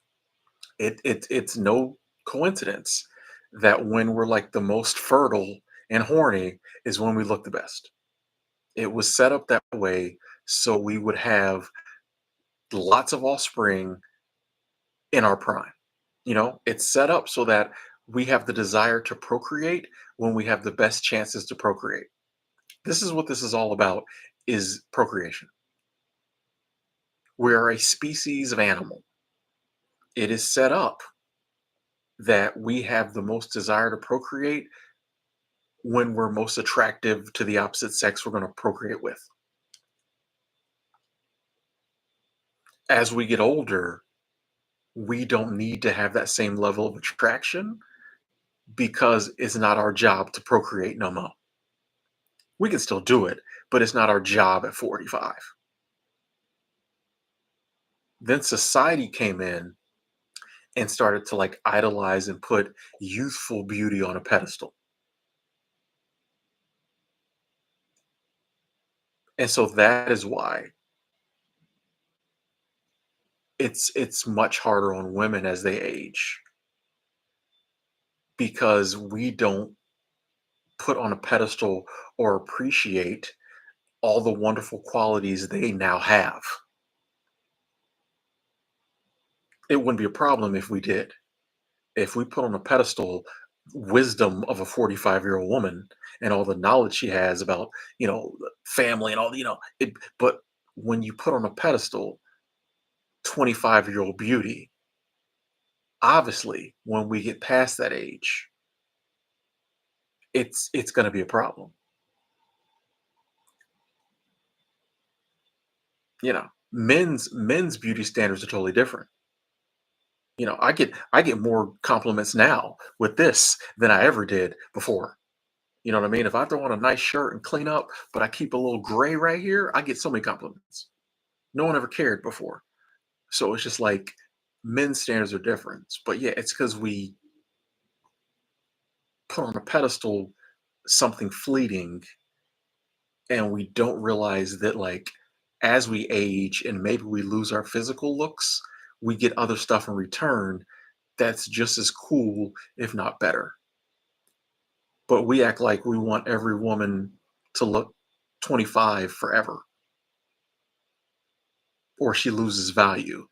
It's no coincidence that when we're like the most fertile and horny is when we look the best. It was set up that way so we would have lots of offspring in our prime. It's set up so that we have the desire to procreate when we have the best chances to procreate. This is what this is all about is procreation. We are a species of animal. It is set up that we have the most desire to procreate when we're most attractive to the opposite sex we're going to procreate with. As we get older, we don't need to have that same level of attraction because it's not our job to procreate no more. We can still do it, but it's not our job at 45. Then society came in and started to like idolize and put youthful beauty on a pedestal. And so that is why it's much harder on women as they age because we don't put on a pedestal or appreciate all the wonderful qualities they now have. It wouldn't be a problem if we did. If we put on a pedestal wisdom of a 45-year-old woman and all the knowledge she has about, family and all but when you put on a pedestal 25-year-old beauty, obviously when we get past that age, it's going to be a problem. Men's beauty standards are totally different. I get more compliments now with this than I ever did before. You know what I mean? If I throw on a nice shirt and clean up, but I keep a little gray right here, I get so many compliments. No one ever cared before. So it's just like Men's standards are different. But yeah, it's because we put on a pedestal something fleeting and we don't realize that like as we age and maybe we lose our physical looks, we get other stuff in return that's just as cool, if not better. But we act like we want every woman to look 25 forever or she loses value.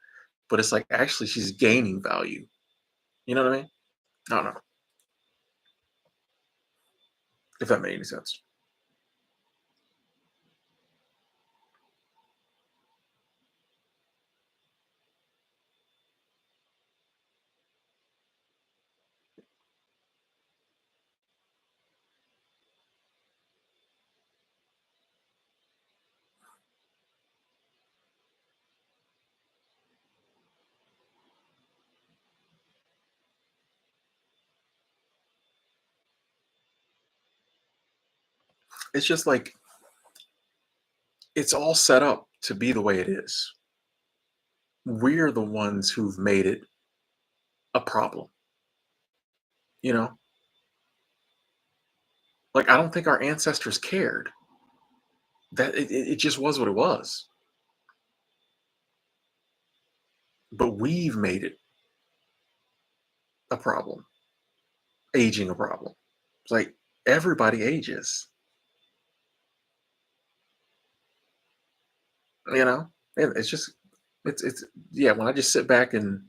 But it's like actually she's gaining value. You know what I mean? I don't know if that made any sense. It's just like it's all set up to be the way it is. We're the ones who've made it a problem, you know? Like I don't think our ancestors cared. That it just was what it was. But we've made it a problem, aging a problem. It's like everybody ages, you know? And it's just it's yeah, when I just sit back and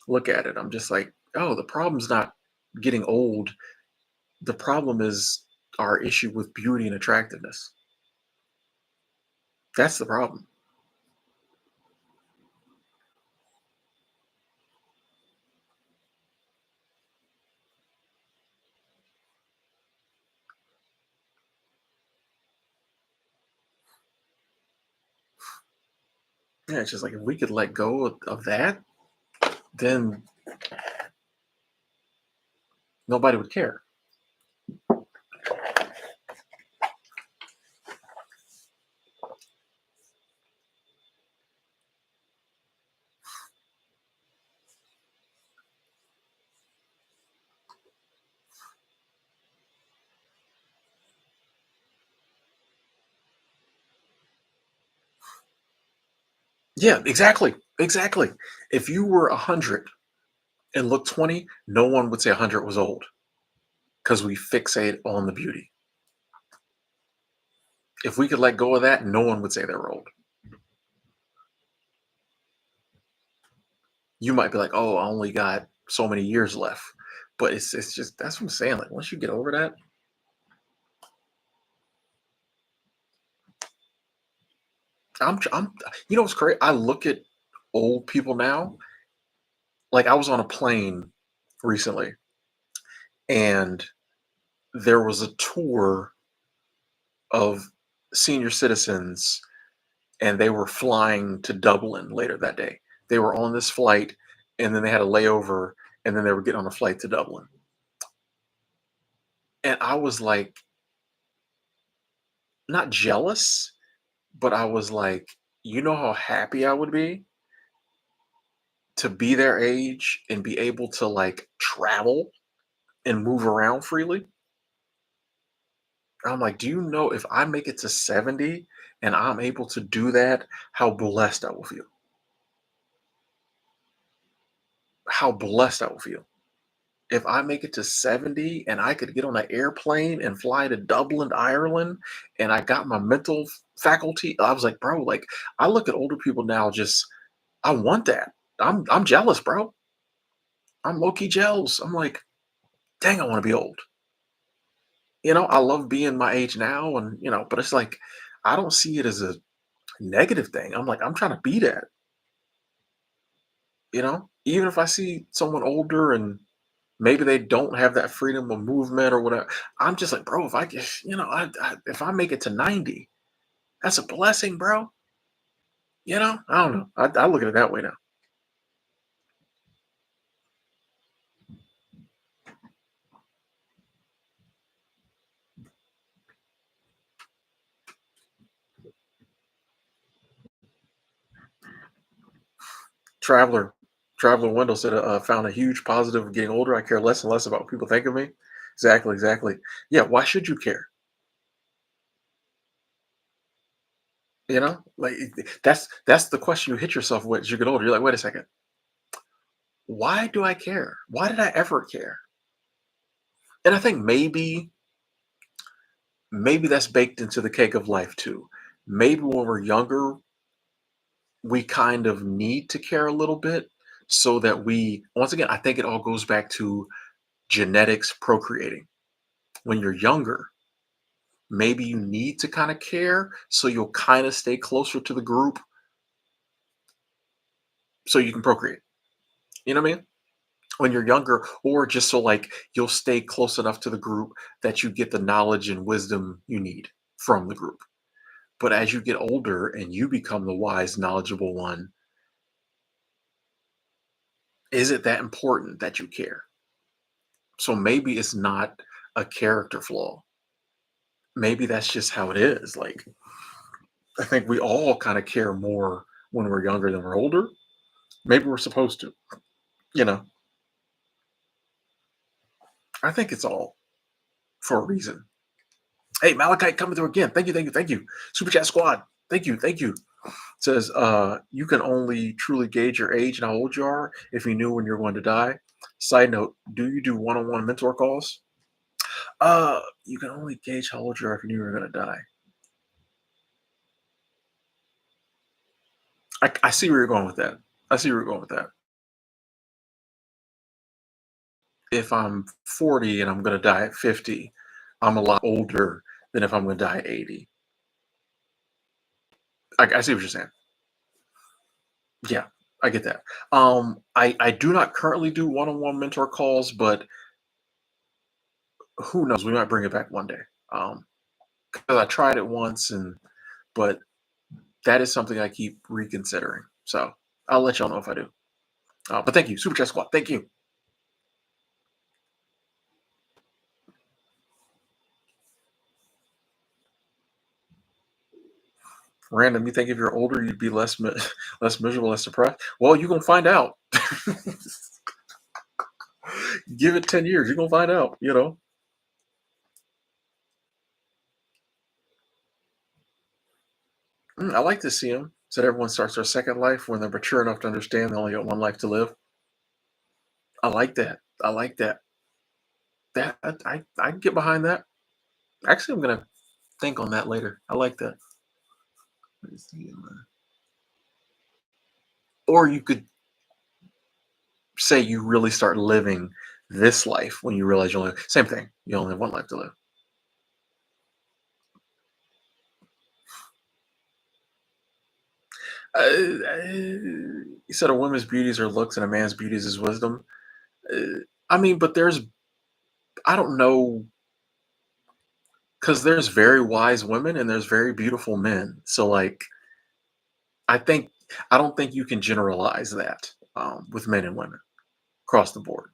look at it, I'm just like, oh, the problem's not getting old. The problem is our issue with beauty and attractiveness. That's the problem. Yeah, it's just like if we could let go of that, then nobody would care. Yeah, exactly. Exactly. If you were 100 and looked 20, no one would say 100 was old because we fixate on the beauty. If we could let go of that, no one would say they were old. You might be like, "Oh, I only got so many years left." But it's just that's what I'm saying. Like once you get over that, I'm you know what's crazy? I look at old people now. Like I was on a plane recently and there was a tour of senior citizens and they were flying to Dublin later that day. They were on this flight and then they had a layover and then they were getting on a flight to Dublin. And I was like, not jealous, but I was like, you know how happy I would be to be their age and be able to like travel and move around freely? I'm like, do you know if I make it to 70 and I'm able to do that, how blessed I will feel? How blessed I will feel. If I make it to 70 and I could get on an airplane and fly to Dublin, Ireland, and I got my mental faculty, I was like, bro, like I look at older people now, just I want that. I'm jealous, bro. I'm low key jealous. I'm like, dang, I want to be old. I love being my age now, and but it's like I don't see it as a negative thing. I'm like, I'm trying to be that. Even if I see someone older and maybe they don't have that freedom of movement or whatever. I'm just like, bro, if I get, if I make it to 90, that's a blessing, bro. I don't know. I look at it that way now. Traveler, Traveling window said, found a huge positive of getting older. I care less and less about what people think of me. Exactly, exactly. Yeah, why should you care? You know, like that's the question you hit yourself with as you get older. You're like, wait a second, why do I care? Why did I ever care? And I think maybe that's baked into the cake of life too. Maybe when we're younger, we kind of need to care a little bit so that we, once again, I think it all goes back to genetics procreating. When you're younger, maybe you need to kind of care so you'll kind of stay closer to the group so you can procreate. You know what I mean? When you're younger, or just so like you'll stay close enough to the group that you get the knowledge and wisdom you need from the group. But as you get older and you become the wise, knowledgeable one, is it that important that you care? So maybe it's not a character flaw. Maybe that's just how it is. Like, I think we all kind of care more when we're younger than we're older. Maybe we're supposed to, you know. I think it's all for a reason. Hey, Malachite coming through again. Thank you, thank you, thank you. Super Chat Squad. Thank you, thank you. Says you can only truly gauge your age and how old you are if you knew when you're going to die. Side note, do you do one-on-one mentor calls? You can only gauge how old you are if you knew you were going to die. I see where you're going with that. I see where you're going with that. If I'm 40 and I'm going to die at 50, I'm a lot older than if I'm going to die at 80. I see what you're saying. Yeah, I get that. I do not currently do one-on-one mentor calls, but who knows? We might bring it back one day. 'Cause I tried it once, but that is something I keep reconsidering. So I'll let y'all know if I do. But thank you, Super Chat Squad. Thank you. Random, you think if you're older, you'd be less less miserable, less depressed? Well, you're gonna find out. Give it 10 years, you're gonna find out. You know. I like to see them. So that everyone starts their second life when they're mature enough to understand they only got one life to live. I like that. I like that. That I can get behind that. Actually, I'm gonna think on that later. I like that. Let me see. Or you could say you really start living this life when you realize you only same thing. You only have one life to live. You said a woman's beauties are looks and a man's beauties is wisdom. I mean, but there's I don't know because there's very wise women and there's very beautiful men. So like I think I don't think you can generalize that with men and women across the board.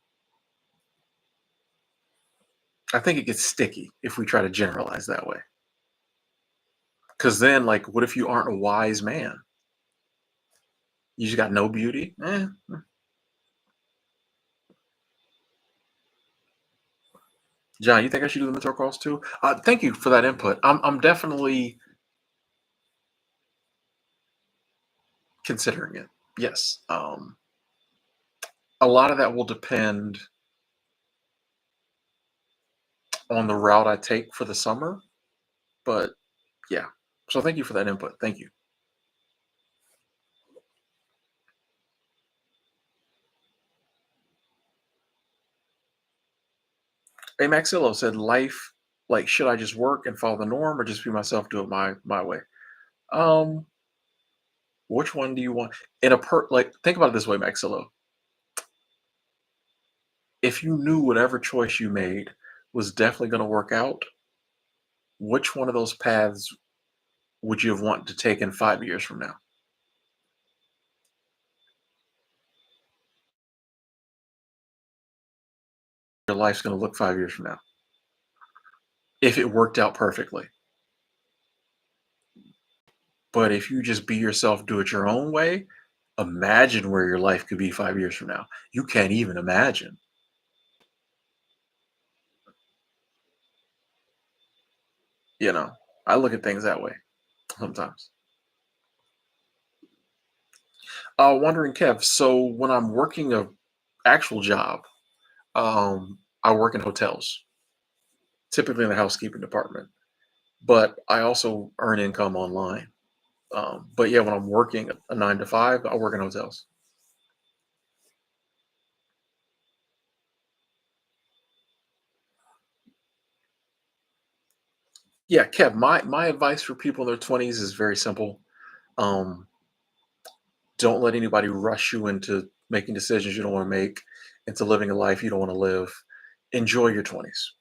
I think it gets sticky if we try to generalize that way. Because then, like, what if you aren't a wise man? You just got no beauty? John, you think I should do the mentor calls too? Thank you for that input. I'm definitely considering it. Yes. A lot of that will depend on the route I take for the summer, but yeah. So thank you for that input. Thank you. Hey, Maxillo said, "Life, like, should I just work and follow the norm, or just be myself, do it my way?" Um, which one do you want? In a like, think about it this way, Maxillo. If you knew whatever choice you made was definitely going to work out, which one of those paths would you have wanted to take in 5 years from now? Your life's going to look 5 years from now if it worked out perfectly. But if you just be yourself, do it your own way, Imagine where your life could be 5 years from now. You can't even imagine. You know, I look at things that way sometimes. Wondering, Kev. So when I'm working a actual job, I work in hotels, typically in the housekeeping department. But I also earn income online. But yeah, when I'm working a 9 to 5, I work in hotels. Yeah, Kev. My advice for people in their 20s is very simple. Um, don't let anybody rush you into making decisions you don't want to make, into living a life you don't want to live. Enjoy your 20s.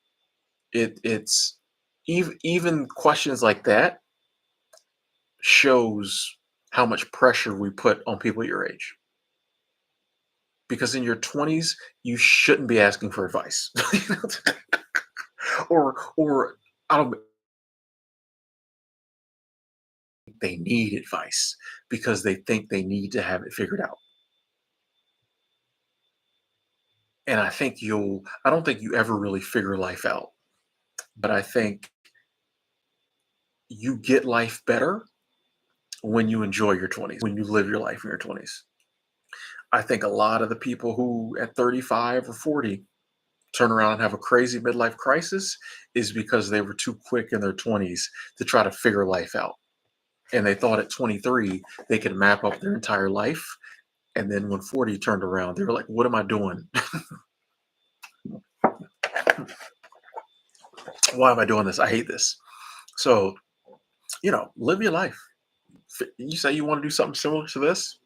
It's even questions like that shows how much pressure we put on people your age. Because in your 20s, you shouldn't be asking for advice. Or I don't think they need advice because they think they need to have it figured out. And I don't think you ever really figure life out, but I think you get life better when you enjoy your 20s, when you live your life in your 20s. I think a lot of the people who at 35 or 40 turn around and have a crazy midlife crisis is because they were too quick in their 20s to try to figure life out. And they thought at 23 they could map up their entire life. And then when 40 turned around, they were like, what am I doing? Why am I doing this? I hate this. So, live your life. You say you want to do something similar to this,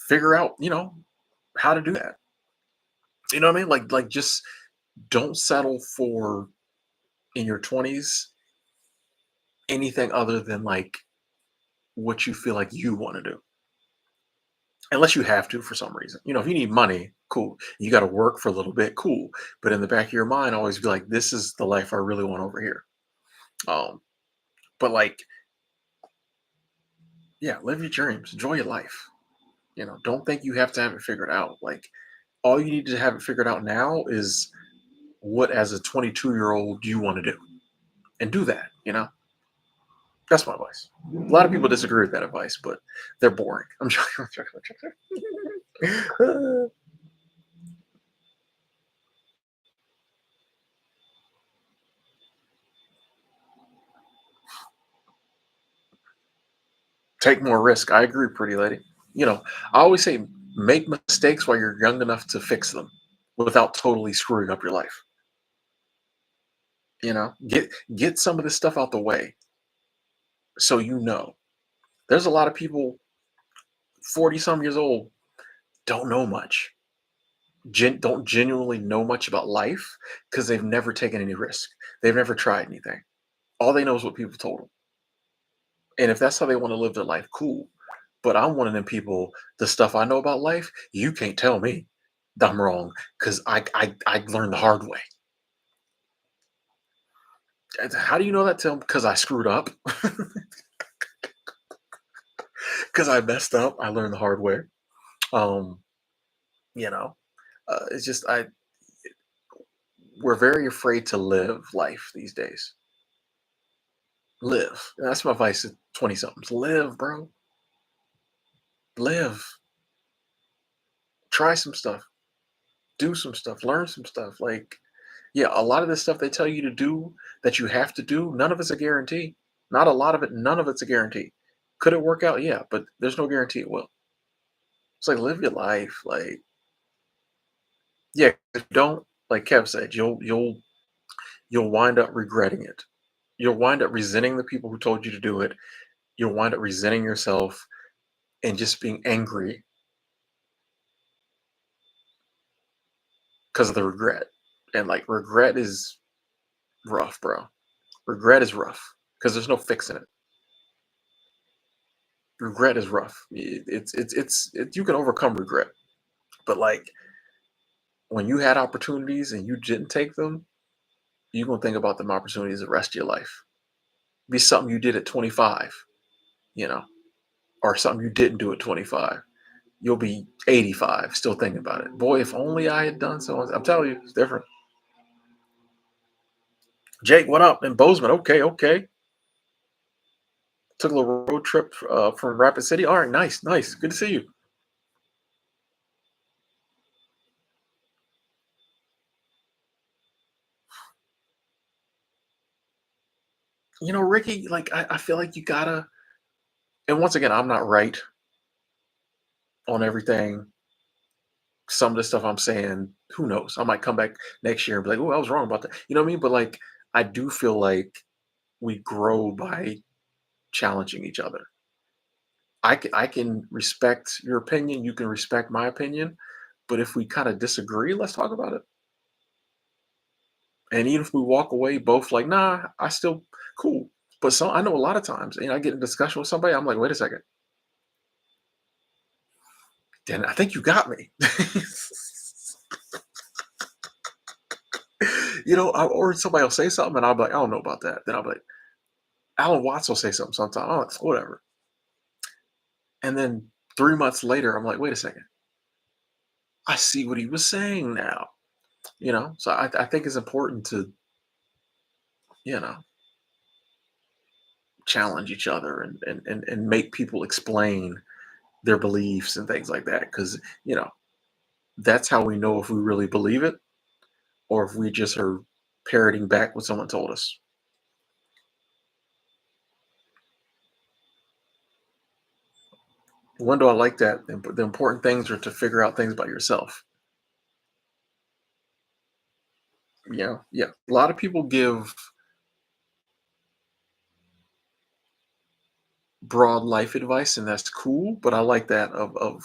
figure out, how to do that. You know what I mean? Like just don't settle for in your 20s anything other than like what you feel like you want to do. Unless you have to for some reason. If you need money, cool. You got to work for a little bit, cool. But in the back of your mind, always be like, this is the life I really want over here. Um, but like, yeah, live your dreams, enjoy your life. Don't think you have to have it figured out. Like, all you need to have it figured out now is what, as a 22-year-old, you want to do, and do that. That's my advice. A lot of people disagree with that advice, but they're boring. I'm joking. I'm joking. I'm joking. Take more risk. I agree, pretty lady. I always say make mistakes while you're young enough to fix them without totally screwing up your life. Get some of this stuff out the way so there's a lot of people 40 some years old don't know much. Don't genuinely know much about life because they've never taken any risk. They've never tried anything. All they know is what people told them. And if that's how they want to live their life, cool. But I'm one of them people, the stuff I know about life, you can't tell me that I'm wrong because I learned the hard way. And how do you know that? Tell because I screwed up, because I messed up. I learned the hard way. Um, you know, it's just we're very afraid to live life these days. Live. That's my advice to 20 somethings. Live, bro. Live. Try some stuff. Do some stuff. Learn some stuff. Like, yeah, a lot of this stuff they tell you to do that you have to do, none of it's a guarantee. Not a lot of it, none of it's a guarantee. Could it work out? Yeah, but there's no guarantee it will. It's like live your life. Like, yeah, if you don't, like Kev said, you'll wind up regretting it. You'll wind up resenting the people who told you to do it. You'll wind up resenting yourself and just being angry because of the regret. And like regret is rough, bro. Regret is rough because there's no fixing it. Regret is rough. You can overcome regret, but like when you had opportunities and you didn't take them, you're gonna think about them opportunities the rest of your life. Be something you did at 25, you know. or something you didn't do at 25. You'll be 85 still thinking about it. Boy, if only I had done so. I'm telling you, it's different. Jake, what up? In Bozeman. Okay, okay. Took a little road trip from Rapid City. All right, nice, nice. Good to see you. Ricky, like I feel like you gotta, and once again, I'm not right on everything. Some of the stuff I'm saying, who knows? I might come back next year and be like, oh, I was wrong about that. You know what I mean? But like, I do feel like we grow by challenging each other. I can respect your opinion. You can respect my opinion. But if we kind of disagree, let's talk about it. And even if we walk away both like, nah, I still cool. But I know a lot of times, I get in a discussion with somebody, I'm like, wait a second. Then I think you got me. Or somebody will say something and I'll be like, I don't know about that. Then I'll be like, Alan Watts will say something sometime. Oh, it's whatever. And then 3 months later, I'm like, wait a second. I see what he was saying now. So I think it's important to, you know, challenge each other and make people explain their beliefs and things like that. Because, that's how we know if we really believe it or if we just are parroting back what someone told us. When do I like that? The important things are to figure out things by yourself. Yeah. A lot of people give broad life advice, and that's cool. But I like that of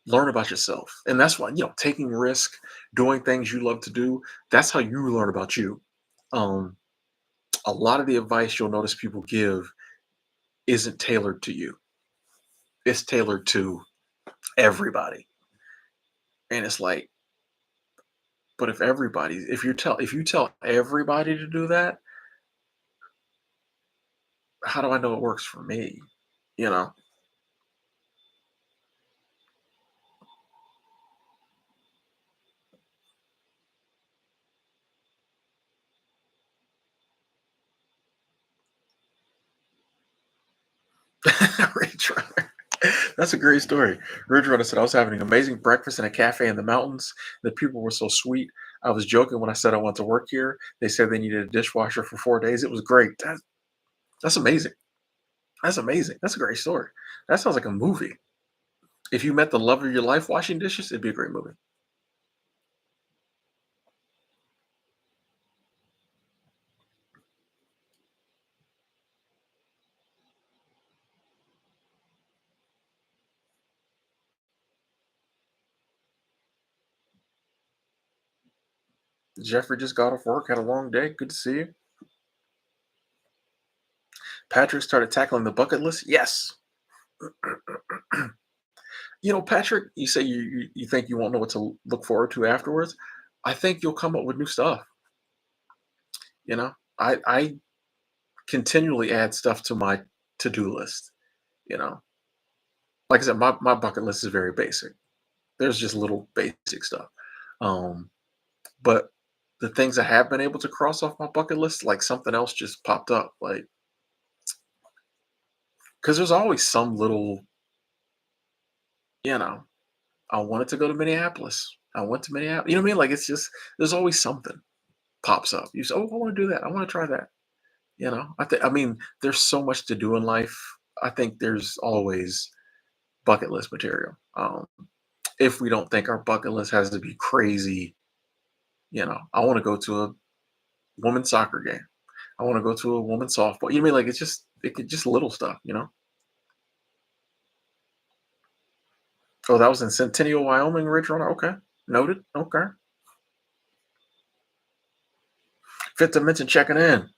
learn about yourself, and that's why taking risk, doing things you love to do. That's how you learn about you. Um, a lot of the advice you'll notice people give isn't tailored to you. It's tailored to everybody, and it's like, but if you tell everybody to do that, how do I know it works for me? You know, Ridge Runner. That's a great story. Ridge Runner said, I was having an amazing breakfast in a cafe in the mountains. The people were so sweet. I was joking when I said I want to work here. They said they needed a dishwasher for 4 days. It was great. That's amazing. That's amazing. That's a great story. That sounds like a movie. If you met the love of your life washing dishes, it'd be a great movie. Jeffrey just got off work, had a long day. Good to see you. Patrick started tackling the bucket list. Yes. Patrick, you say you think you won't know what to look forward to afterwards. I think you'll come up with new stuff. I continually add stuff to my to-do list. You know, like I said, my bucket list is very basic. There's just little basic stuff. Um, but the things I have been able to cross off my bucket list, like something else just popped up. Like, because there's always some little, you know, I wanted to go to Minneapolis. I went to Minneapolis. You know what I mean? Like it's just there's always something pops up. You say, oh, I want to do that. I want to try that. I mean, there's so much to do in life. I think there's always bucket list material. If we don't think our bucket list has to be crazy, I want to go to a women's soccer game. I want to go to a women's softball. You know what I mean? Like it could just little stuff. Oh, that was in Centennial, Wyoming, Ridge Runner. Okay. Noted. Okay. Fifth Dimension checking in.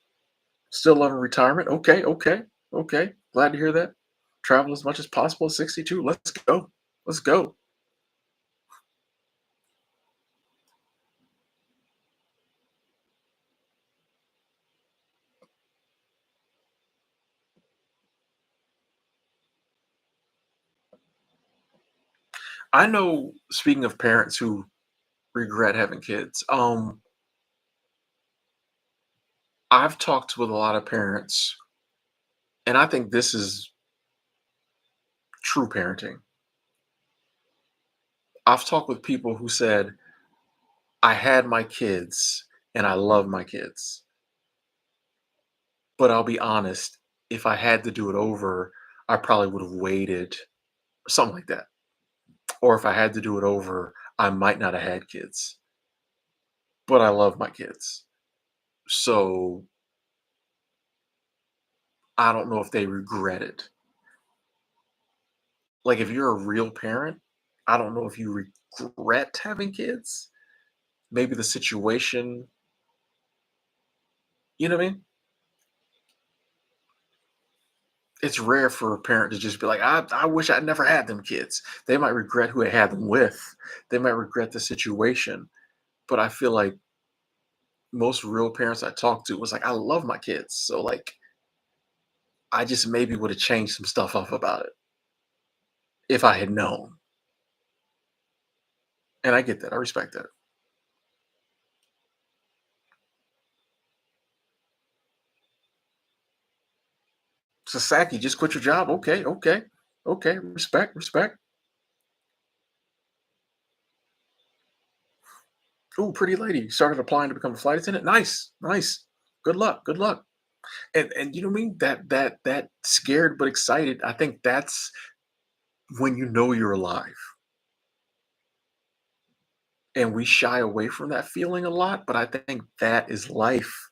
Still loving retirement. Okay, okay, okay. Glad to hear that. Travel as much as possible at 62. Let's go. Let's go. I know, speaking of parents who regret having kids, I've talked with a lot of parents, and I think this is true parenting. I've talked with people who said, I had my kids and I love my kids, but I'll be honest, if I had to do it over, I probably would have waited, something like that. Or if I had to do it over, I might not have had kids, but I love my kids. So I don't know if they regret it. Like, if you're a real parent, I don't know if you regret having kids. Maybe the situation, you know what I mean? It's rare for a parent to just be like, I wish I never had them kids. They might regret who they had them with. They might regret the situation. But I feel like most real parents I talked to was like, I love my kids. So like I just maybe would have changed some stuff up about it if I had known. And I get that. I respect that. Sasaki, just quit your job. Okay, okay, okay. Respect, respect. Ooh, pretty lady. Started applying to become a flight attendant. Nice, nice. Good luck. Good luck. And you know what I mean? That scared but excited. I think that's when you know you're alive. And we shy away from that feeling a lot, but I think that is life.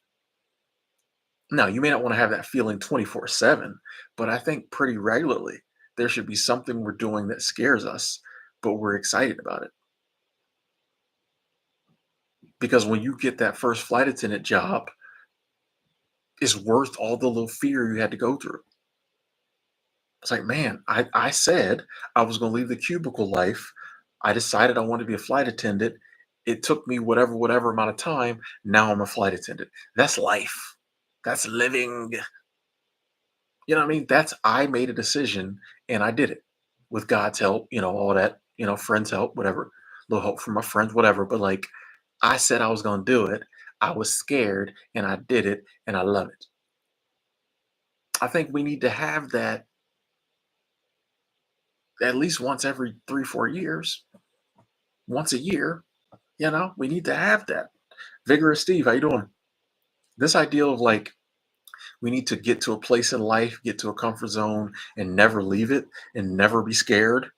Now, you may not want to have that feeling 24/7, but I think pretty regularly there should be something we're doing that scares us, but we're excited about it. Because when you get that first flight attendant job, it's worth all the little fear you had to go through. It's like, man, I said I was going to leave the cubicle life. I decided I wanted to be a flight attendant. It took me whatever amount of time. Now I'm a flight attendant. That's life. That's living. You know what I mean? That's I made a decision and I did it with God's help, all that, friends help, whatever, little help from my friends, whatever. But like I said I was going to do it. I was scared and I did it and I love it. I think we need to have that at least once every 3, 4 years, once a year. We need to have that. Vigorous Steve, how you doing? This idea of like we need to get to a place in life, get to a comfort zone, and never leave it and never be scared.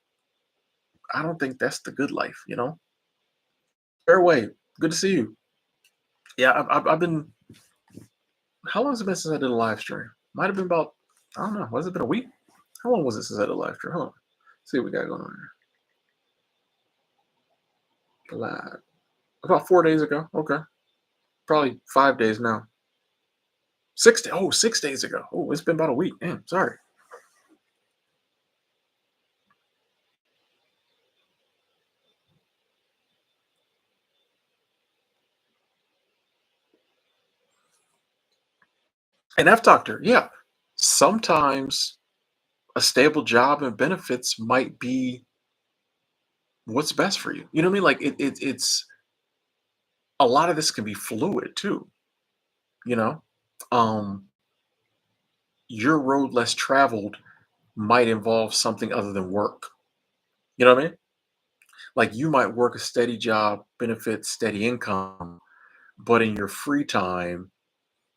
I don't think that's the good life. Fairway, good to see you. Yeah, I've been. How long has it been since I did a live stream? Might have been about. I don't know. Has it been a week? How long was it since I did a live stream? Hold on. See what we got going on here. Live. About 4 days ago. Okay. Probably 5 days now. 6 days. Oh, 6 days ago. Oh, it's been about a week. Damn, sorry. And I've talked to her. Yeah. Sometimes a stable job and benefits might be what's best for you. You know what I mean? Like it's a lot of this can be fluid too. You know, um, your road less traveled might involve something other than work. You know what I mean? Like you might work a steady job, benefits, steady income, but in your free time,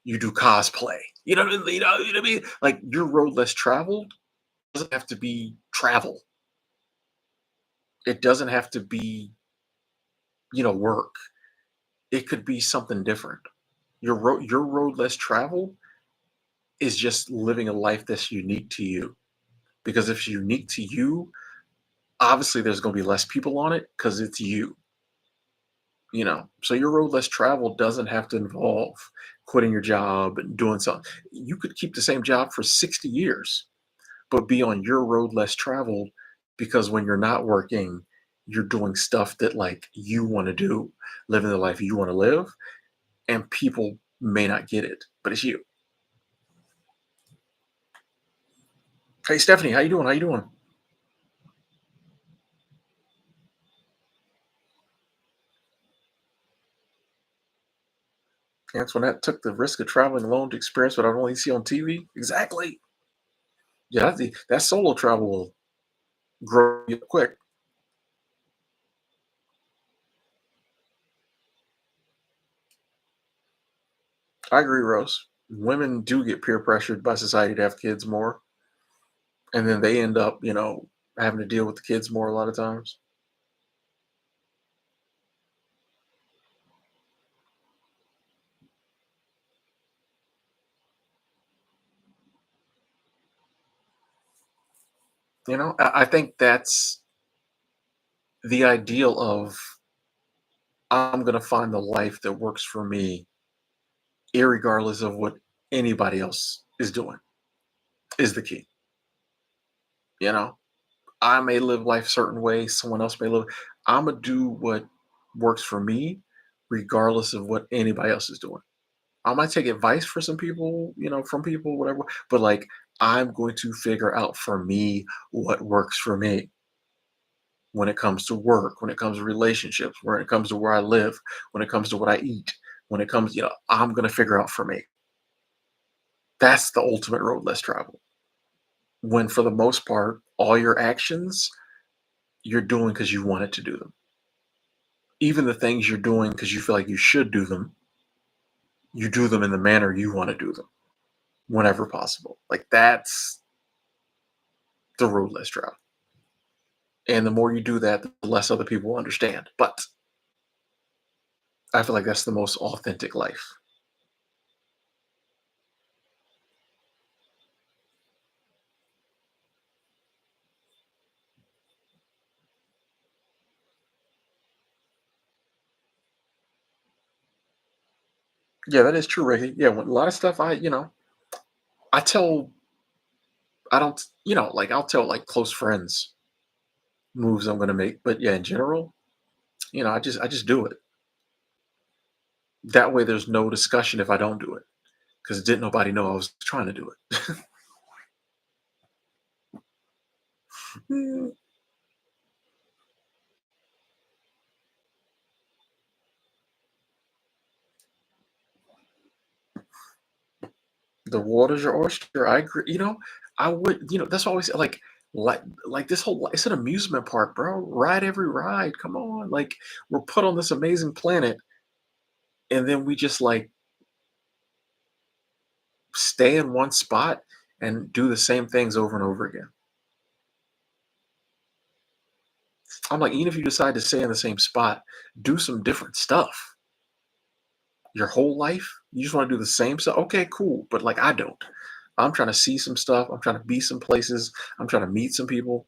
you do cosplay. You know what I mean? You know what I mean? Like your road less traveled doesn't have to be travel. It doesn't have to be, work. It could be something different. Your road less traveled is just living a life that's unique to you. Because if it's unique to you, obviously there's going to be less people on it because it's you. So your road less traveled doesn't have to involve quitting your job and doing something. You could keep the same job for 60 years, but be on your road less traveled because when you're not working, you're doing stuff that like you want to do, living the life you want to live, and people may not get it, but it's you. Hey Stephanie, how you doing? How you doing? Antoinette took the risk of traveling alone to experience what I'd only see on TV. Exactly. Yeah, that solo travel will grow you quick. I agree, Rose. Women do get peer pressured by society to have kids more, and then they end up, having to deal with the kids more a lot of times. I think that's the ideal of I'm gonna find the life that works for me, irregardless of what anybody else is doing, is the key. You know, I may live life a certain way, someone else may live. I'm gonna do what works for me, regardless of what anybody else is doing. I might take advice for some people, from people, whatever, but like I'm going to figure out for me what works for me when it comes to work, when it comes to relationships, when it comes to where I live, when it comes to what I eat, when it comes, I'm going to figure out for me. That's the ultimate road less traveled. When for the most part, all your actions you're doing because you wanted to do them. Even the things you're doing because you feel like you should do them, you do them in the manner you want to do them whenever possible. Like that's the road less traveled. And the more you do that, the less other people will understand. But I feel like that's the most authentic life. Yeah, that is true, Ricky. Yeah, when, a lot of stuff I tell I don't, like I'll tell like close friends moves I'm gonna make. But yeah, in general, I just do it. That way there's no discussion if I don't do it. Because didn't nobody know I was trying to do it. Mm, the water's your oyster. I agree. I would, that's always like this whole it's an amusement park, bro. Ride every ride. Come on. Like we're put on this amazing planet and then we just like stay in one spot and do the same things over and over again. I'm like, even if you decide to stay in the same spot, do some different stuff. Your whole life, you just want to do the same stuff. Okay, cool. But like, I don't. I'm trying to see some stuff. I'm trying to be some places. I'm trying to meet some people.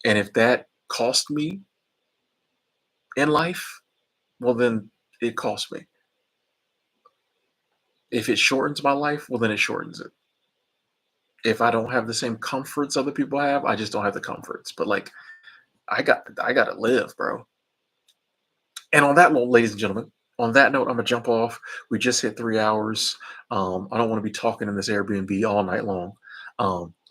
And if that cost me in life, well, then it cost me. If it shortens my life, well, then it shortens it. If I don't have the same comforts other people have, I just don't have the comforts. But like, I got to live, bro. And on that note, ladies and gentlemen, on that note, I'm gonna jump off. We just hit 3 hours. I don't want to be talking in this Airbnb all night long. I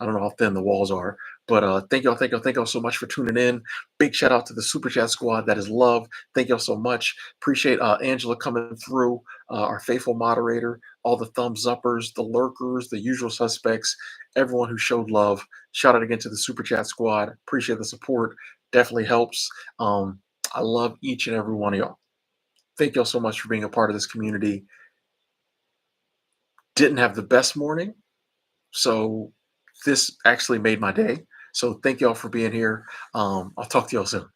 don't know how thin the walls are, but thank y'all so much for tuning in. Big shout out to the Super Chat squad. That is love. Thank y'all so much. Appreciate Angela coming through, our faithful moderator, all the thumbs uppers, the lurkers, the usual suspects, everyone who showed love. Shout out again to the Super Chat squad. Appreciate the support. Definitely helps. Um, I love each and every one of y'all. Thank y'all so much for being a part of this community. Didn't have the best morning, so this actually made my day. So thank y'all for being here. I'll talk to y'all soon.